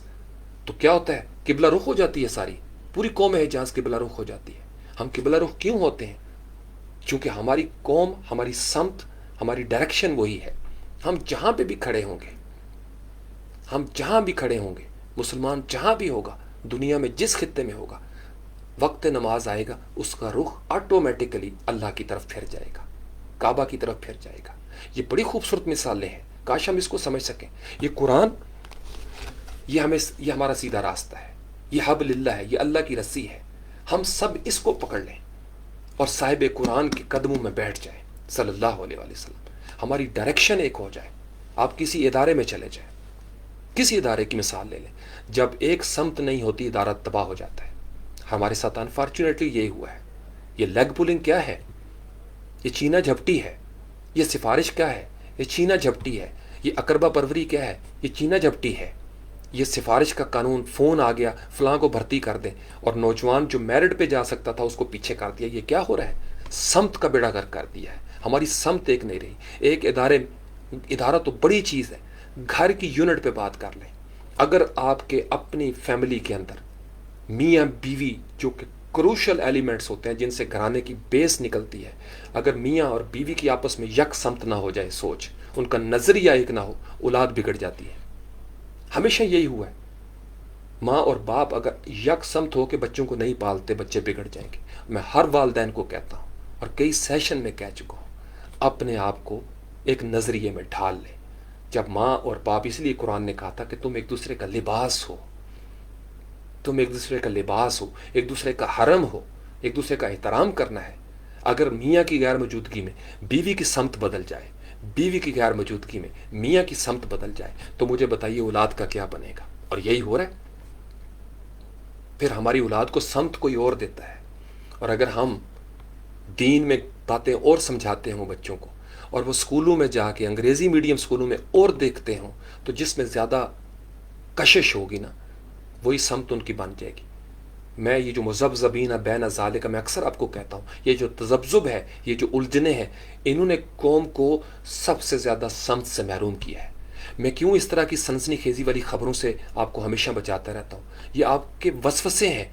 تو کیا ہوتا ہے؟ قبلہ رخ ہو جاتی ہے، ساری پوری قوم حجاز قبلہ رخ ہو جاتی ہے۔ ہم قبلہ رخ کیوں ہوتے ہیں؟ چونکہ ہماری قوم، ہماری سمت، ہماری ڈائریکشن وہی ہے۔ ہم جہاں پہ بھی کھڑے ہوں گے، مسلمان جہاں بھی ہوگا دنیا میں، جس خطے میں ہوگا، وقت نماز آئے گا، اس کا رخ آٹومیٹکلی اللہ کی طرف پھر جائے گا۔ کعبہ کی طرف پھر جائے گا. یہ بڑی خوبصورت مثالیں ہیں, کاش ہم اس کو سمجھ سکیں. یہ قرآن یہ ہمارا سیدھا راستہ ہے, یہ حبل اللہ ہے, یہ اللہ کی رسی ہے. ہم سب اس کو پکڑ لیں اور صاحب قرآن کے قدموں میں بیٹھ جائیں صلی اللہ علیہ وسلم. ہماری ڈائریکشن ایک ہو جائے. آپ کسی ادارے میں چلے جائیں, کسی ادارے کی مثال لے لیں, جب ایک سمت نہیں ہوتی ادارہ تباہ ہو جاتا ہے. ہمارے ساتھ انفارچونیٹلی یہی ہوا ہے. یہ لیگ پولنگ کیا ہے؟ یہ چینا جھپٹی ہے. یہ سفارش کیا ہے؟ یہ چینا جھپٹی ہے. یہ اقربہ پروری کیا ہے؟ یہ چینا جھپٹی ہے. یہ سفارش کا قانون, فون آ گیا فلاں کو بھرتی کر دیں, اور نوجوان جو میرٹ پہ جا سکتا تھا اس کو پیچھے کر دیا. یہ کیا ہو رہا ہے؟ سمت کا بیڑا گرک کر دیا ہے. ہماری سمت ایک نہیں رہی. ایک ادارہ تو بڑی چیز ہے. گھر کی یونٹ پہ بات کر لیں. اگر آپ کے اپنی فیملی کے اندر میاں بیوی جو کہ کروشل ایلیمنٹس ہوتے ہیں جن سے گھرانے کی بیس نکلتی ہے, اگر میاں اور بیوی کی آپس میں یک سمت نہ ہو جائے, سوچ ان کا نظریہ ایک نہ ہو, اولاد بگڑ جاتی ہے. ہمیشہ یہی ہوا ہے. ماں اور باپ اگر یک سمت ہو کے بچوں کو نہیں پالتے, بچے بگڑ جائیں گے. میں ہر والدین کو کہتا ہوں اور کئی سیشن میں کہہ چکا ہوں, اپنے آپ کو ایک نظریے میں ڈھال لیں. جب ماں اور باپ, اس لیے قرآن نے کہا تھا کہ تم ایک دوسرے کا لباس ہو, تم ایک دوسرے کا لباس ہو, ایک دوسرے کا حرم ہو, ایک دوسرے کا احترام کرنا ہے. اگر میاں کی غیر موجودگی میں بیوی کی سمت بدل جائے, بیوی کی غیر موجودگی میں میاں کی سمت بدل جائے, تو مجھے بتائیے اولاد کا کیا بنے گا؟ اور یہی ہو رہا ہے. پھر ہماری اولاد کو سمت کوئی اور دیتا ہے. اور اگر ہم دین میں باتیں اور سمجھاتے ہوں بچوں کو, اور وہ اسکولوں میں جا کے انگریزی میڈیم اسکولوں میں اور دیکھتے ہوں, تو جس میں زیادہ کشش ہوگی نا, وہی سمت ان کی بن جائے گی. میں یہ جو مذبذبین بین ذالک, میں اکثر آپ کو کہتا ہوں, یہ جو تذبذب ہے, یہ جو الجھنیں ہیں, انہوں نے قوم کو سب سے زیادہ سمت سے محروم کیا ہے. میں کیوں اس طرح کی سنسنی خیزی والی خبروں سے آپ کو ہمیشہ بچاتا رہتا ہوں؟ یہ آپ کے وسوسے ہیں.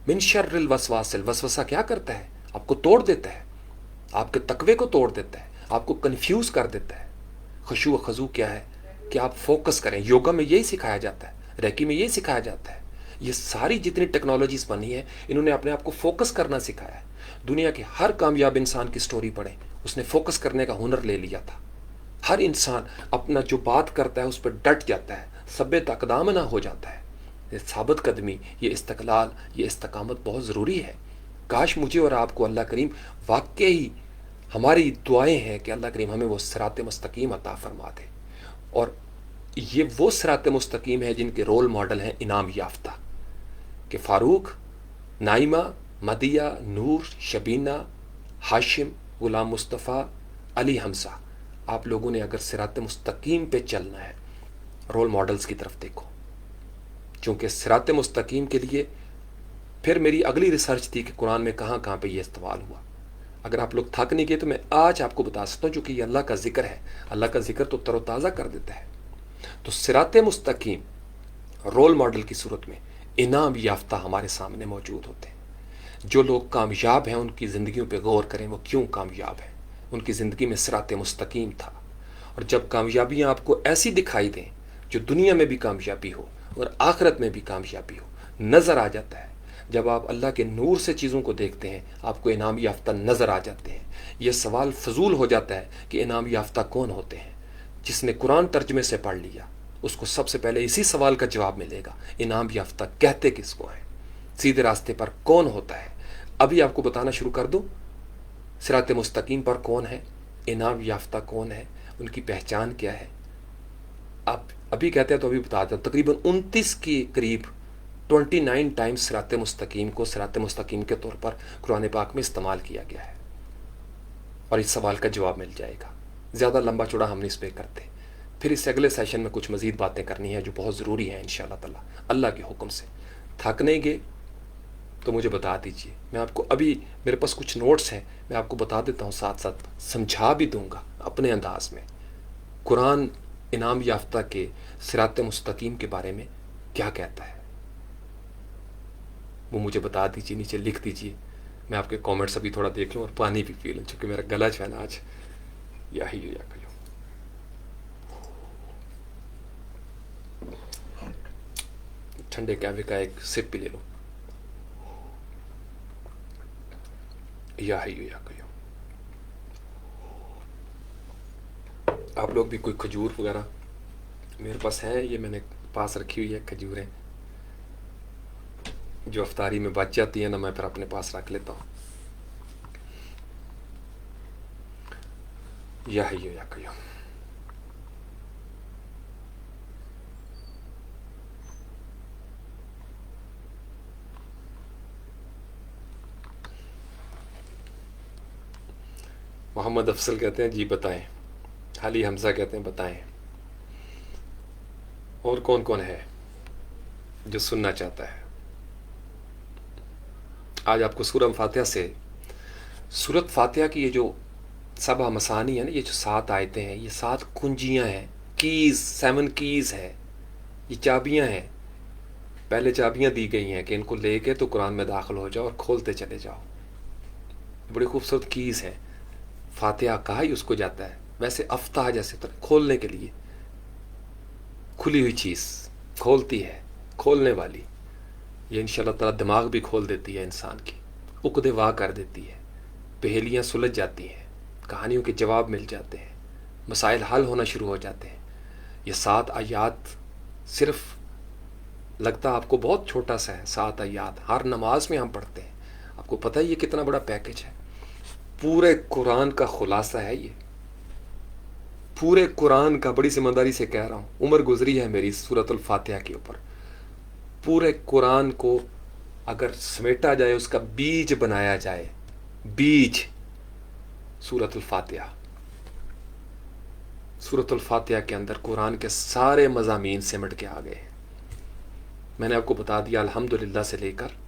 من شر الوسواس, الوسوسہ کیا کرتا ہے؟ آپ کو توڑ دیتا ہے, آپ کے تقوی کو توڑ دیتا ہے, آپ کو کنفیوز کر دیتا ہے. خشوع و خضوع کیا ہے کہ آپ فوکس کریں. یوگا میں یہی سکھایا جاتا ہے, ریکی میں یہی سکھایا جاتا ہے. یہ ساری جتنی ٹیکنالوجیز بنی ہیں, انہوں نے اپنے آپ کو فوکس کرنا سکھایا ہے. دنیا کے ہر کامیاب انسان کی سٹوری پڑھیں, اس نے فوکس کرنے کا ہنر لے لیا تھا. ہر انسان اپنا جو بات کرتا ہے اس پہ ڈٹ جاتا ہے, ثبت اقدام نہ ہو جاتا ہے. یہ ثابت قدمی, یہ استقلال, یہ استقامت بہت ضروری ہے. کاش مجھے اور آپ کو اللہ کریم, واقعی ہماری دعائیں ہیں کہ اللہ کریم ہمیں وہ صراط مستقیم عطا فرما دے. اور یہ وہ صراط مستقیم ہے جن کے رول ماڈل ہیں انعام یافتہ, کہ فاروق, نائمہ, مدیہ, نور, شبینہ, ہاشم, غلام مصطفیٰ, علی حمزہ. آپ لوگوں نے اگر صراط مستقیم پہ چلنا ہے, رول ماڈلز کی طرف دیکھو. چونکہ صراط مستقیم کے لیے پھر میری اگلی ریسرچ تھی کہ قرآن میں کہاں کہاں پہ یہ استعمال ہوا. اگر آپ لوگ تھک نہیں گئے تو میں آج آپ کو بتا سکتا ہوں, چونکہ یہ اللہ کا ذکر ہے. اللہ کا ذکر تو تر و تازہ کر دیتا ہے. تو صراط مستقیم رول ماڈل کی صورت میں انعام یافتہ ہمارے سامنے موجود ہوتے ہیں. جو لوگ کامیاب ہیں ان کی زندگیوں پہ غور کریں, وہ کیوں کامیاب ہیں. ان کی زندگی میں صراط مستقیم تھا. اور جب کامیابیاں آپ کو ایسی دکھائی دیں جو دنیا میں بھی کامیابی ہو اور آخرت میں بھی کامیابی ہو, نظر آ جاتا ہے. جب آپ اللہ کے نور سے چیزوں کو دیکھتے ہیں, آپ کو انعام یافتہ نظر آ جاتے ہیں. یہ سوال فضول ہو جاتا ہے کہ انعام یافتہ کون ہوتے ہیں. جس نے قرآن ترجمے سے پڑھ لیا اس کو سب سے پہلے اسی سوال کا جواب ملے گا, انعام یافتہ کہتے کس کو ہیں, سیدھے راستے پر کون ہوتا ہے. ابھی آپ کو بتانا شروع کر دوں, صراط مستقیم پر کون ہے, انعام یافتہ کون ہے, ان کی پہچان کیا ہے. آپ ابھی کہتے ہیں تو ابھی بتا دیں, تقریباً 29 کے قریب 29 ٹائمز صراط مستقیم کو صراط مستقیم کے طور پر قرآن پاک میں استعمال کیا گیا ہے. اور اس سوال کا جواب مل جائے گا. زیادہ لمبا چوڑا ہم نہیں اس پہ کرتے. پھر اس اگلے سیشن میں کچھ مزید باتیں کرنی ہیں جو بہت ضروری ہیں انشاءاللہ تعالی, اللہ کے حکم سے. تھک نہیں گئے تو مجھے بتا دیجئے. میں آپ کو ابھی میرے پاس کچھ نوٹس ہیں, میں آپ کو بتا دیتا ہوں, ساتھ ساتھ سمجھا بھی دوں گا اپنے انداز میں. قرآن انعام یافتہ کے صراط مستقیم کے بارے میں کیا کہتا ہے, وہ مجھے بتا دیجئے, نیچے لکھ دیجئے. میں آپ کے کامنٹس ابھی تھوڑا دیکھ لوں اور پانی بھی پی لوں, چونکہ میرا گلا جو ہے نا آج یا ہی یا کہو. ٹھنڈے کہوے کا ایک سپ بھی لے لو. یا ہی یا کہو. آپ لوگ بھی کوئی کھجور وغیرہ میرے پاس ہیں، یہ میں نے پاس رکھی ہوئی ہے کھجوریں، جو افطاری میں بچ جاتی ہیں نا، میں پھر اپنے پاس رکھ لیتا ہوں. یا حی یا قیوم. محمد افضل کہتے ہیں جی بتائیں. علی حمزہ کہتے ہیں بتائیں. اور کون کون ہے جو سننا چاہتا ہے؟ آج آپ کو سورہ فاتحہ سے، سورت فاتحہ کی یہ جو 7 مسانی ہیں نا، یہ جو 7 آیتیں ہیں، یہ 7 کنجیاں ہیں، کیز، 7 کیز ہے، یہ چابیاں ہیں. پہلے چابیاں دی گئی ہیں کہ ان کو لے کے تو قرآن میں داخل ہو جاؤ اور کھولتے چلے جاؤ. بڑی خوبصورت کیز ہے. فاتحہ کہا ہی اس کو جاتا ہے. ویسے افتح جیسے تو کھولنے کے لیے، کھلی ہوئی چیز کھولتی ہے، کھولنے والی. یہ انشاءاللہ تعالیٰ دماغ بھی کھول دیتی ہے انسان کی، عقدے واہ کر دیتی ہے، پہیلیاں سلجھ جاتی ہیں، کہانیوں کے جواب مل جاتے ہیں، مسائل حل ہونا شروع ہو جاتے ہیں. یہ 7 آیات صرف لگتا آپ کو بہت چھوٹا سا ہے. 7 آیات ہر نماز میں ہم پڑھتے ہیں. آپ کو پتہ ہے یہ کتنا بڑا پیکج ہے؟ پورے قرآن کا خلاصہ ہے یہ. پورے قرآن کا، بڑی ذمہ داری سے کہہ رہا ہوں، عمر گزری ہے میری سورۃ الفاتحہ کے اوپر. پورے قرآن کو اگر سمیٹا جائے، اس کا بیج بنایا جائے، بیج سورۃ الفاتحہ. سورۃ الفاتحہ کے اندر قرآن کے سارے مضامین سمٹ کے آ گئے ہیں. میں نے آپ کو بتا دیا الحمدللہ سے لے کر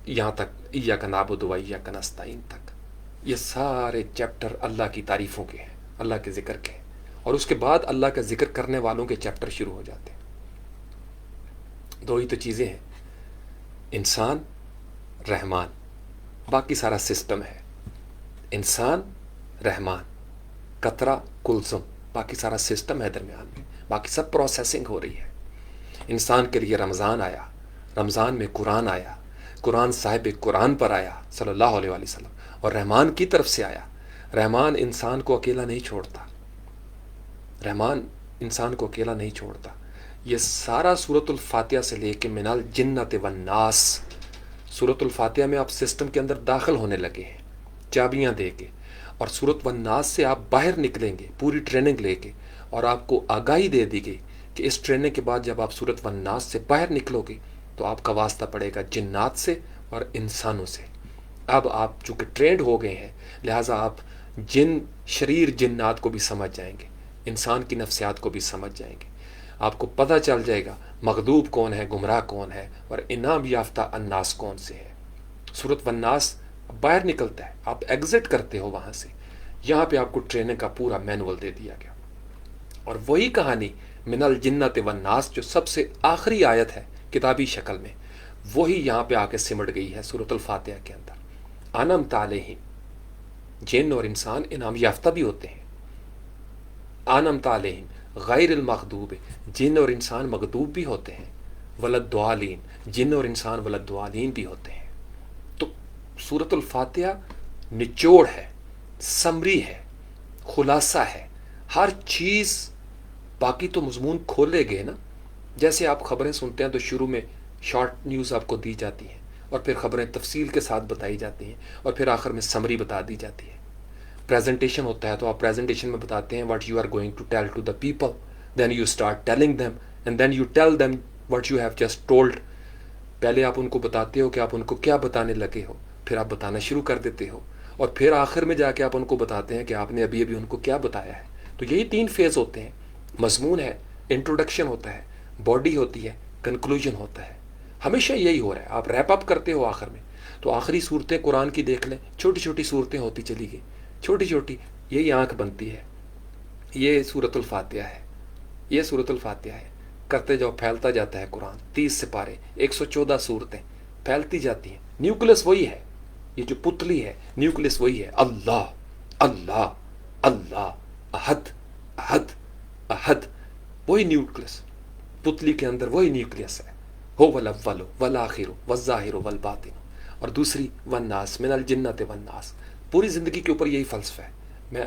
یہاں تک ایاک نعبد و ایاک نستعین تک، یہ سارے چیپٹر اللہ کی تعریفوں کے ہیں، اللہ کے ذکر کے ہیں. اور اس کے بعد اللہ کا ذکر کرنے والوں کے چیپٹر شروع ہو جاتے ہیں. 2 ہی تو چیزیں ہیں، انسان، رحمان. باقی سارا سسٹم ہے. انسان، رحمان، قطرہ، کلثم، باقی سارا سسٹم ہے درمیان میں. باقی سب پروسیسنگ ہو رہی ہے. انسان کے لیے رمضان آیا، رمضان میں قرآن آیا، قرآن صاحب قرآن پر آیا صلی اللہ علیہ وآلہ وسلم، اور رحمان کی طرف سے آیا. رحمان انسان کو اکیلا نہیں چھوڑتا، رحمان انسان کو اکیلا نہیں چھوڑتا. یہ سارا سورۃ الفاتحہ سے لے کے من الجنۃ والناس، سورۃ الفاتحہ میں آپ سسٹم کے اندر داخل ہونے لگے ہیں چابیاں دے کے، اور سورۃ والناس سے آپ باہر نکلیں گے پوری ٹریننگ لے کے. اور آپ کو آگاہی دے دی گئی کہ اس ٹریننگ کے بعد جب آپ سورۃ والناس سے باہر نکلو گے تو آپ کا واسطہ پڑے گا جنات سے اور انسانوں سے. اب آپ چونکہ ٹرینڈ ہو گئے ہیں، لہٰذا آپ جن، شریر جنات کو بھی سمجھ جائیں گے، انسان کی نفسیات کو بھی سمجھ جائیں گے. آپ کو پتہ چل جائے گا مغضوب کون ہے، گمراہ کون ہے، اور انعام یافتہ الناس کون سے ہے. سورۃ والناس باہر نکلتا ہے، آپ ایگزٹ کرتے ہو وہاں سے. یہاں پہ آپ کو ٹریننگ کا پورا مینول دے دیا گیا. اور وہی کہانی من الجنۃ والناس جو سب سے آخری آیت ہے کتابی شکل میں، وہی یہاں پہ آ کے سمٹ گئی ہے سورۃ الفاتحہ کے اندر. انعمت علیہم، جن اور انسان انعام یافتہ بھی ہوتے ہیں. انعمت علیہم غیر المغضوب، جن اور انسان مغضوب بھی ہوتے ہیں. ولدالین، جن اور انسان ولدالین بھی ہوتے ہیں. تو سورۃ الفاتحہ نچوڑ ہے، سمری ہے، خلاصہ ہے، ہر چیز. باقی تو مضمون کھولے گئے نا، جیسے آپ خبریں سنتے ہیں تو شروع میں شارٹ نیوز آپ کو دی جاتی ہیں، اور پھر خبریں تفصیل کے ساتھ بتائی جاتی ہیں، اور پھر آخر میں سمری بتا دی جاتی ہے. پریزنٹیشن ہوتا ہے تو آپ پریزنٹیشن میں بتاتے ہیں what you are going to tell to the people, then you start telling them, and then you tell them what you have just told. پہلے آپ ان کو بتاتے ہو کہ آپ ان کو کیا بتانے لگے ہو، پھر آپ بتانا شروع کر دیتے ہو، اور پھر آخر میں جا کے آپ ان کو بتاتے ہیں کہ آپ نے ابھی ابھی ان کو کیا بتایا ہے. تو یہی 3 فیز ہوتے ہیں. مضمون ہے، انٹروڈکشن ہوتا ہے، باڈی ہوتی ہے، کنکلوژن ہوتا ہے. ہمیشہ یہی ہو رہا ہے. آپ ریپ اپ کرتے ہو آخر میں. تو آخری صورتیں قرآن کی دیکھ لیں، چھوٹی چھوٹی صورتیں ہوتی چلی گئی، چھوٹی چھوٹی. یہی آنکھ بنتی ہے، یہ سورۃ الفاتحہ ہے، یہ سورۃ الفاتحہ ہے. کرتے جاؤ، پھیلتا جاتا ہے قرآن. 30 سپارے، 114 صورتیں پھیلتی جاتی ہیں. نیوکلس وہی ہے، یہ جو پتلی ہے نیوکلس وہی ہے. اللہ اللہ اللہ، احد احد احد، وہی نیوکلس. پتلی کے اندر وہی نیوکلس ہے. ہو والاول والآخر والظاہر والباطن. اور دوسری والناس، من الجنۃ والناس. پوری زندگی کے اوپر یہی فلسفہ ہے. میں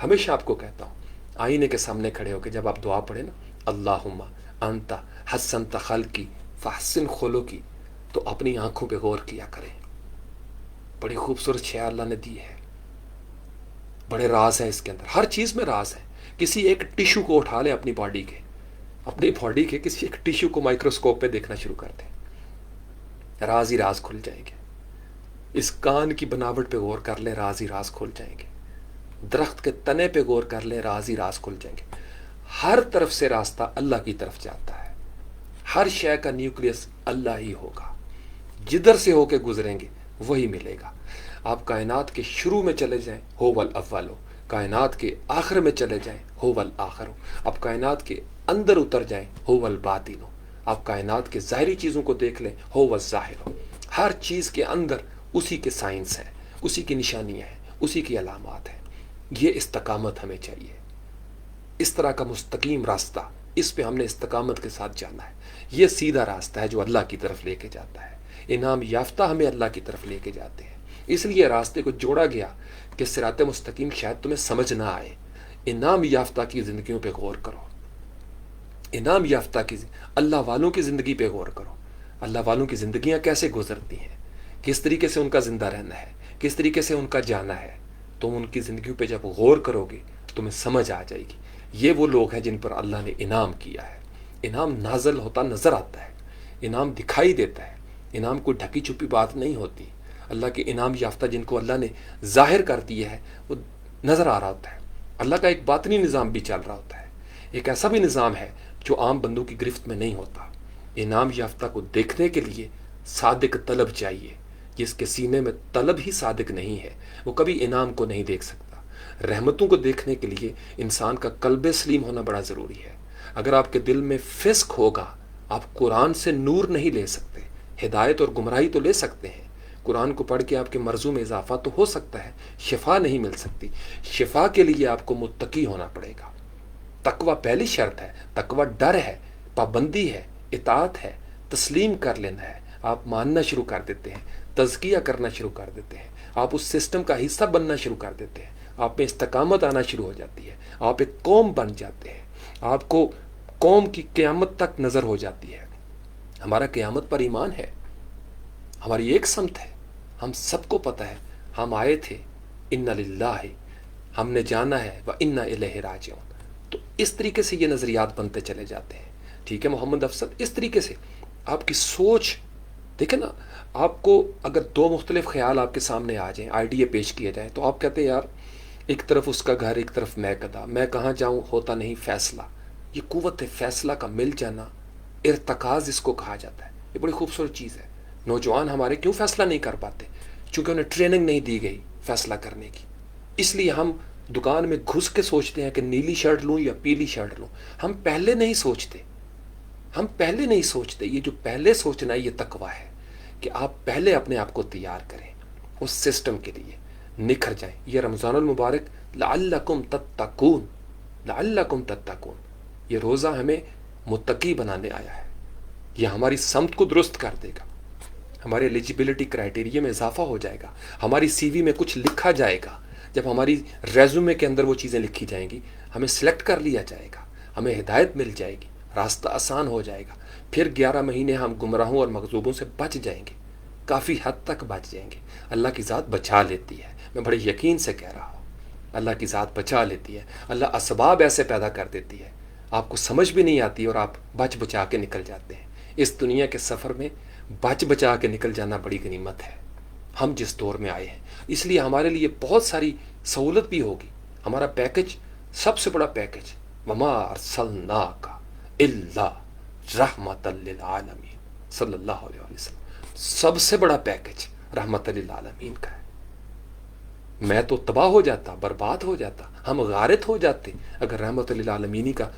ہمیشہ آپ کو کہتا ہوں، آئینے کے سامنے کھڑے ہو کے جب آپ دعا پڑھیں نا، اللہم انت حسنت خلقی فحسن خلقی، تو اپنی آنکھوں پہ غور کیا کریں. بڑی خوبصورت شے اللہ نے دی ہے، بڑے راز ہیں اس کے اندر، ہر چیز میں راز ہے. کسی ایک ٹیشو کو اٹھا لیں اپنی باڈی کے کسی ایک ٹیشو کو مائکروسکوپ پہ دیکھنا شروع کر دیں، راز ہی راز کھل جائیں گے. اس کان کی بناوٹ پہ غور کر لیں، راز ہی راز کھل جائیں گے. درخت کے تنے پہ غور کر لیں، راز ہی راز کھل جائیں گے. ہر طرف سے راستہ اللہ کی طرف جاتا ہے. ہر شے کا نیوکلیس اللہ ہی ہوگا. جدھر سے ہو کے گزریں گے وہی ملے گا. آپ کائنات کے شروع میں چلے جائیں، ہو والاول ہو، کائنات کے آخر میں چلے جائیں، ہو والآخر ہو. آپ کائنات کے اندر اتر جائیں، ہو والباطن ہو. آپ کائنات کے ظاہری چیزوں کو دیکھ لیں، ہو والظاہر ہو. ہر چیز کے اندر اسی کے سائنس ہیں، اسی کی نشانیاں ہیں، اسی کی علامات ہیں. یہ استقامت ہمیں چاہیے، اس طرح کا مستقیم راستہ، اس پہ ہم نے استقامت کے ساتھ جانا ہے. یہ سیدھا راستہ ہے جو اللہ کی طرف لے کے جاتا ہے. انعام یافتہ ہمیں اللہ کی طرف لے کے جاتے ہیں. اس لیے راستے کو جوڑا گیا کہ صراط مستقیم شاید تمہیں سمجھ نہ آئے. انعام یافتہ کی زندگیوں پہ غور کرو، انعام یافتہ کی اللہ والوں کی زندگی پہ غور کرو. اللہ والوں کی زندگیاں کیسے گزرتی ہیں، کس طریقے سے ان کا زندہ رہنا ہے، کس طریقے سے ان کا جانا ہے. تم ان کی زندگیوں پہ جب غور کرو گے تمہیں سمجھ آ جائے گی. یہ وہ لوگ ہیں جن پر اللہ نے انعام کیا ہے. انعام نازل ہوتا نظر آتا ہے، انعام دکھائی دیتا ہے. انعام کوئی ڈھکی چھپی بات نہیں ہوتی. اللہ کے انعام یافتہ جن کو اللہ نے ظاہر کر دیا ہے وہ نظر آ رہا ہوتا ہے. اللہ کا ایک باطنی نظام بھی چل رہا ہوتا ہے، ایک ایسا بھی نظام ہے جو عام بندوں کی گرفت میں نہیں ہوتا. انعام یافتہ کو دیکھنے کے لیے صادق طلب چاہیے. جس کے سینے میں طلب ہی صادق نہیں ہے وہ کبھی انعام کو نہیں دیکھ سکتا. رحمتوں کو دیکھنے کے لیے انسان کا قلب سلیم ہونا بڑا ضروری ہے. اگر آپ کے دل میں فسق ہوگا آپ قرآن سے نور نہیں لے سکتے. ہدایت اور گمراہی تو لے سکتے ہیں، قرآن کو پڑھ کے آپ کے مرضوں میں اضافہ تو ہو سکتا ہے، شفا نہیں مل سکتی. شفا کے لیے آپ کو متقی ہونا پڑے گا. تقوی پہلی شرط ہے. تقوی ڈر ہے، پابندی ہے، اطاعت ہے، تسلیم کر لینا ہے. آپ ماننا شروع کر دیتے ہیں، تزکیہ کرنا شروع کر دیتے ہیں، آپ اس سسٹم کا حصہ بننا شروع کر دیتے ہیں. آپ میں استقامت آنا شروع ہو جاتی ہے. آپ ایک قوم بن جاتے ہیں. آپ کو قوم کی قیامت تک نظر ہو جاتی ہے. ہمارا قیامت پر ایمان ہے، ہماری ایک سمت ہے. ہم سب کو پتہ ہے ہم آئے تھے انا للہ، ہم نے جانا ہے وانا الیہ راجعون. تو اس طریقے سے یہ نظریات بنتے چلے جاتے ہیں. ٹھیک ہے محمد افضل، اس طریقے سے آپ کی سوچ دیکھیں نا. آپ کو اگر دو مختلف خیال آپ کے سامنے آ جائیں، آئیڈیا پیش کیا جائے، تو آپ کہتے ہیں یار ایک طرف اس کا گھر، ایک طرف میں کدا، میں کہاں جاؤں ہوتا نہیں فیصلہ. یہ قوت فیصلہ کا مل جانا، ارتکاز اس کو کہا جاتا ہے. یہ بڑی خوبصورت چیز ہے. نوجوان ہمارے کیوں فیصلہ نہیں کر پاتے؟ چونکہ انہیں ٹریننگ نہیں دی گئی فیصلہ کرنے کی. اس لیے ہم دکان میں گھس کے سوچتے ہیں کہ نیلی شرٹ لوں یا پیلی شرٹ لوں. ہم پہلے نہیں سوچتے، ہم پہلے نہیں سوچتے. یہ جو پہلے سوچنا ہے یہ تقویٰ ہے کہ آپ پہلے اپنے آپ کو تیار کریں اس سسٹم کے لیے، نکھر جائیں. یہ رمضان المبارک لعلکم تتقون، لعلکم تتقون، یہ روزہ ہمیں متقی بنانے آیا ہے. یہ ہماری سمت کو درست کر دے گا، ہمارے ایلیجیبلٹی کرائٹیریا میں اضافہ ہو جائے گا، ہماری سی وی میں کچھ لکھا جائے گا. جب ہماری ریزومے کے اندر وہ چیزیں لکھی جائیں گی ہمیں سلیکٹ کر لیا جائے گا، ہمیں ہدایت مل جائے گی، راستہ آسان ہو جائے گا. پھر 11 مہینے ہم گمراہوں اور مغضوبوں سے بچ جائیں گے، کافی حد تک بچ جائیں گے. اللہ کی ذات بچا لیتی ہے، میں بڑے یقین سے کہہ رہا ہوں اللہ کی ذات بچا لیتی ہے. اللہ اسباب ایسے پیدا کر دیتی ہے آپ کو سمجھ بھی نہیں آتی اور آپ بچ بچا کے نکل جاتے ہیں. اس دنیا کے سفر میں بچ بچا کے نکل جانا بڑی غنیمت ہے. ہم جس دور میں آئے ہیں اس لیے ہمارے لیے بہت ساری سہولت بھی ہوگی. ہمارا پیکج سب سے بڑا پیکج، وما ارسلناک الا رحمت للعالمین صلی اللہ علیہ وسلم، سب سے بڑا پیکج رحمت للعالمین کا ہے. میں تو تباہ ہو جاتا، برباد ہو جاتا، ہم غارت ہو جاتے اگر رحمت للعالمین کا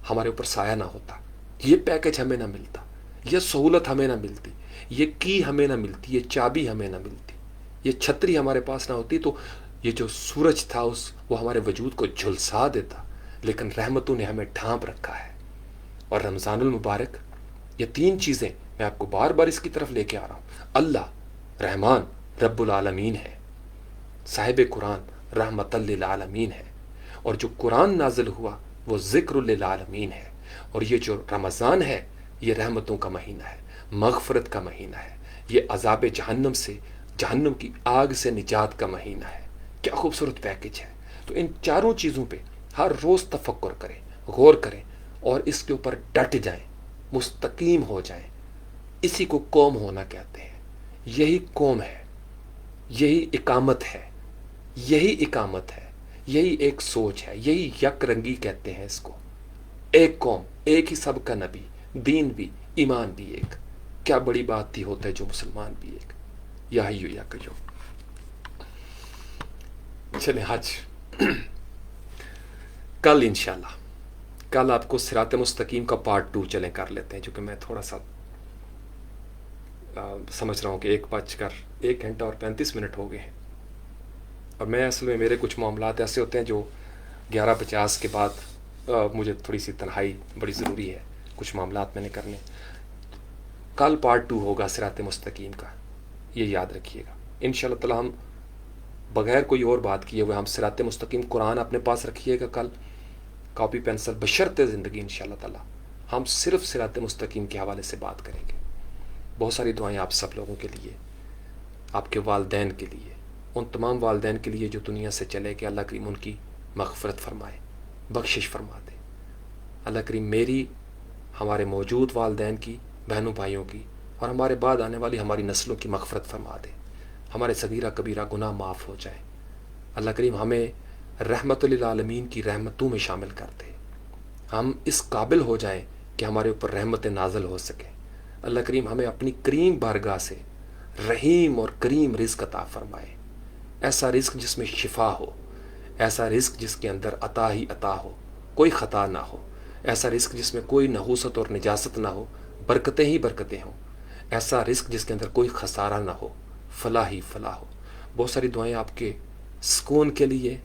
ہمارے اوپر سایہ نہ ہوتا. یہ پیکج ہمیں نہ ملتا، یہ سہولت ہمیں نہ ملتی، یہ کی ہمیں نہ ملتی، یہ چابی ہمیں نہ ملتی، یہ چھتری ہمارے پاس نہ ہوتی تو یہ جو سورج تھا وہ ہمارے وجود کو جھلسا دیتا. لیکن رحمتوں نے ہمیں ڈھانپ رکھا ہے. اور رمضان المبارک، یہ 3 چیزیں میں آپ کو بار بار اس کی طرف لے کے آ رہا ہوں. اللہ رحمان رب العالمین ہے، صاحب قرآن رحمت للعالمین ہے. اور جو قرآن نازل ہوا وہ ذکر للعالمین ہے، اور یہ جو رمضان ہے یہ رحمتوں کا مہینہ ہے، مغفرت کا مہینہ ہے، یہ عذاب جہنم سے، جہنم کی آگ سے نجات کا مہینہ ہے۔ کیا خوبصورت پیکج ہے۔ تو ان چاروں چیزوں پہ ہر روز تفکر کریں، غور کریں، اور اس کے اوپر ڈٹ جائیں، مستقیم ہو جائیں۔ اسی کو قوم ہونا کہتے ہیں۔ یہی قوم ہے، یہی اقامت ہے، یہی اقامت ہے، یہی ایک سوچ ہے، یہی یک رنگی کہتے ہیں اس کو۔ ایک قوم، ایک ہی سب کا نبی، دین بھی، ایمان بھی ایک۔ کیا بڑی بات تھی ہوتا ہے جو مسلمان بھی ایک۔ یا حیو یا قیوم۔ چلیں حج کل انشاءاللہ، کل آپ کو صراط مستقیم کا پارٹ 2 چلیں کر لیتے ہیں، چونکہ میں تھوڑا سا سمجھ رہا ہوں کہ 1 گھنٹہ اور 35 منٹ ہو گئے ہیں، اور میں اصل میں میرے کچھ معاملات ایسے ہوتے ہیں جو 11:50 کے بعد مجھے تھوڑی سی تنہائی بڑی ضروری ہے، کچھ معاملات میں نے کرنے۔ کل پارٹ 2 ہوگا صراط مستقیم کا، یہ یاد رکھیے گا۔ انشاءاللہ تعالی ہم بغیر کوئی اور بات کیے ہوئے ہم صراط مستقیم قرآن اپنے پاس رکھیے گا، کل کاپی پینسل بشرط زندگی انشاءاللہ تعالی ہم صرف صراط مستقیم کے حوالے سے بات کریں گے۔ بہت ساری دعائیں آپ سب لوگوں کے لیے، آپ کے والدین کے لیے، ان تمام والدین کے لیے جو دنیا سے چلے کہ اللہ کریم ان کی مغفرت فرمائے، بخشش فرما دے۔ اللہ کریم میری، ہمارے موجود والدین کی، بہنوں بھائیوں کی، اور ہمارے بعد آنے والی ہماری نسلوں کی مغفرت فرما دے، ہمارے صغیرہ کبیرہ گناہ معاف ہو جائیں۔ اللہ کریم ہمیں رحمت للعالمین کی رحمتوں میں شامل کر دے، ہم اس قابل ہو جائیں کہ ہمارے اوپر رحمت نازل ہو سکے۔ اللہ کریم ہمیں اپنی کریم بارگاہ سے رحیم اور کریم رزق عطا فرمائے، ایسا رزق جس میں شفا ہو، ایسا رزق جس کے اندر عطا ہی عطا ہو، کوئی خطا نہ ہو، ایسا رزق جس میں کوئی نحوست اور نجاست نہ ہو، برکتیں ہی برکتیں ہوں، ایسا رزق جس کے اندر کوئی خسارہ نہ ہو، فلاح ہی فلاح ہو۔ بہت ساری دعائیں آپ کے سکون کے لیے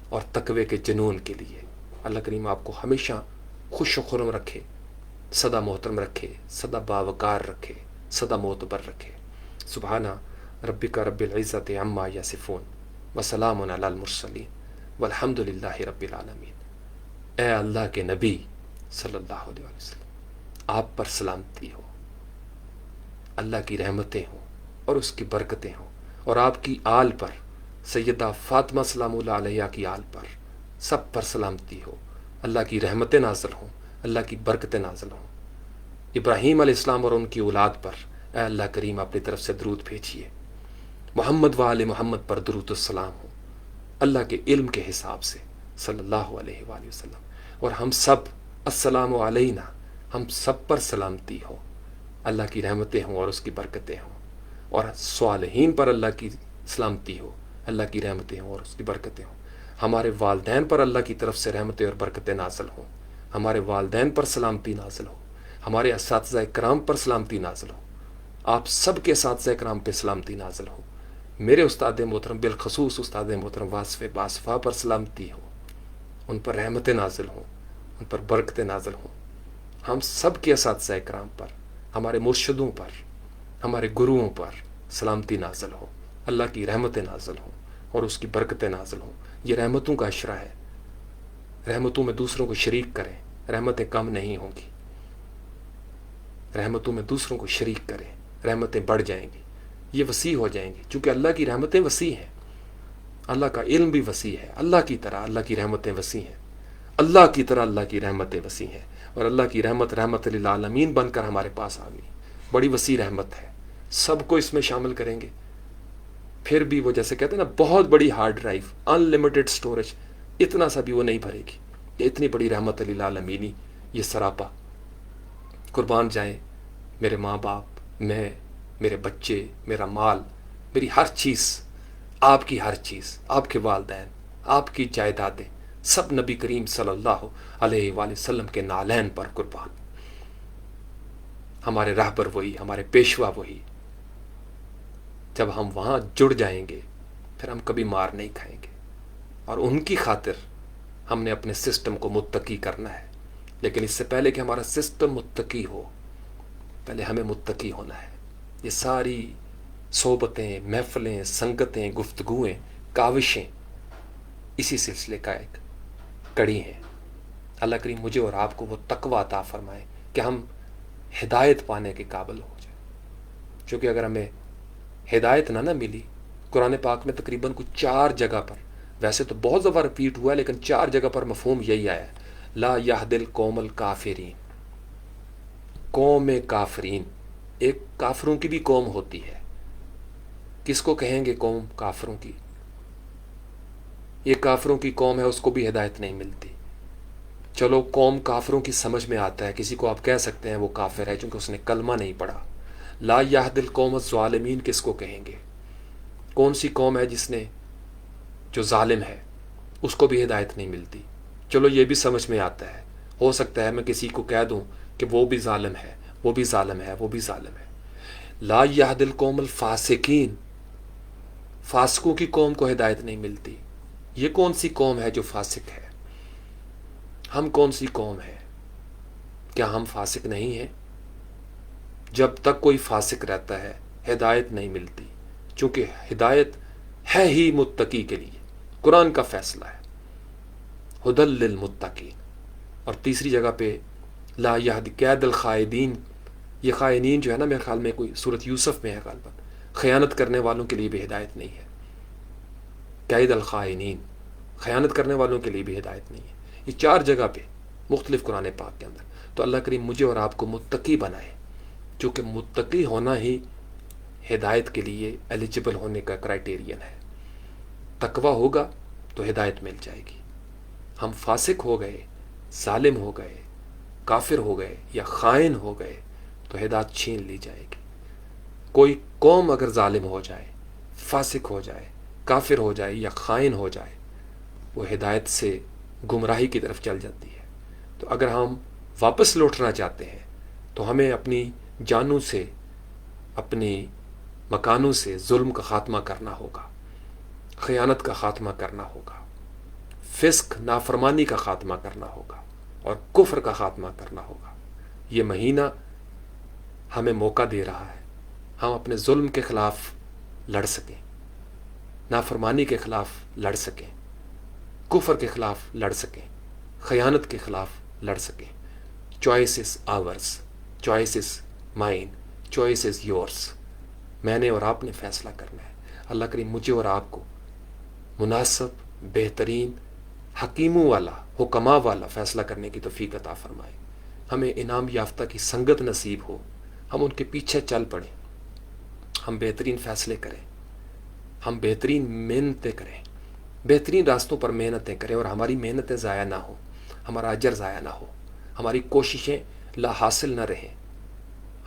اور تقوی کے جنون کے لیے۔ اللہ کریم آپ کو ہمیشہ خوش و خرم رکھے، سدا محترم رکھے، سدا باوقار رکھے، سدا معتبر رکھے۔ سبحانہ ربک رب العزت عما یصفون وسلام علی المرسلین والحمد للہ رب العالمین۔ اے اللہ کے نبی صلی اللہ علیہ وسلم، آپ پر سلامتی ہو، اللہ کی رحمتیں ہوں اور اس کی برکتیں ہوں، اور آپ کی آل پر، سیدہ فاطمہ سلام اللہ علیہ کی آل پر، سب پر سلامتی ہو، اللہ کی رحمتیں نازل ہوں، اللہ کی برکتیں نازل ہوں۔ ابراہیم علیہ السلام اور ان کی اولاد پر اے اللہ کریم اپنی طرف سے درود بھیجیے۔ محمد و آل محمد پر درود السلام ہو اللہ کے علم کے حساب سے صلی اللہ علیہ وآلہ وسلم، اور ہم سب السلام علینا، ہم سب پر سلامتی ہو، اللہ کی رحمتیں ہوں اور اس کی برکتیں ہوں، اور صالحین پر اللہ کی سلامتی ہو، اللہ کی رحمتیں ہوں اور اس کی برکتیں ہوں۔ ہمارے والدین پر اللہ کی طرف سے رحمتیں اور برکتیں نازل ہوں، ہمارے والدین پر سلامتی نازل ہو، ہمارے اساتذہ کرام پر سلامتی نازل ہو، آپ سب کے اساتذہ کرام پہ سلامتی نازل ہو، میرے استاد محترم بالخصوص استاد محترم واصف باصفہ پر سلامتی ہو، ان پر رحمتیں نازل ہوں، ان پر برکتیں نازل ہوں، ہم سب کے اساتذہ کرام پر، ہمارے مرشدوں پر، ہمارے گروؤں پر سلامتی نازل ہو، اللہ کی رحمتیں نازل ہوں اور اس کی برکتیں نازل ہوں۔ یہ رحمتوں کا عشرہ ہے، رحمتوں میں دوسروں کو شریک کریں، رحمتیں کم نہیں ہوں گی، رحمتوں میں دوسروں کو شریک کریں، رحمتیں بڑھ جائیں گی، یہ وسیع ہو جائیں گی، چونکہ اللہ کی رحمتیں وسیع ہیں، اللہ کا علم بھی وسیع ہے، اللہ کی طرح اللہ کی رحمتیں وسیع ہیں، اللہ کی طرح اللہ کی رحمتیں وسیع ہیں، اور اللہ کی رحمت رحمت للعالمین بن کر ہمارے پاس آ گئی، بڑی وسیع رحمت ہے، سب کو اس میں شامل کریں گے، پھر بھی وہ جیسے کہتے ہیں نا بہت بڑی ہارڈ ڈرائیو، ان لمیٹڈ سٹوریج، اتنا سا بھی وہ نہیں بھرے گی، یہ اتنی بڑی رحمت للعالمینی، یہ سراپا۔ قربان جائیں میرے ماں باپ، میں، میرے بچے، میرا مال، میری ہر چیز، آپ کی ہر چیز، آپ کے والدین، آپ کی جائیدادیں، سب نبی کریم صلی اللہ علیہ وآلہ وسلم کے نالین پر قربان۔ ہمارے رہبر وہی، ہمارے پیشوا وہی۔ جب ہم وہاں جڑ جائیں گے پھر ہم کبھی مار نہیں کھائیں گے، اور ان کی خاطر ہم نے اپنے سسٹم کو متقی کرنا ہے، لیکن اس سے پہلے کہ ہمارا سسٹم متقی ہو، پہلے ہمیں متقی ہونا ہے۔ یہ ساری صحبتیں، محفلیں، سنگتیں، گفتگویں، کاوشیں اسی سلسلے کا ایک کڑی ہیں۔ اللہ کریم مجھے اور آپ کو وہ تقوی عطا فرمائے کہ ہم ہدایت پانے کے قابل ہو جائیں، چونکہ اگر ہمیں ہدایت نہ ملی، قرآن پاک میں تقریباً کچھ 4 جگہ پر، ویسے تو بہت دفعہ رپیٹ ہوا ہے لیکن 4 جگہ پر مفہوم یہی آیا ہے، لا یہد القوم الکافرین، قوم کافرین۔ ایک کافروں کی بھی قوم ہوتی ہے، کس کو کہیں گے قوم کافروں کی؟ یہ کافروں کی قوم ہے، اس کو بھی ہدایت نہیں ملتی۔ چلو قوم کافروں کی سمجھ میں آتا ہے، کسی کو آپ کہہ سکتے ہیں وہ کافر ہے چونکہ اس نے کلمہ نہیں پڑھا۔ لا یہد القوم الظالمین کس کو کہیں گے؟ کون سی قوم ہے جس نے، جو ظالم ہے، اس کو بھی ہدایت نہیں ملتی۔ چلو یہ بھی سمجھ میں آتا ہے، ہو سکتا ہے میں کسی کو کہہ دوں کہ وہ بھی ظالم ہے، وہ بھی ظالم ہے، وہ بھی ظالم ہے۔ لا یہد القوم الفاسقین، فاسقوں کی قوم کو ہدایت نہیں ملتی۔ یہ کون سی قوم ہے جو فاسق ہے؟ ہم کون سی قوم ہے؟ کیا ہم فاسق نہیں ہیں؟ جب تک کوئی فاسق رہتا ہے ہدایت نہیں ملتی، چونکہ ہدایت ہے ہی متقی کے لیے، قرآن کا فیصلہ ہے، ہدی للمتقین۔ اور تیسری جگہ پہ لا یہد کید الخائدین، یہ خائنین جو ہے نا، میرے خیال میں کوئی سورۃ یوسف میں ہے غالباً، خیانت کرنے والوں کے لیے بھی ہدایت نہیں ہے، قید الخائنین، خیانت کرنے والوں کے لیے بھی ہدایت نہیں ہے۔ یہ 4 جگہ پہ مختلف قرآن پاک کے اندر۔ تو اللہ کریم مجھے اور آپ کو متقی بنائے، چونکہ متقی ہونا ہی ہدایت کے لیے ایلیجبل ہونے کا کرائٹیرین ہے۔ تقوی ہوگا تو ہدایت مل جائے گی۔ ہم فاسق ہو گئے، ظالم ہو گئے، کافر ہو گئے یا خائن ہو گئے تو ہدایت چھین لی جائے گی۔ کوئی قوم اگر ظالم ہو جائے، فاسق ہو جائے، کافر ہو جائے یا خائن ہو جائے، وہ ہدایت سے گمراہی کی طرف چل جاتی ہے۔ تو اگر ہم واپس لوٹنا چاہتے ہیں تو ہمیں اپنی جانوں سے، اپنی مکانوں سے ظلم کا خاتمہ کرنا ہوگا، خیانت کا خاتمہ کرنا ہوگا، فسق نافرمانی کا خاتمہ کرنا ہوگا اور کفر کا خاتمہ کرنا ہوگا۔ یہ مہینہ ہمیں موقع دے رہا ہے ہم اپنے ظلم کے خلاف لڑ سکیں، نافرمانی کے خلاف لڑ سکیں، کفر کے خلاف لڑ سکیں، خیانت کے خلاف لڑ سکیں۔ Choice is ours, choice is mine, choice is yours. میں نے اور آپ نے فیصلہ کرنا ہے۔ اللہ کریم مجھے اور آپ کو مناسب، بہترین، حکیموں والا، حکماء والا فیصلہ کرنے کی توفیق عطا فرمائے۔ ہمیں انعام یافتہ کی سنگت نصیب ہو، ہم ان کے پیچھے چل پڑیں، ہم بہترین فیصلے کریں، ہم بہترین محنتیں کریں، بہترین راستوں پر محنتیں کریں، اور ہماری محنتیں ضائع نہ ہوں، ہمارا اجر ضائع نہ ہو، ہماری کوششیں لا حاصل نہ رہیں،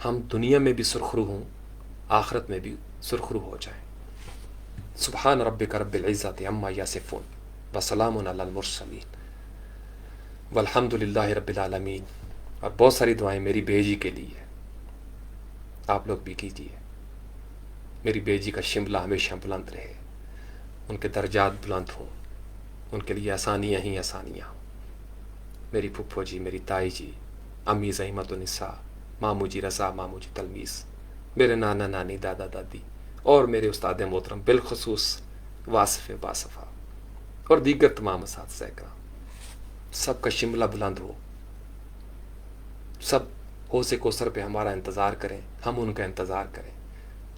ہم دنیا میں بھی سرخرو ہوں، آخرت میں بھی سرخرو ہو جائیں۔ سبحان ربک رب العزت عما یصفون وسلام علی المرسلین والحمد للہ رب العالمین۔ اور بہت ساری دعائیں میری بیجی کے لیے آپ لوگ بھی کیجیے، میری بیجی کا شملہ ہمیشہ بلند رہے، ان کے درجات بلند ہوں، ان کے لیے آسانیاں ہی آسانیاں ہوں۔ میری پھپھو جی، میری تائی جی، امی زحمت النساء، ماموں جی رضا، ماموں جی تلمیس، میرے نانا نانی، دادا دادی، اور میرے استاد محترم بالخصوص واصف باصفہ اور دیگر تمام اساتذہ کرام، سب کا شملہ بلند ہو، سب حوض کوثر پہ ہمارا انتظار کریں، ہم ان کا انتظار کریں،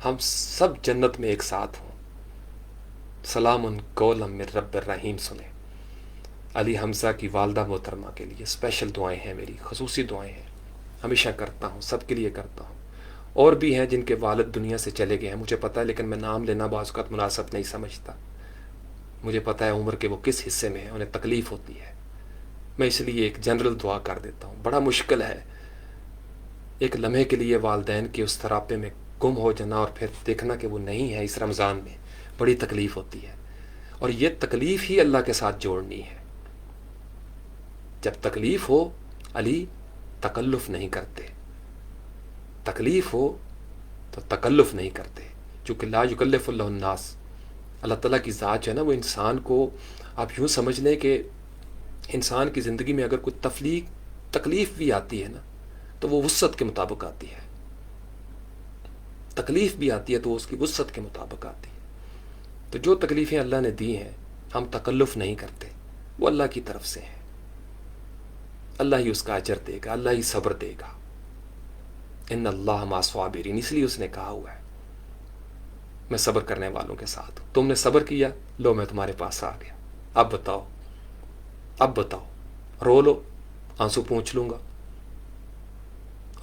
ہم سب جنت میں ایک ساتھ ہوں۔ سلام قولا من رب الرحیم سنیں۔ علی حمزہ کی والدہ محترمہ کے لیے اسپیشل دعائیں ہیں، میری خصوصی دعائیں ہیں، ہمیشہ کرتا ہوں، سب کے لیے کرتا ہوں۔ اور بھی ہیں جن کے والد دنیا سے چلے گئے ہیں، مجھے پتہ ہے، لیکن میں نام لینا بعض اوقات مناسب نہیں سمجھتا۔ مجھے پتہ ہے عمر کے وہ کس حصے میں ہیں، انہیں تکلیف ہوتی ہے، میں اس لیے ایک جنرل دعا کر دیتا ہوں۔ بڑا مشکل ہے ایک لمحے کے لیے والدین کے اس تراپے میں گم ہو جانا اور پھر دیکھنا کہ وہ نہیں ہے اس رمضان میں، بڑی تکلیف ہوتی ہے، اور یہ تکلیف ہی اللہ کے ساتھ جوڑنی ہے۔ جب تکلیف ہو، علی تکلف نہیں کرتے، تکلیف ہو تو تکلف نہیں کرتے، چونکہ لا یکلف اللہ الناس، اللہ تعالیٰ کی ذات جو ہے نا، وہ انسان کو، آپ یوں سمجھ لیں کہ انسان کی زندگی میں اگر کوئی تکلیف بھی آتی ہے نا تو وہ وسعت کے مطابق آتی ہے، تکلیف بھی آتی ہے تو وہ اس کی وسعت کے مطابق آتی ہے۔ تو جو تکلیفیں اللہ نے دی ہیں، ہم تکلف نہیں کرتے، وہ اللہ کی طرف سے ہیں۔ اللہ ہی اس کا اجر دے گا، اللہ ہی صبر دے گا. ان اللہ مع الصابرین، اس لیے اس نے کہا ہوا ہے میں صبر کرنے والوں کے ساتھ ہوں. تم نے صبر کیا، لو میں تمہارے پاس آ گیا. اب بتاؤ، رو لو آنسو پوچھ لوں گا،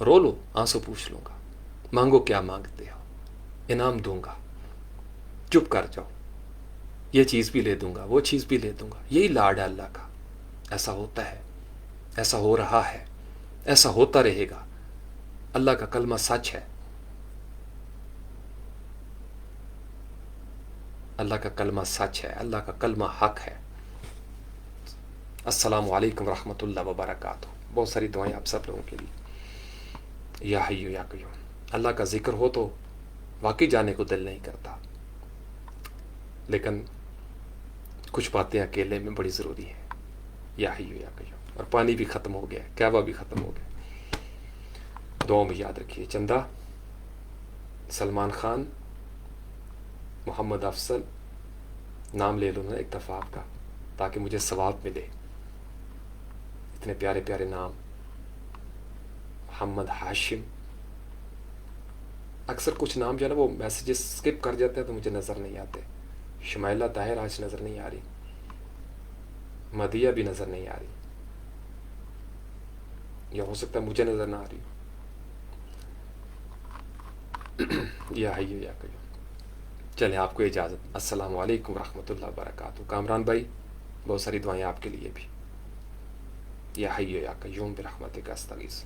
رو لو آنسو پوچھ لوں گا، مانگو کیا مانگتے ہو، انعام دوں گا. چپ کر جاؤ، یہ چیز بھی لے دوں گا، وہ چیز بھی لے دوں گا. یہی لاڈ ہے اللہ کا. ایسا ہوتا ہے، ایسا ہو رہا ہے، ایسا ہوتا رہے گا. اللہ کا کلمہ سچ ہے، اللہ کا کلمہ سچ ہے، اللہ کا کلمہ حق ہے. السلام علیکم ورحمۃ اللہ وبرکاتہ. بہت ساری دعائیں آپ سب لوگوں کے لیے. یا حی یا قیوم. اللہ کا ذکر ہو تو واقعی جانے کو دل نہیں کرتا، لیکن کچھ باتیں اکیلے میں بڑی ضروری ہیں. یا حی یا قیوم. اور پانی بھی ختم ہو گیا، کعبہ بھی ختم ہو گیا. دعاؤں میں یاد رکھیے. چندہ، سلمان خان، محمد افضل، نام لے لوں نا ایک دفعہ آپ کا تاکہ مجھے ثواب ملے. اتنے پیارے پیارے نام. محمد ہاشم. اکثر کچھ نام جو ہے نا وہ میسیجز اسکپ کر جاتے ہیں تو مجھے نظر نہیں آتے. شمائلہ طاہر آج نظر نہیں آ رہی، مدیہ بھی نظر نہیں آ رہی، یا ہو سکتا ہے مجھے نظر نہ آ رہی. یا حی یا قیوم. چلیں آپ کو اجازت. السلام علیکم ورحمۃ اللہ وبرکاتہ. کامران بھائی بہت ساری دعائیں آپ کے لیے بھی. یا حی یا قیوم برحمتک استغیث.